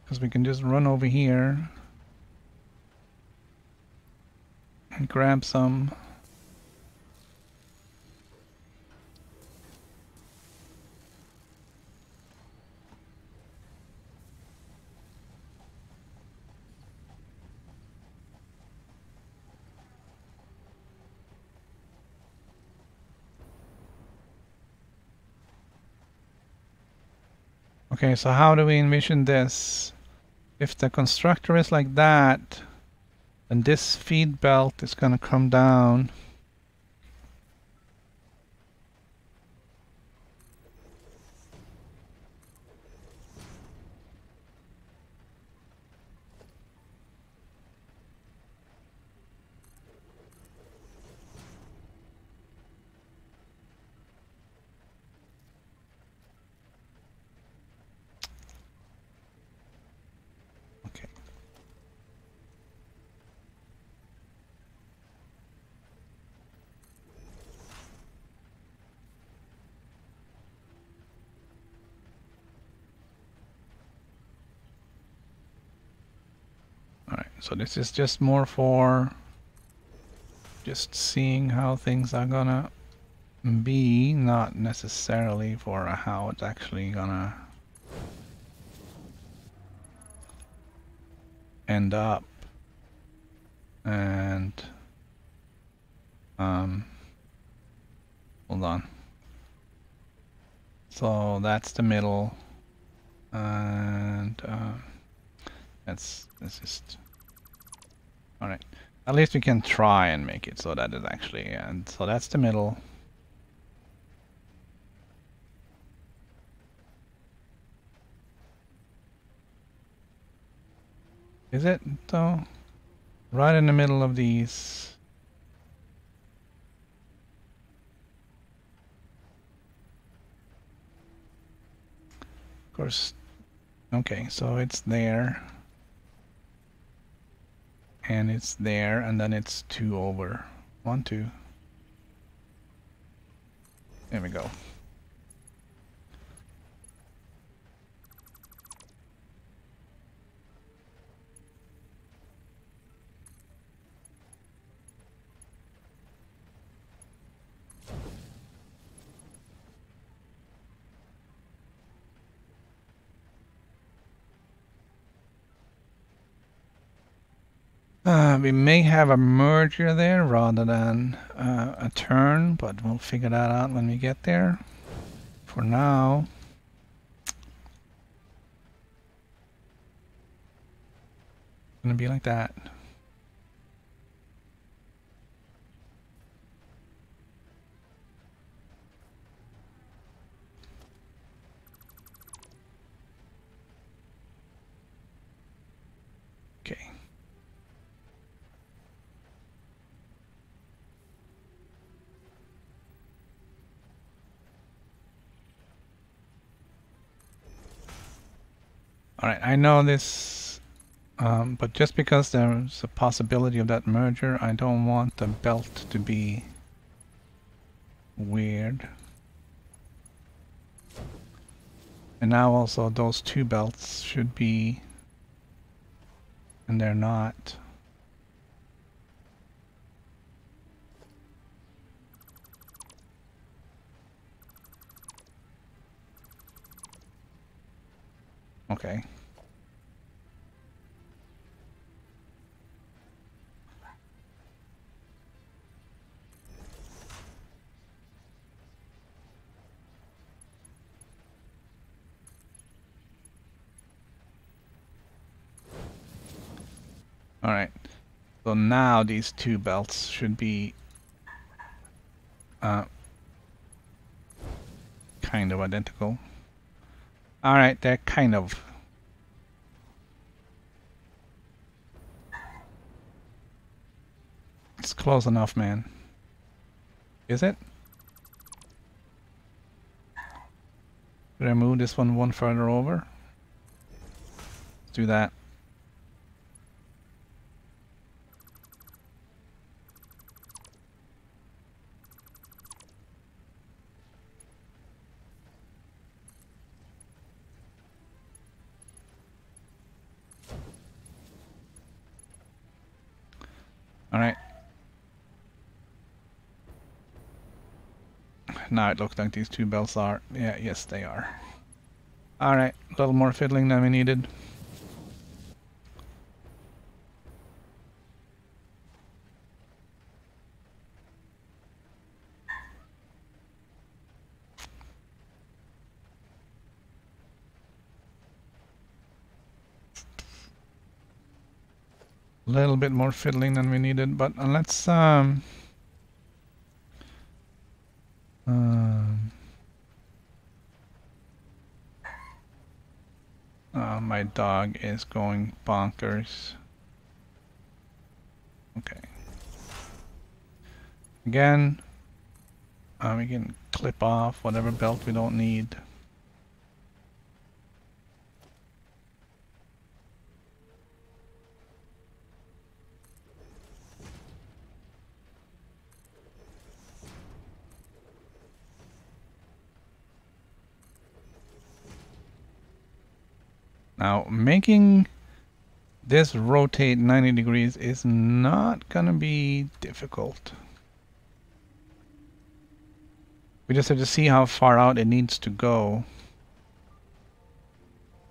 Because we can just run over here and grab some. Okay, so how do we envision this? If the constructor is like that, And this feed belt is going to come down. Okay. All right, so this is just more for just seeing how things are gonna be, not necessarily for how it's actually gonna end up. And hold on. So that's the middle, and that's just all right. At least we can try and make it so that it actually, and so that's the middle. Is it though? Right in the middle of these. Of course. Okay, so it's there. And it's there, and then it's 2 over. 1, 2. There we go. We may have a merger there rather than a turn, but we'll figure that out when we get there. For now, it's gonna be like that. Okay. All right, I know this, but just because there's a possibility of that merger, I don't want the belt to be weird. And now also those 2 belts should be, and they're not. Okay. All right. So now these 2 belts should be kind of identical. All right, they're kind of. It's close enough, man. Is it? Should I move this one further over? Let's do that. All right. Now it looks like these 2 belts are. Yeah, yes, they are. All right, a little more fiddling than we needed. A little bit more fiddling than we needed, but let's my dog is going bonkers. Okay. Again, we can clip off whatever belt we don't need. Now, making this rotate 90 degrees is not gonna be difficult. We just have to see how far out it needs to go.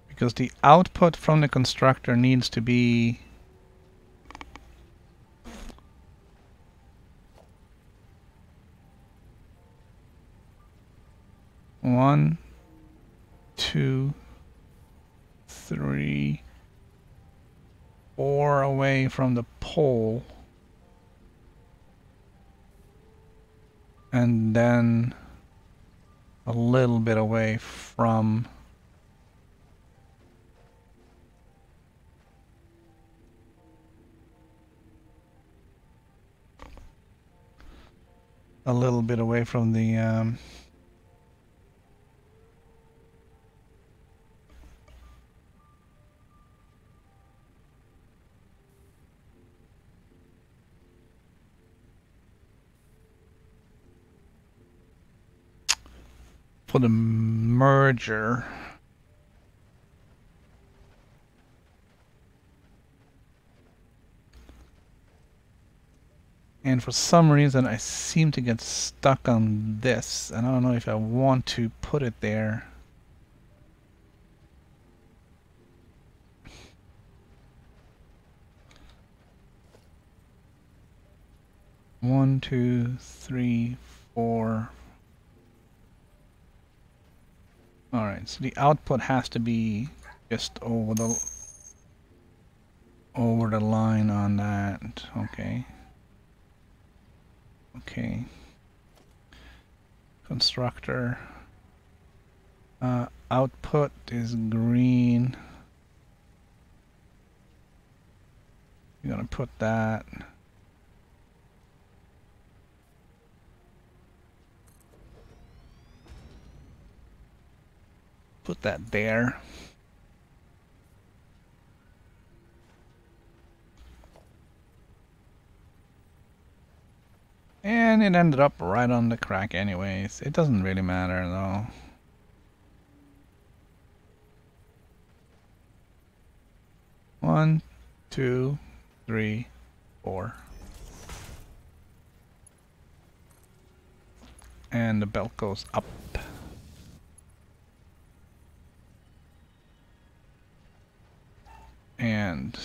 Because the output from the constructor needs to be one, two, 3, 4 away from the pole, and then a little bit away from the for the merger. And for some reason I seem to get stuck on this, and I don't know if I want to put it there. One, two, three, four. Alright, so the output has to be just over the line on that. Okay. Okay. Constructor. Output is green. You're gonna put that. Put that there. And it ended up right on the crack anyways. It doesn't really matter though. One, two, three, four. And the belt goes up. And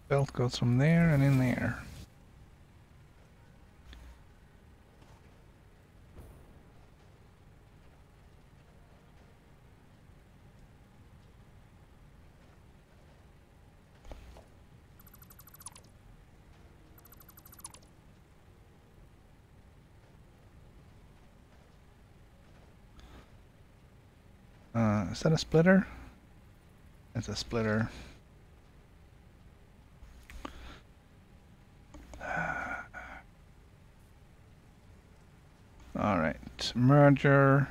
belt goes from there and in there. Is that a splitter? It's a splitter. Alright, merger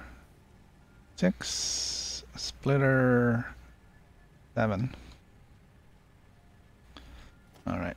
6, splitter 7. Alright.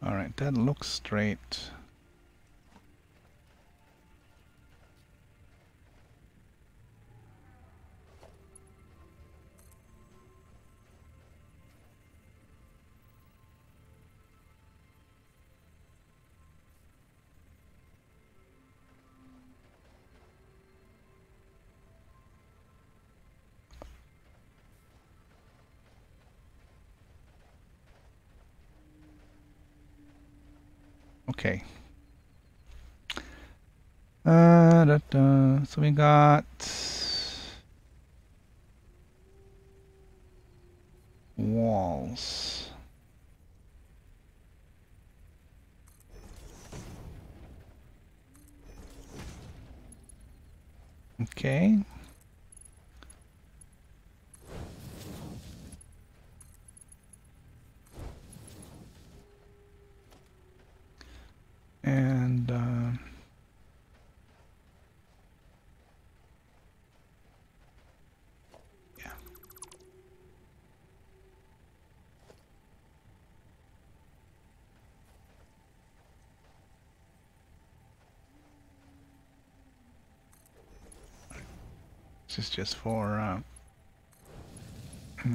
Alright, that looks straight. Okay. So we got walls. Okay. And yeah. This is just for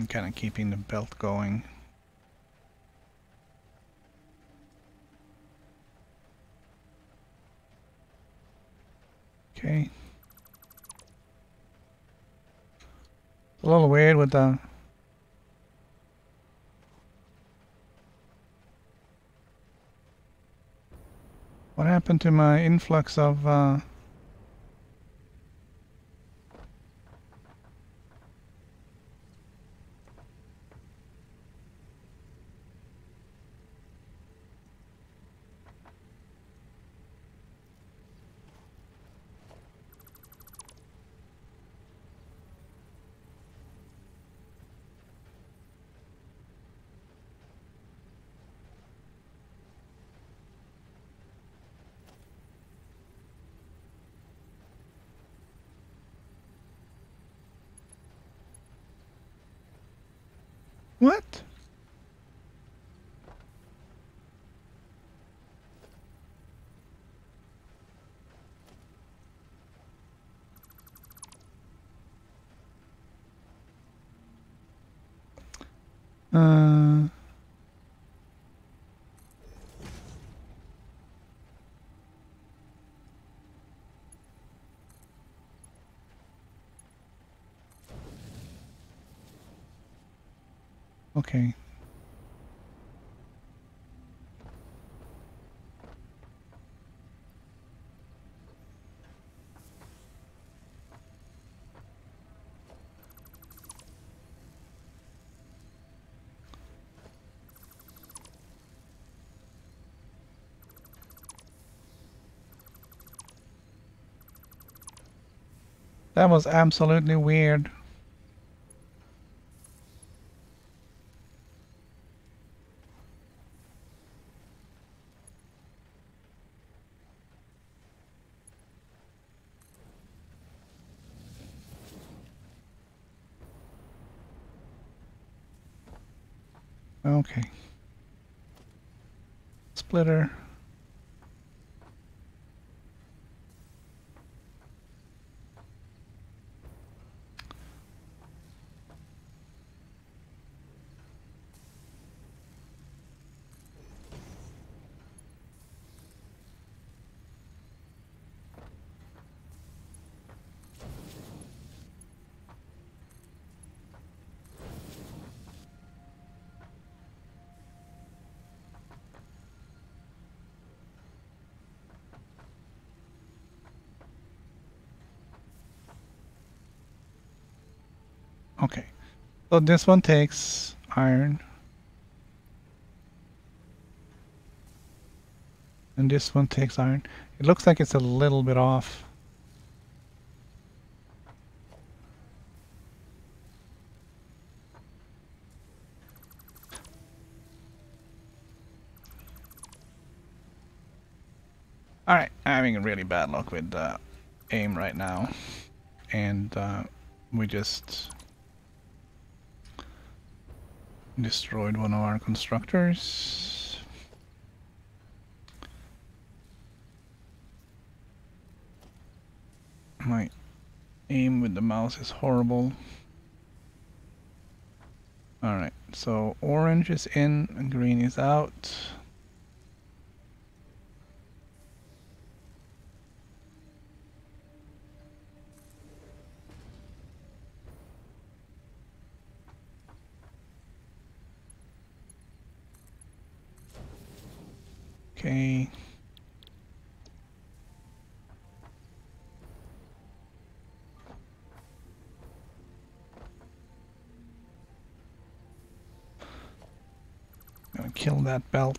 kind of keeping the belt going. Okay. It's a little weird with the what happened to my influx of what? Uh okay. That was absolutely weird. Okay. Splitter. Okay. So this one takes iron. And this one takes iron. It looks like it's a little bit off. Alright, I'm having really bad luck with aim right now. And we just destroyed one of our constructors. My aim with the mouse is horrible. Alright, so orange is in and green is out. Okay. Gonna kill that belt.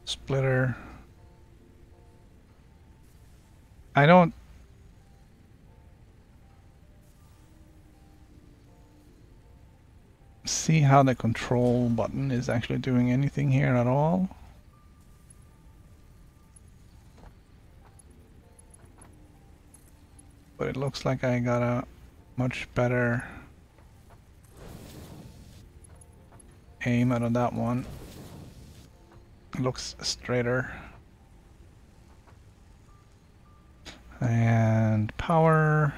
Splitter. I don't see how the control button is actually doing anything here at all. But it looks like I got a much better aim out of that one. It looks straighter. And power.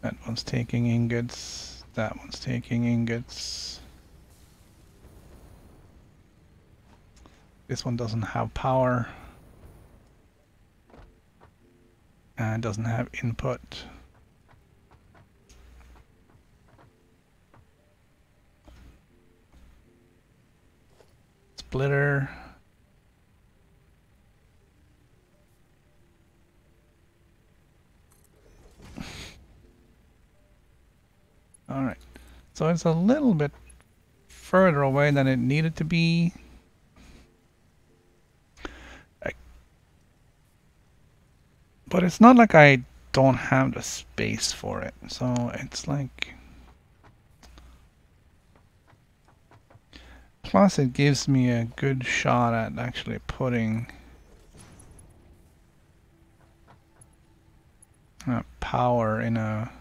That one's taking ingots. That one's taking ingots. This one doesn't have power. And doesn't have input. Splitter. Alright, so it's a little bit further away than it needed to be. But it's not like I don't have the space for it, so it's like... Plus it gives me a good shot at actually putting power in a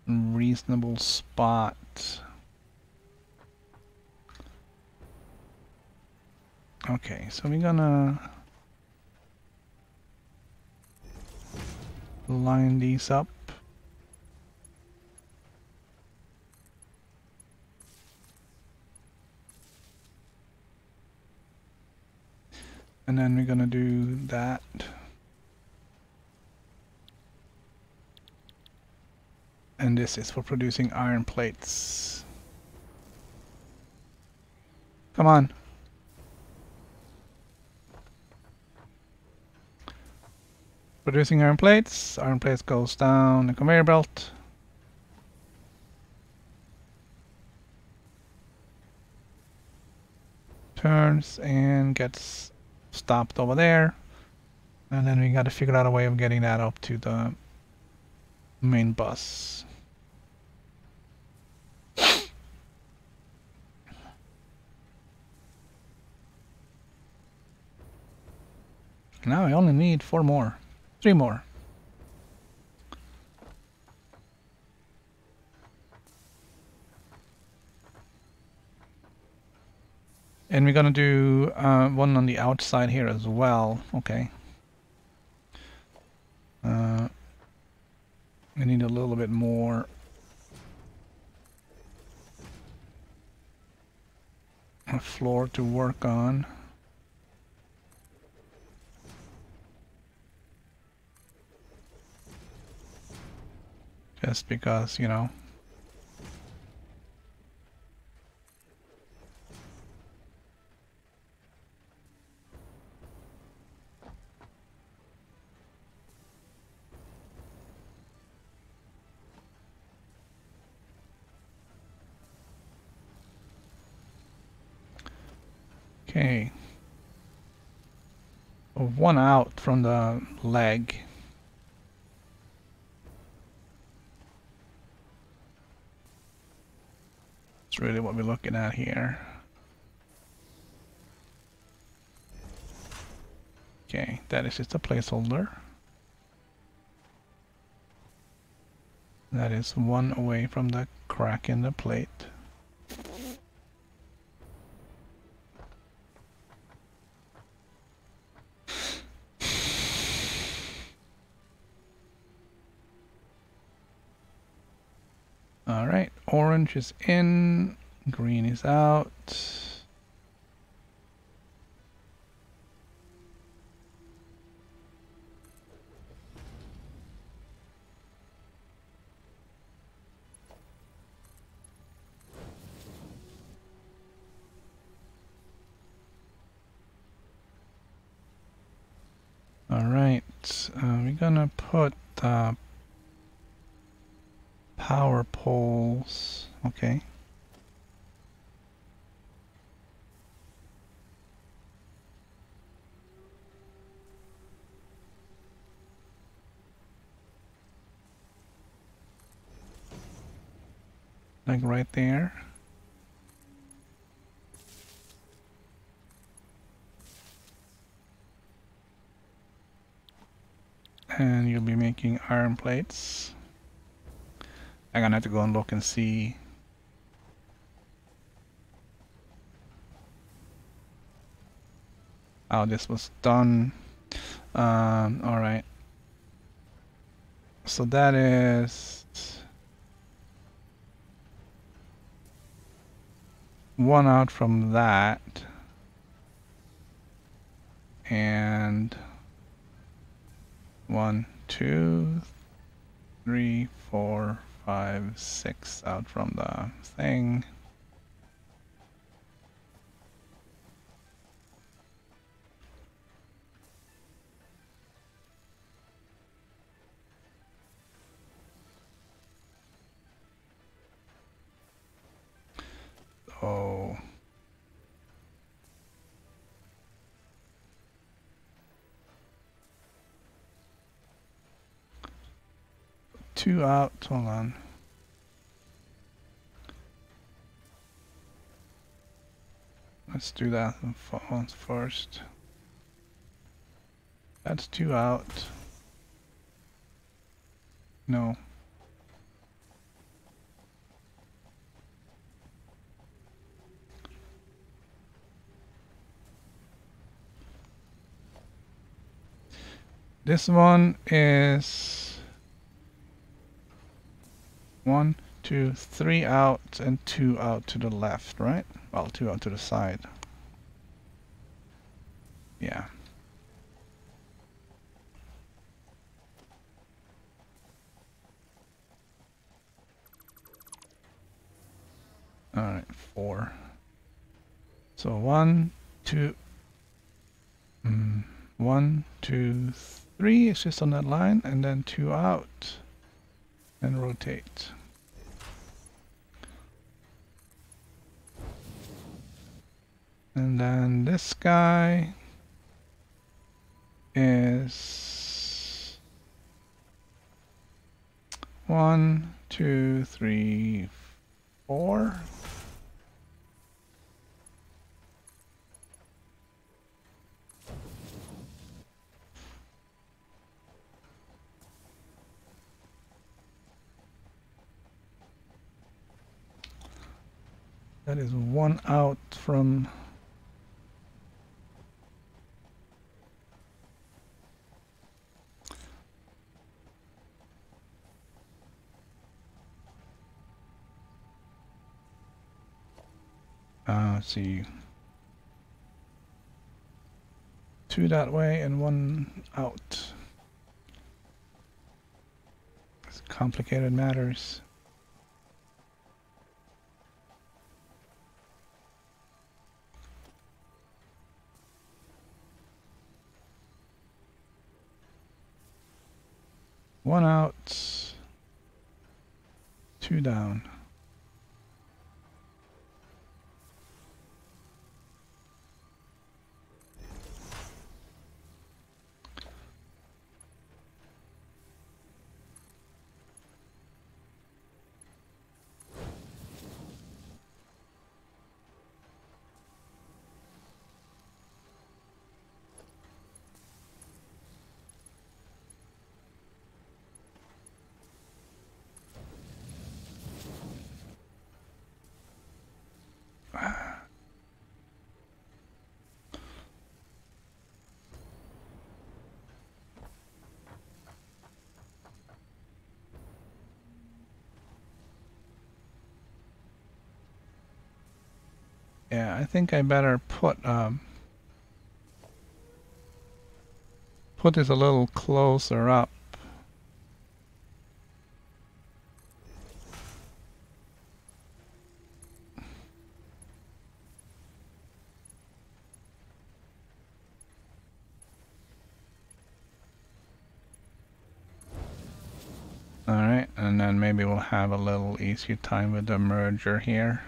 reasonable spot. Okay, so we're gonna line these up. And then we're gonna do that. And this is for producing iron plates. Come on. Producing iron plates. Iron plates goes down the conveyor belt. Turns and gets stopped over there. And then we gotta figure out a way of getting that up to the main bus. Now I only need 4 more. 3 more. And we're gonna do one on the outside here as well. Okay. We need a little bit more floor to work on. Just because, you know. Okay. One out from the leg. That's really what we're looking at here. Okay, that is just a placeholder. That is one away from the crack in the plate. Alright, orange is in, green is out. Alright, we're gonna put power poles, okay. Like right there. And you'll be making iron plates. I'm gonna have to go and look and see. How this was done. Alright. So that is one out from that. And 1, 2, 3, 4, 5, 6 out from the thing. Oh. Two out, hold on. Let's do that one first. That's two out. No. This one is 1, 2, 3 out and 2 out to the left, right? Well, 2 out to the side. Yeah. Alright, 4. So 1, 2, 1, 2, 3 is just on that line, and then 2 out, and rotate. And then this guy is 1, 2, 3, 4. That is 1 out from let's see, 2 that way and 1 out. It's complicated matters. One out, 2 down. Yeah, I think I better put this a little closer up. Alright, and then maybe we'll have a little easier time with the merger here.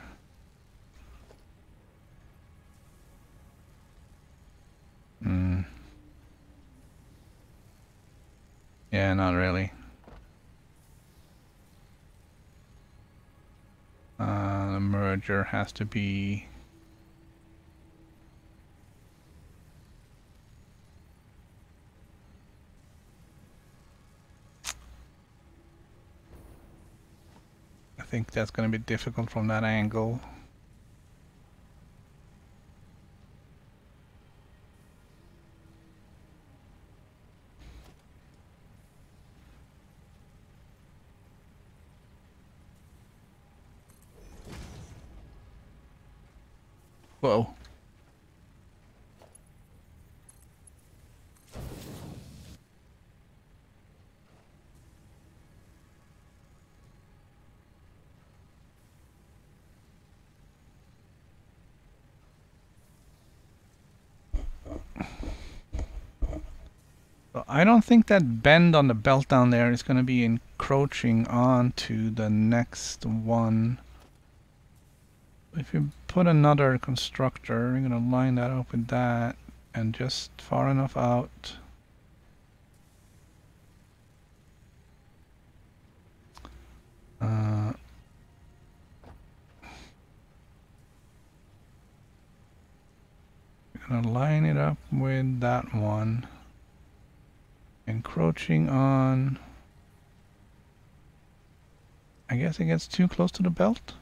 Yeah, not really. The merger has to be... I think that's going to be difficult from that angle. Whoa. So I don't think that bend on the belt down there is going to be encroaching onto the next one. If you put another constructor, you're going to line that up with that and just far enough out. You're going to line it up with that one. Encroaching on... I guess it gets too close to the belt.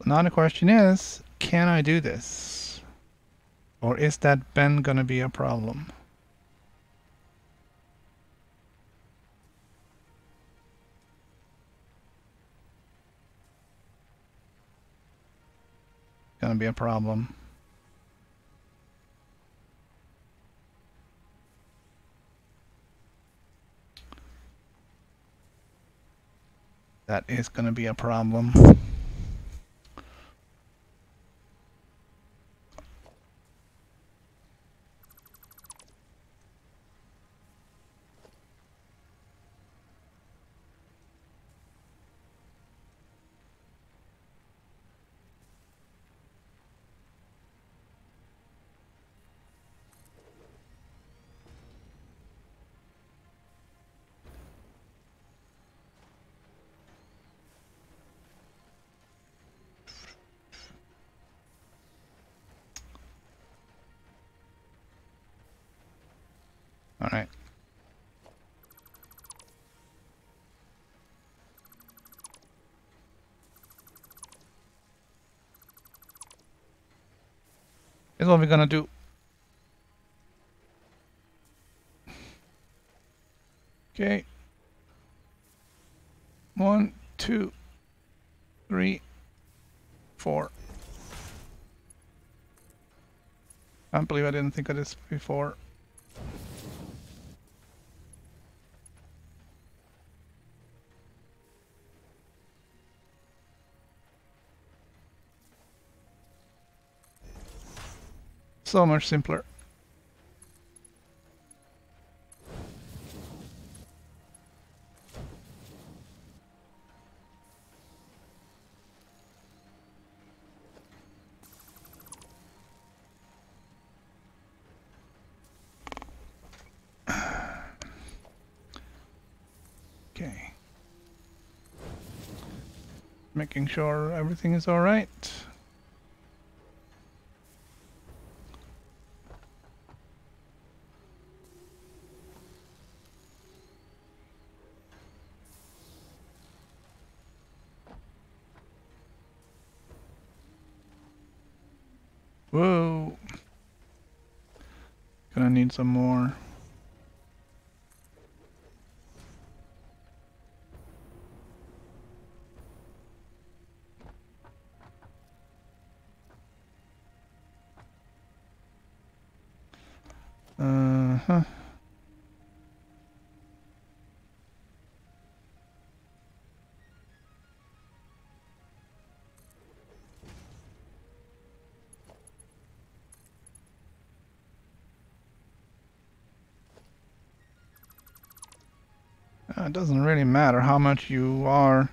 Now the question is, can I do this? Or is that bend gonna be a problem? Gonna be a problem. That is gonna be a problem. All right. Here's what we're gonna do. Okay. 1, 2, 3, 4. Can't believe I didn't think of this before. So much simpler. Making sure everything is alright. Whoa! Gonna need some more. Uh-huh. It doesn't really matter how much you are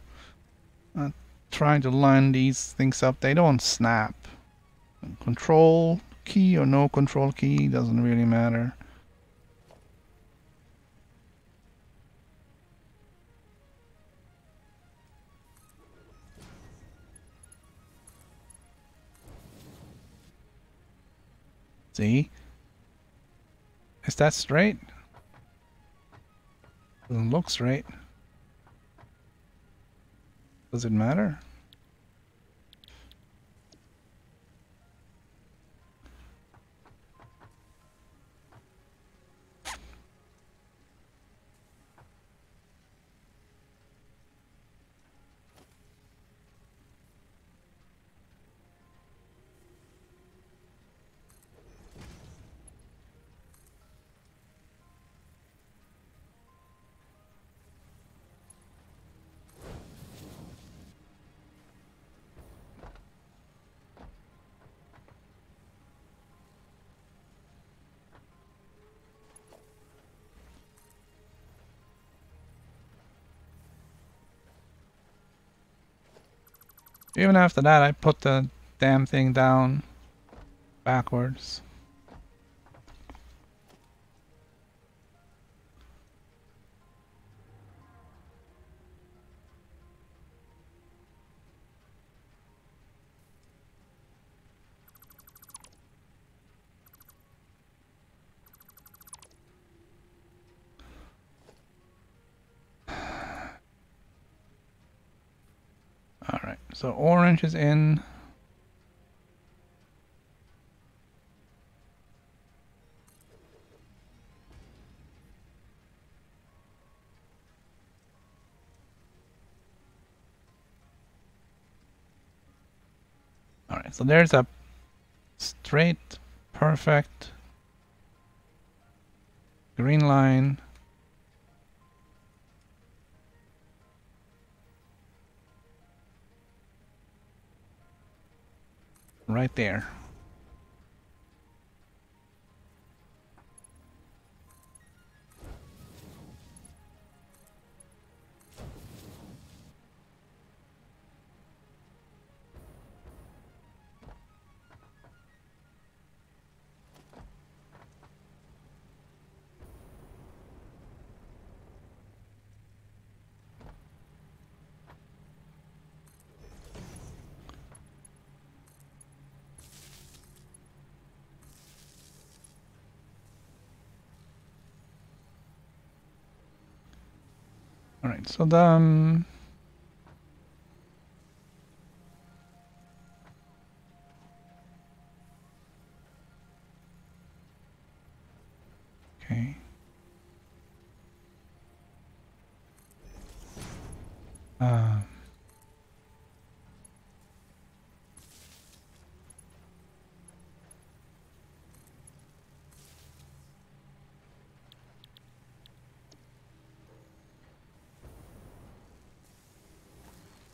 trying to line these things up. They don't snap. Control key or no control key doesn't really matter. See? Is that straight? Doesn't look straight. Does it matter? Even after that, I put the damn thing down backwards. Alright, so orange is in. Alright, so there's a straight, perfect green line. Right there. Alright, so the okay.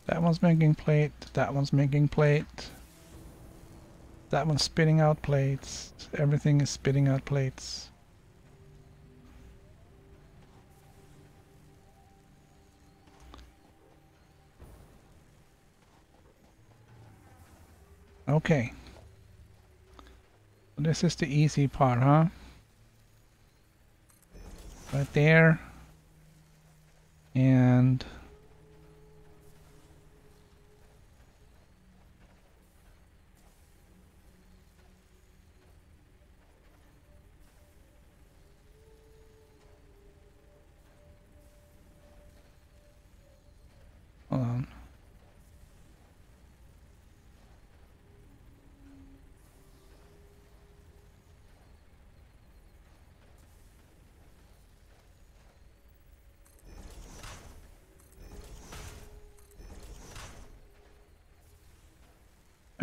That one's making plate, that one's making plate. That one's spitting out plates. Everything is spitting out plates. Okay. This is the easy part, huh? Right there. And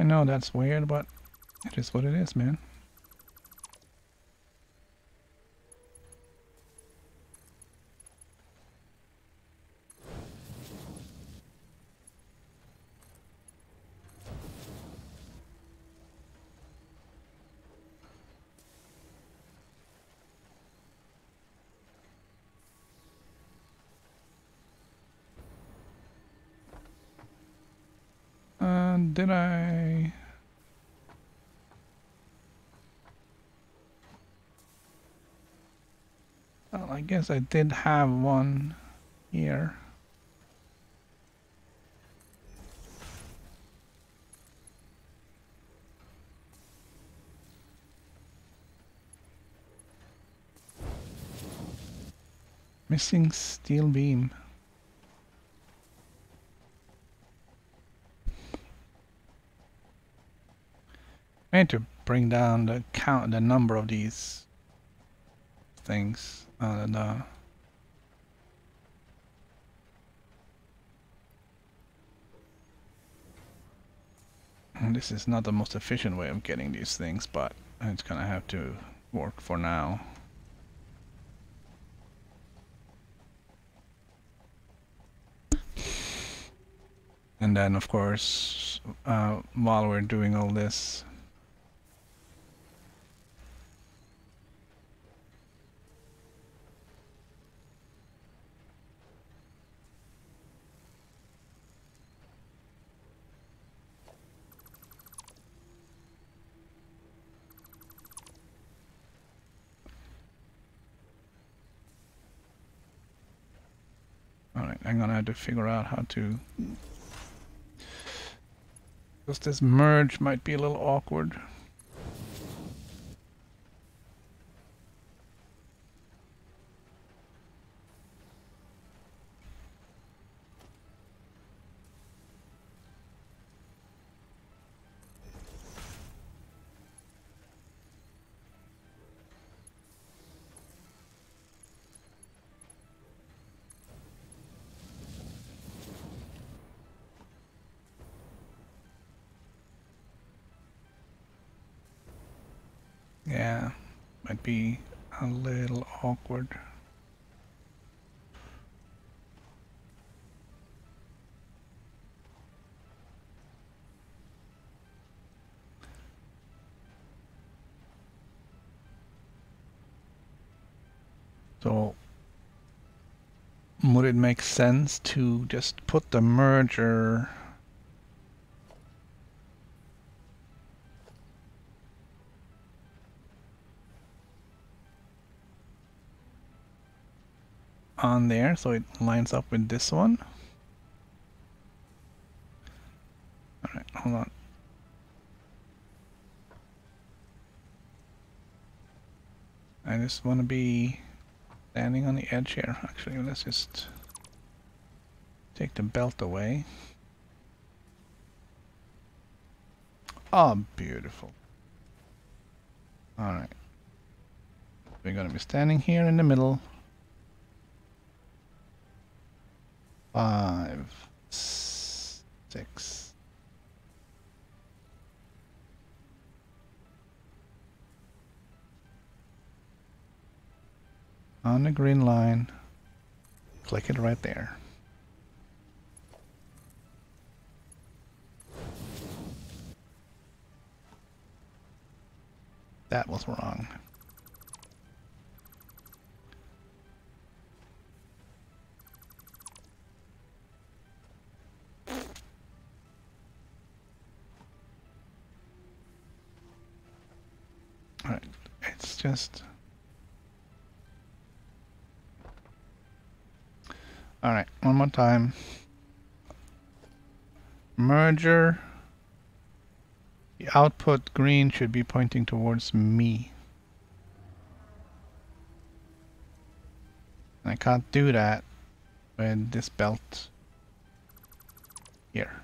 I know that's weird, but it is what it is, man. Did I... Well, I guess I did have one here. Missing steel beam. I need to bring down the count, the number of these things. And this is not the most efficient way of getting these things, but it's gonna have to work for now. And then, of course, while we're doing all this, alright, I'm gonna have to figure out how to... Because this merge might be a little awkward. Yeah, might be a little awkward. So, would it make sense to just put the merger on there so it lines up with this one? Alright, hold on. I just want to be standing on the edge here. Actually, let's just take the belt away. Oh, beautiful. Alright. We're going to be standing here in the middle. 5, 6. On the green line. Click it right there. That was wrong. Alright, it's just... Alright, one more time. Merger. The output green should be pointing towards me. I can't do that with this belt here.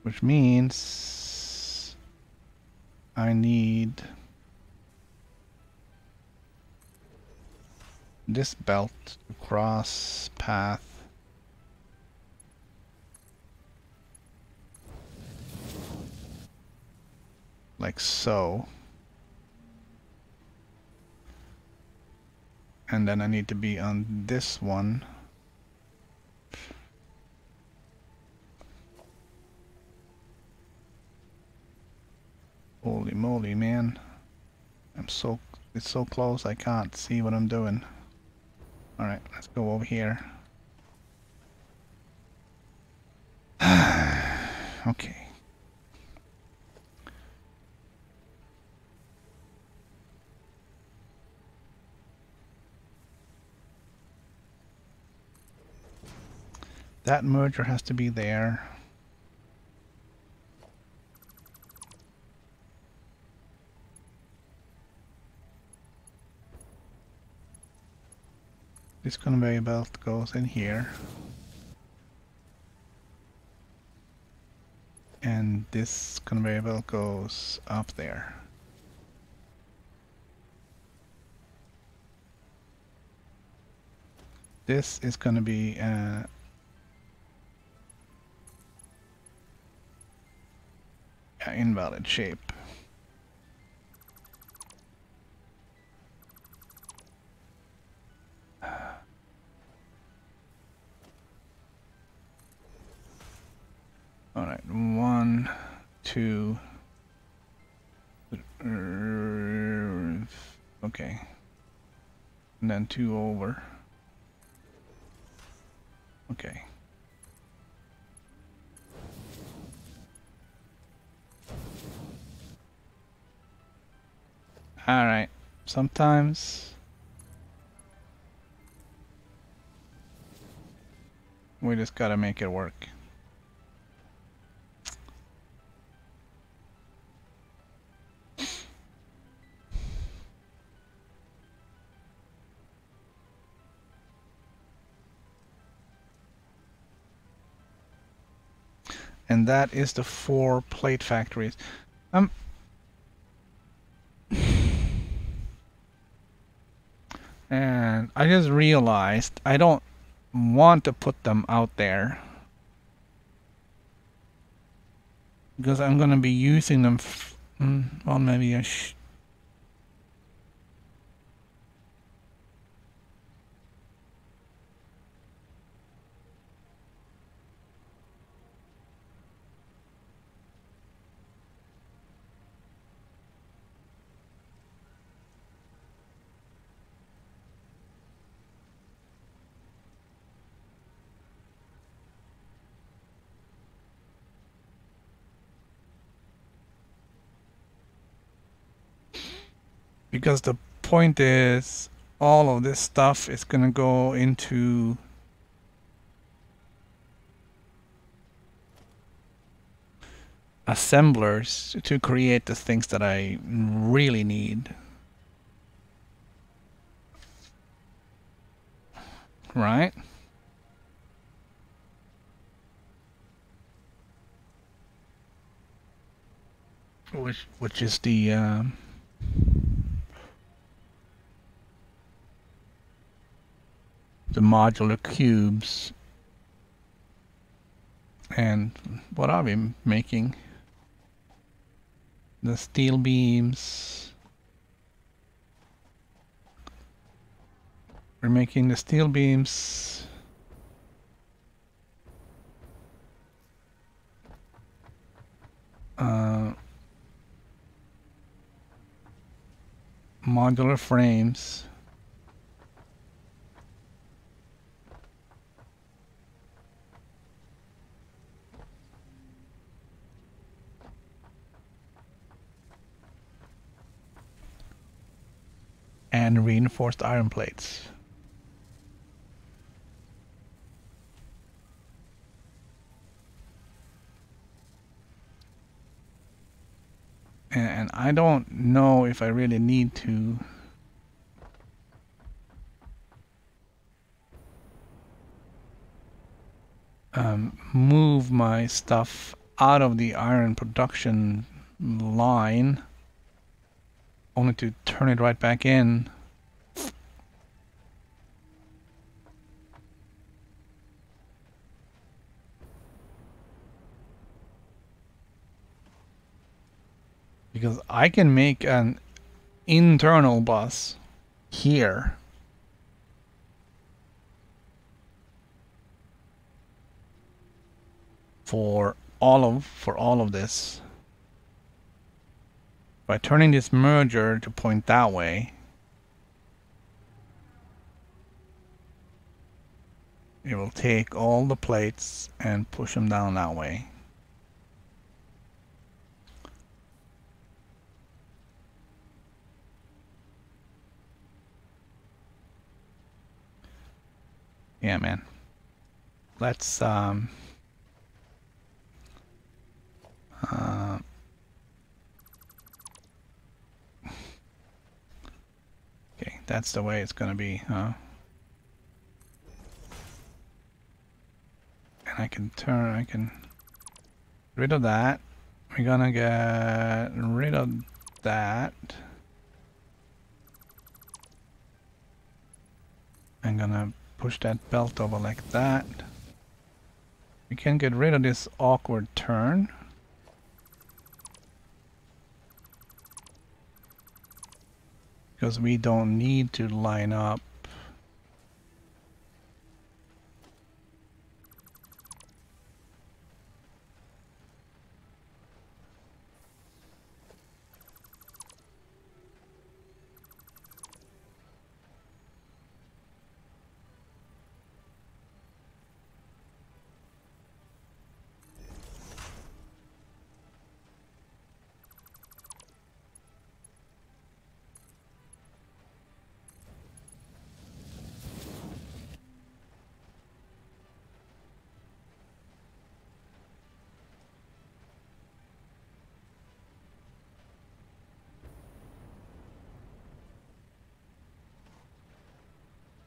Which means I need this belt to cross path like so. And then I need to be on this one. Holy moly, man. It's so close I can't see what I'm doing. Alright, let's go over here. Okay. That merger has to be there. This conveyor belt goes in here. And this conveyor belt goes up there. This is going to be invalid shape. All right, 1, 2. Okay, and then 2 over. Okay. All right. Sometimes we just gotta make it work. And that is the 4 plate factories. And I just realized I don't want to put them out there because I'm gonna be using them. Well, maybe I should. Because the point is, all of this stuff is gonna go into assemblers to create the things that I really need. Right? Which is the modular cubes. And what are we making? The steel beams. We're making the steel beams. Modular frames. And reinforced iron plates. And I don't know if I really need to move my stuff out of the iron production line only to turn it right back in. Because I can make an internal bus here. For all of this. By turning this merger to point that way, it will take all the plates and push them down that way. Yeah, man. Let's okay, that's the way it's gonna be, huh? And I can get rid of that. We're gonna get rid of that. I'm gonna push that belt over like that. We can get rid of this awkward turn. Because we don't need to line up.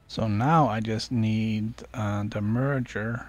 So now I just need the merger.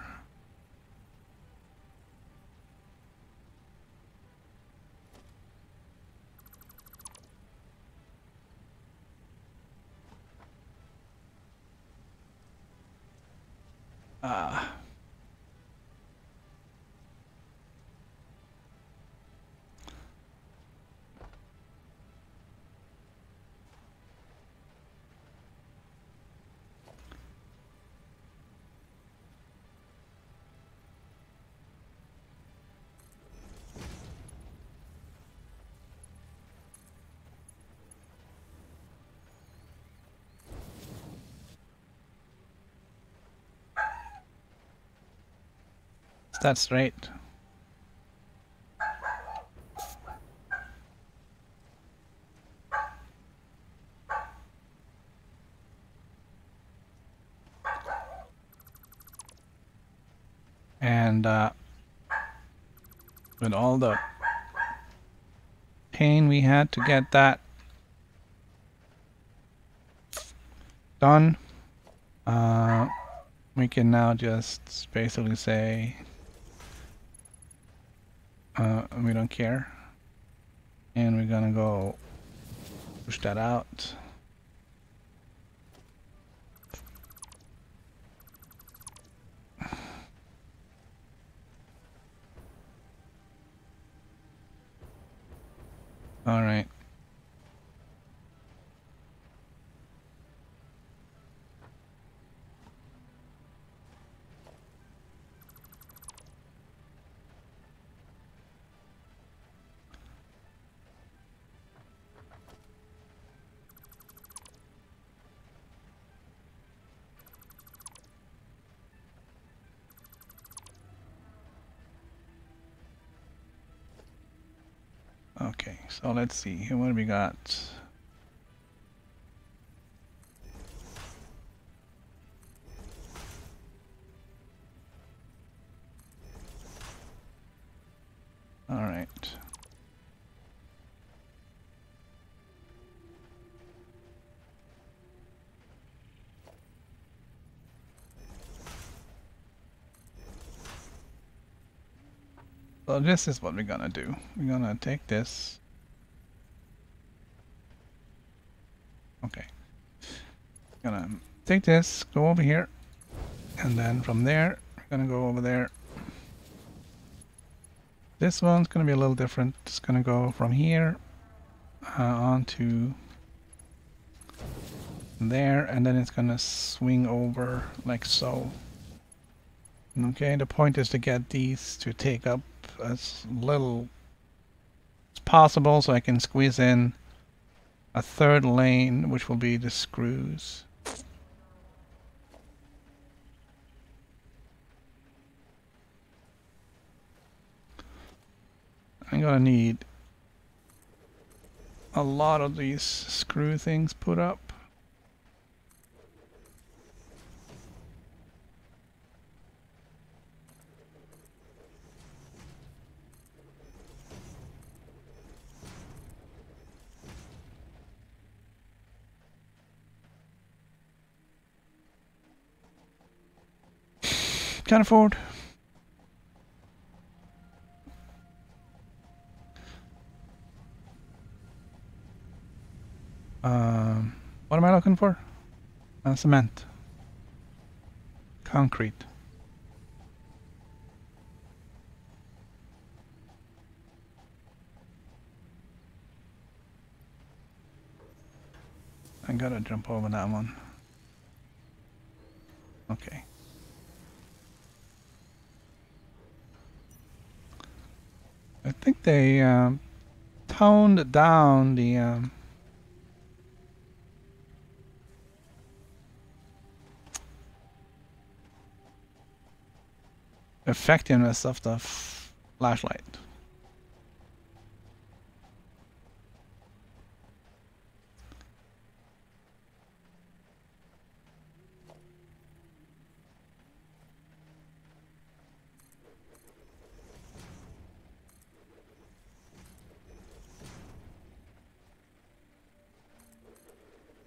Is that straight? And with all the pain we had to get that done, we can now just basically say we don't care, and we're gonna go push that out. All right. Okay, so let's see. What do we got? All right. So this is what we're gonna do. We're gonna take this. Okay. Gonna take this, go over here, and then from there, we're gonna go over there. This one's gonna be a little different. It's gonna go from here onto there, and then it's gonna swing over like so. Okay, the point is to get these to take up as little as possible so I can squeeze in a third lane, which will be the screws. I'm gonna need a lot of these screw things put up. Can't afford. What am I looking for? Cement. Concrete. I gotta jump over that one. Okay. I think they toned down the effectiveness of the flashlight.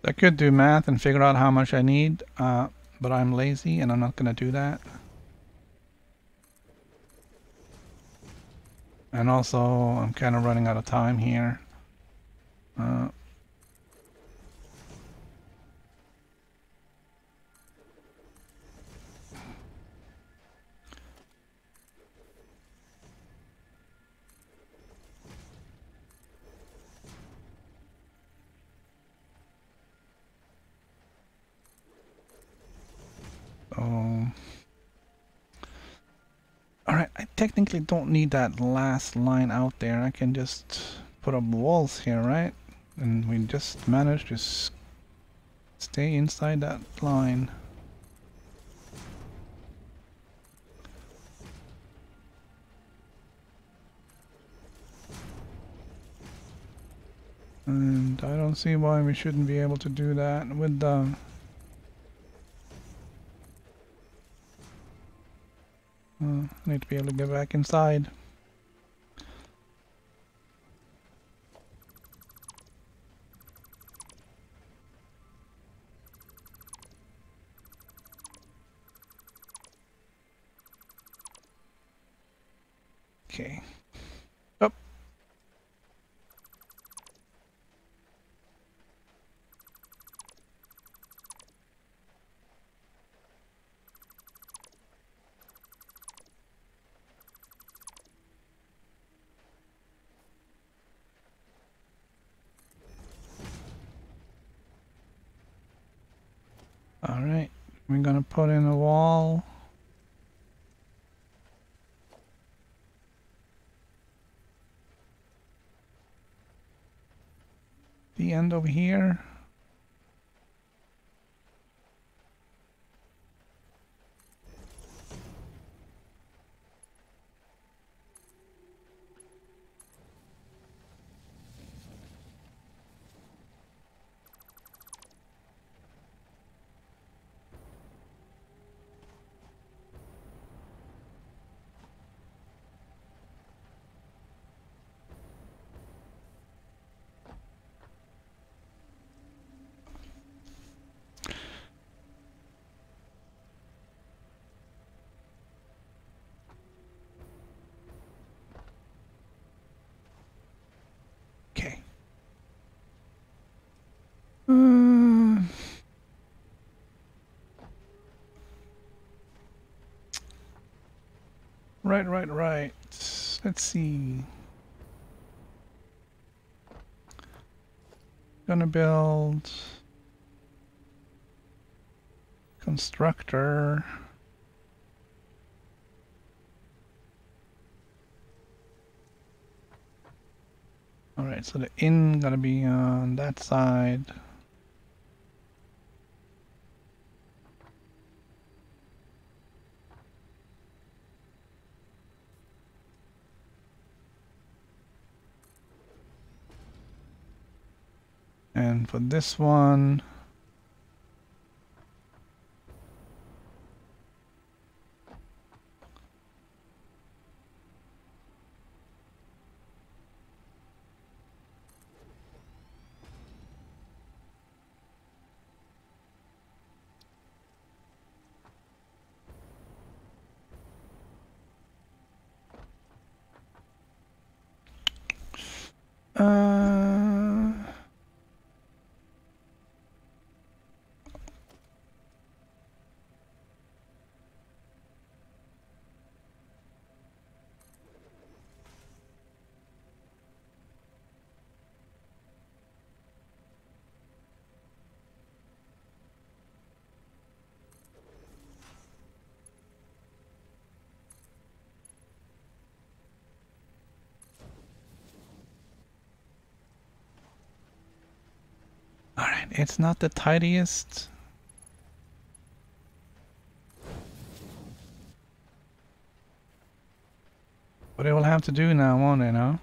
I could do math and figure out how much I need, but I'm lazy and I'm not going to do that. And also, I'm kind of running out of time here. Alright, I technically don't need that last line out there. I can just put up walls here, right? And we just managed to stay inside that line. And I don't see why we shouldn't be able to do that with the... I need to be able to get back inside. Okay. Up. Alright, we're gonna put in a wall. The end over here. Okay. Right. Let's see. Gonna build constructor. Alright, so the inn gotta be on that side. And for this one, alright, it's not the tidiest. But it will have to do now, won't it, no?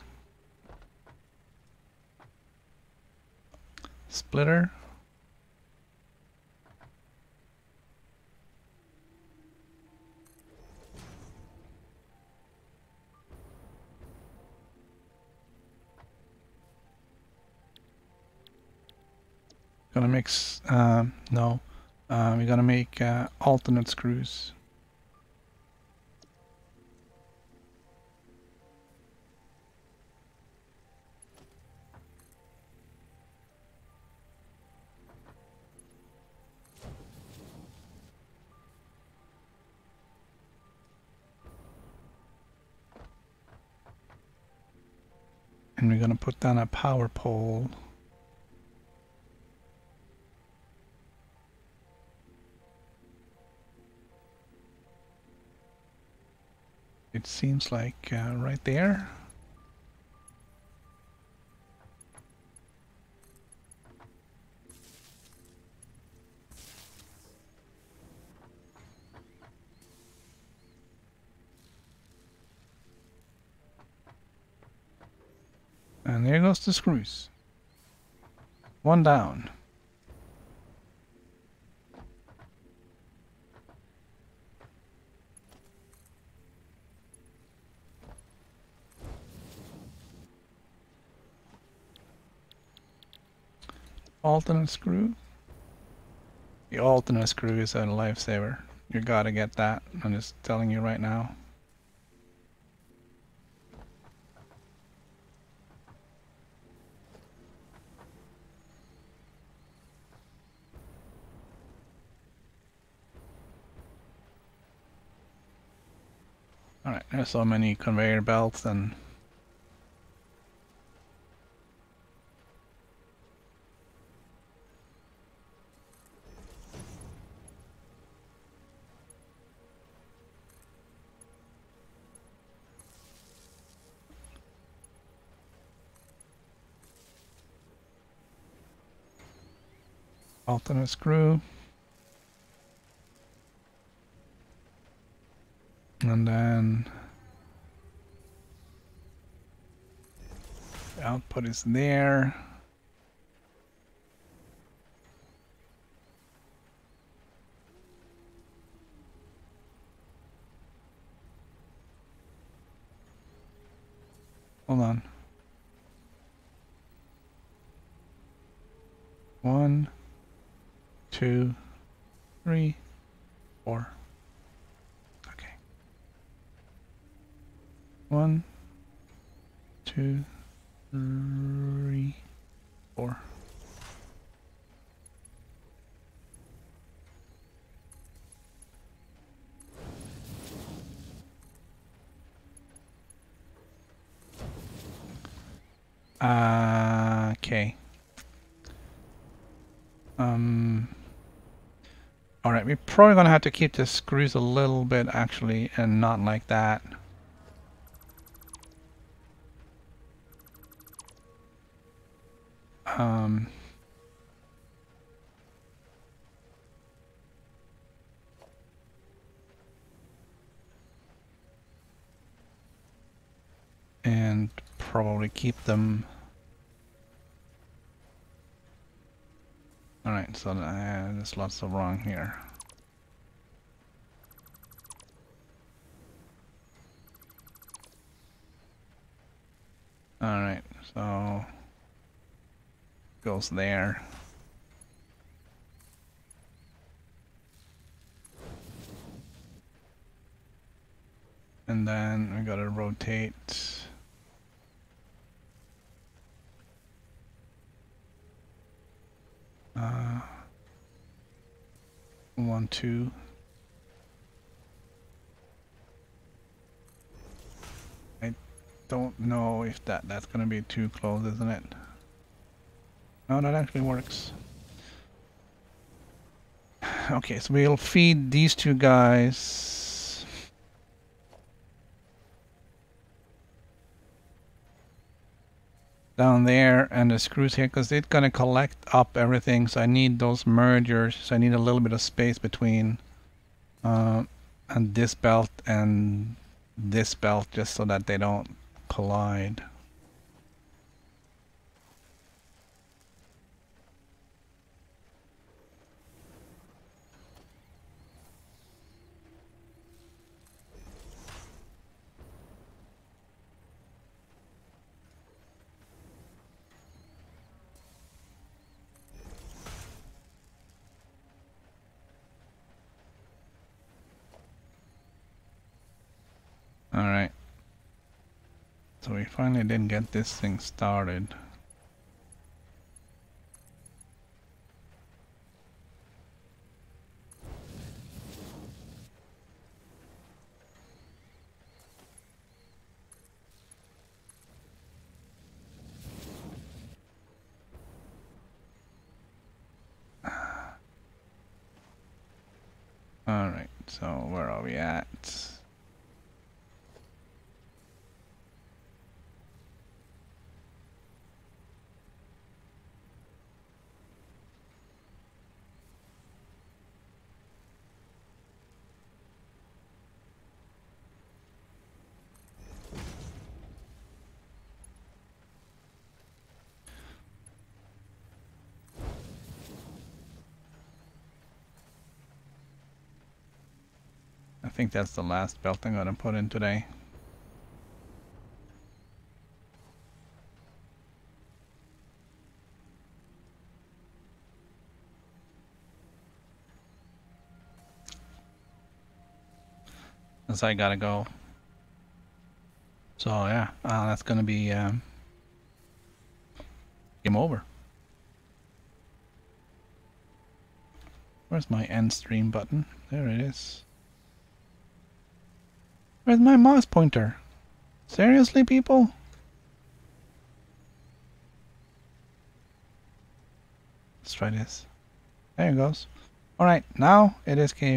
Splitter. Gonna mix, no. We're gonna make alternate screws. And we're gonna put down a power pole. It seems like right there. And there goes the screws. One down. Alternate screw. The alternate screw is a lifesaver. You gotta get that. I'm just telling you right now. Alright, there's so many conveyor belts and alternate screw. And then the output is there. Hold on. 1, 2, 3, 4. Okay. 1, 2, 3, 4. Okay. Alright, we're probably gonna have to keep the screws a little bit actually, and not like that. And probably keep them. Alright, so there's lots of wrong here. Alright, so goes there. And then we gotta rotate. 1, 2. I don't know if that's gonna be too close, isn't it? No, that actually works. Okay, so we'll feed these two guys. Down there, and the screws here, because it's gonna collect up everything, so I need those mergers, so I need a little bit of space between and this belt and this belt, just so that they don't collide. Alright. So we finally did get this thing started. Alright, so where are we at? I think that's the last belt I'm gonna put in today. As I gotta go. So yeah, that's gonna be game over. Where's my end stream button? There it is. Where's my mouse pointer? Seriously, people? Let's try this. There it goes. Alright, now it is game.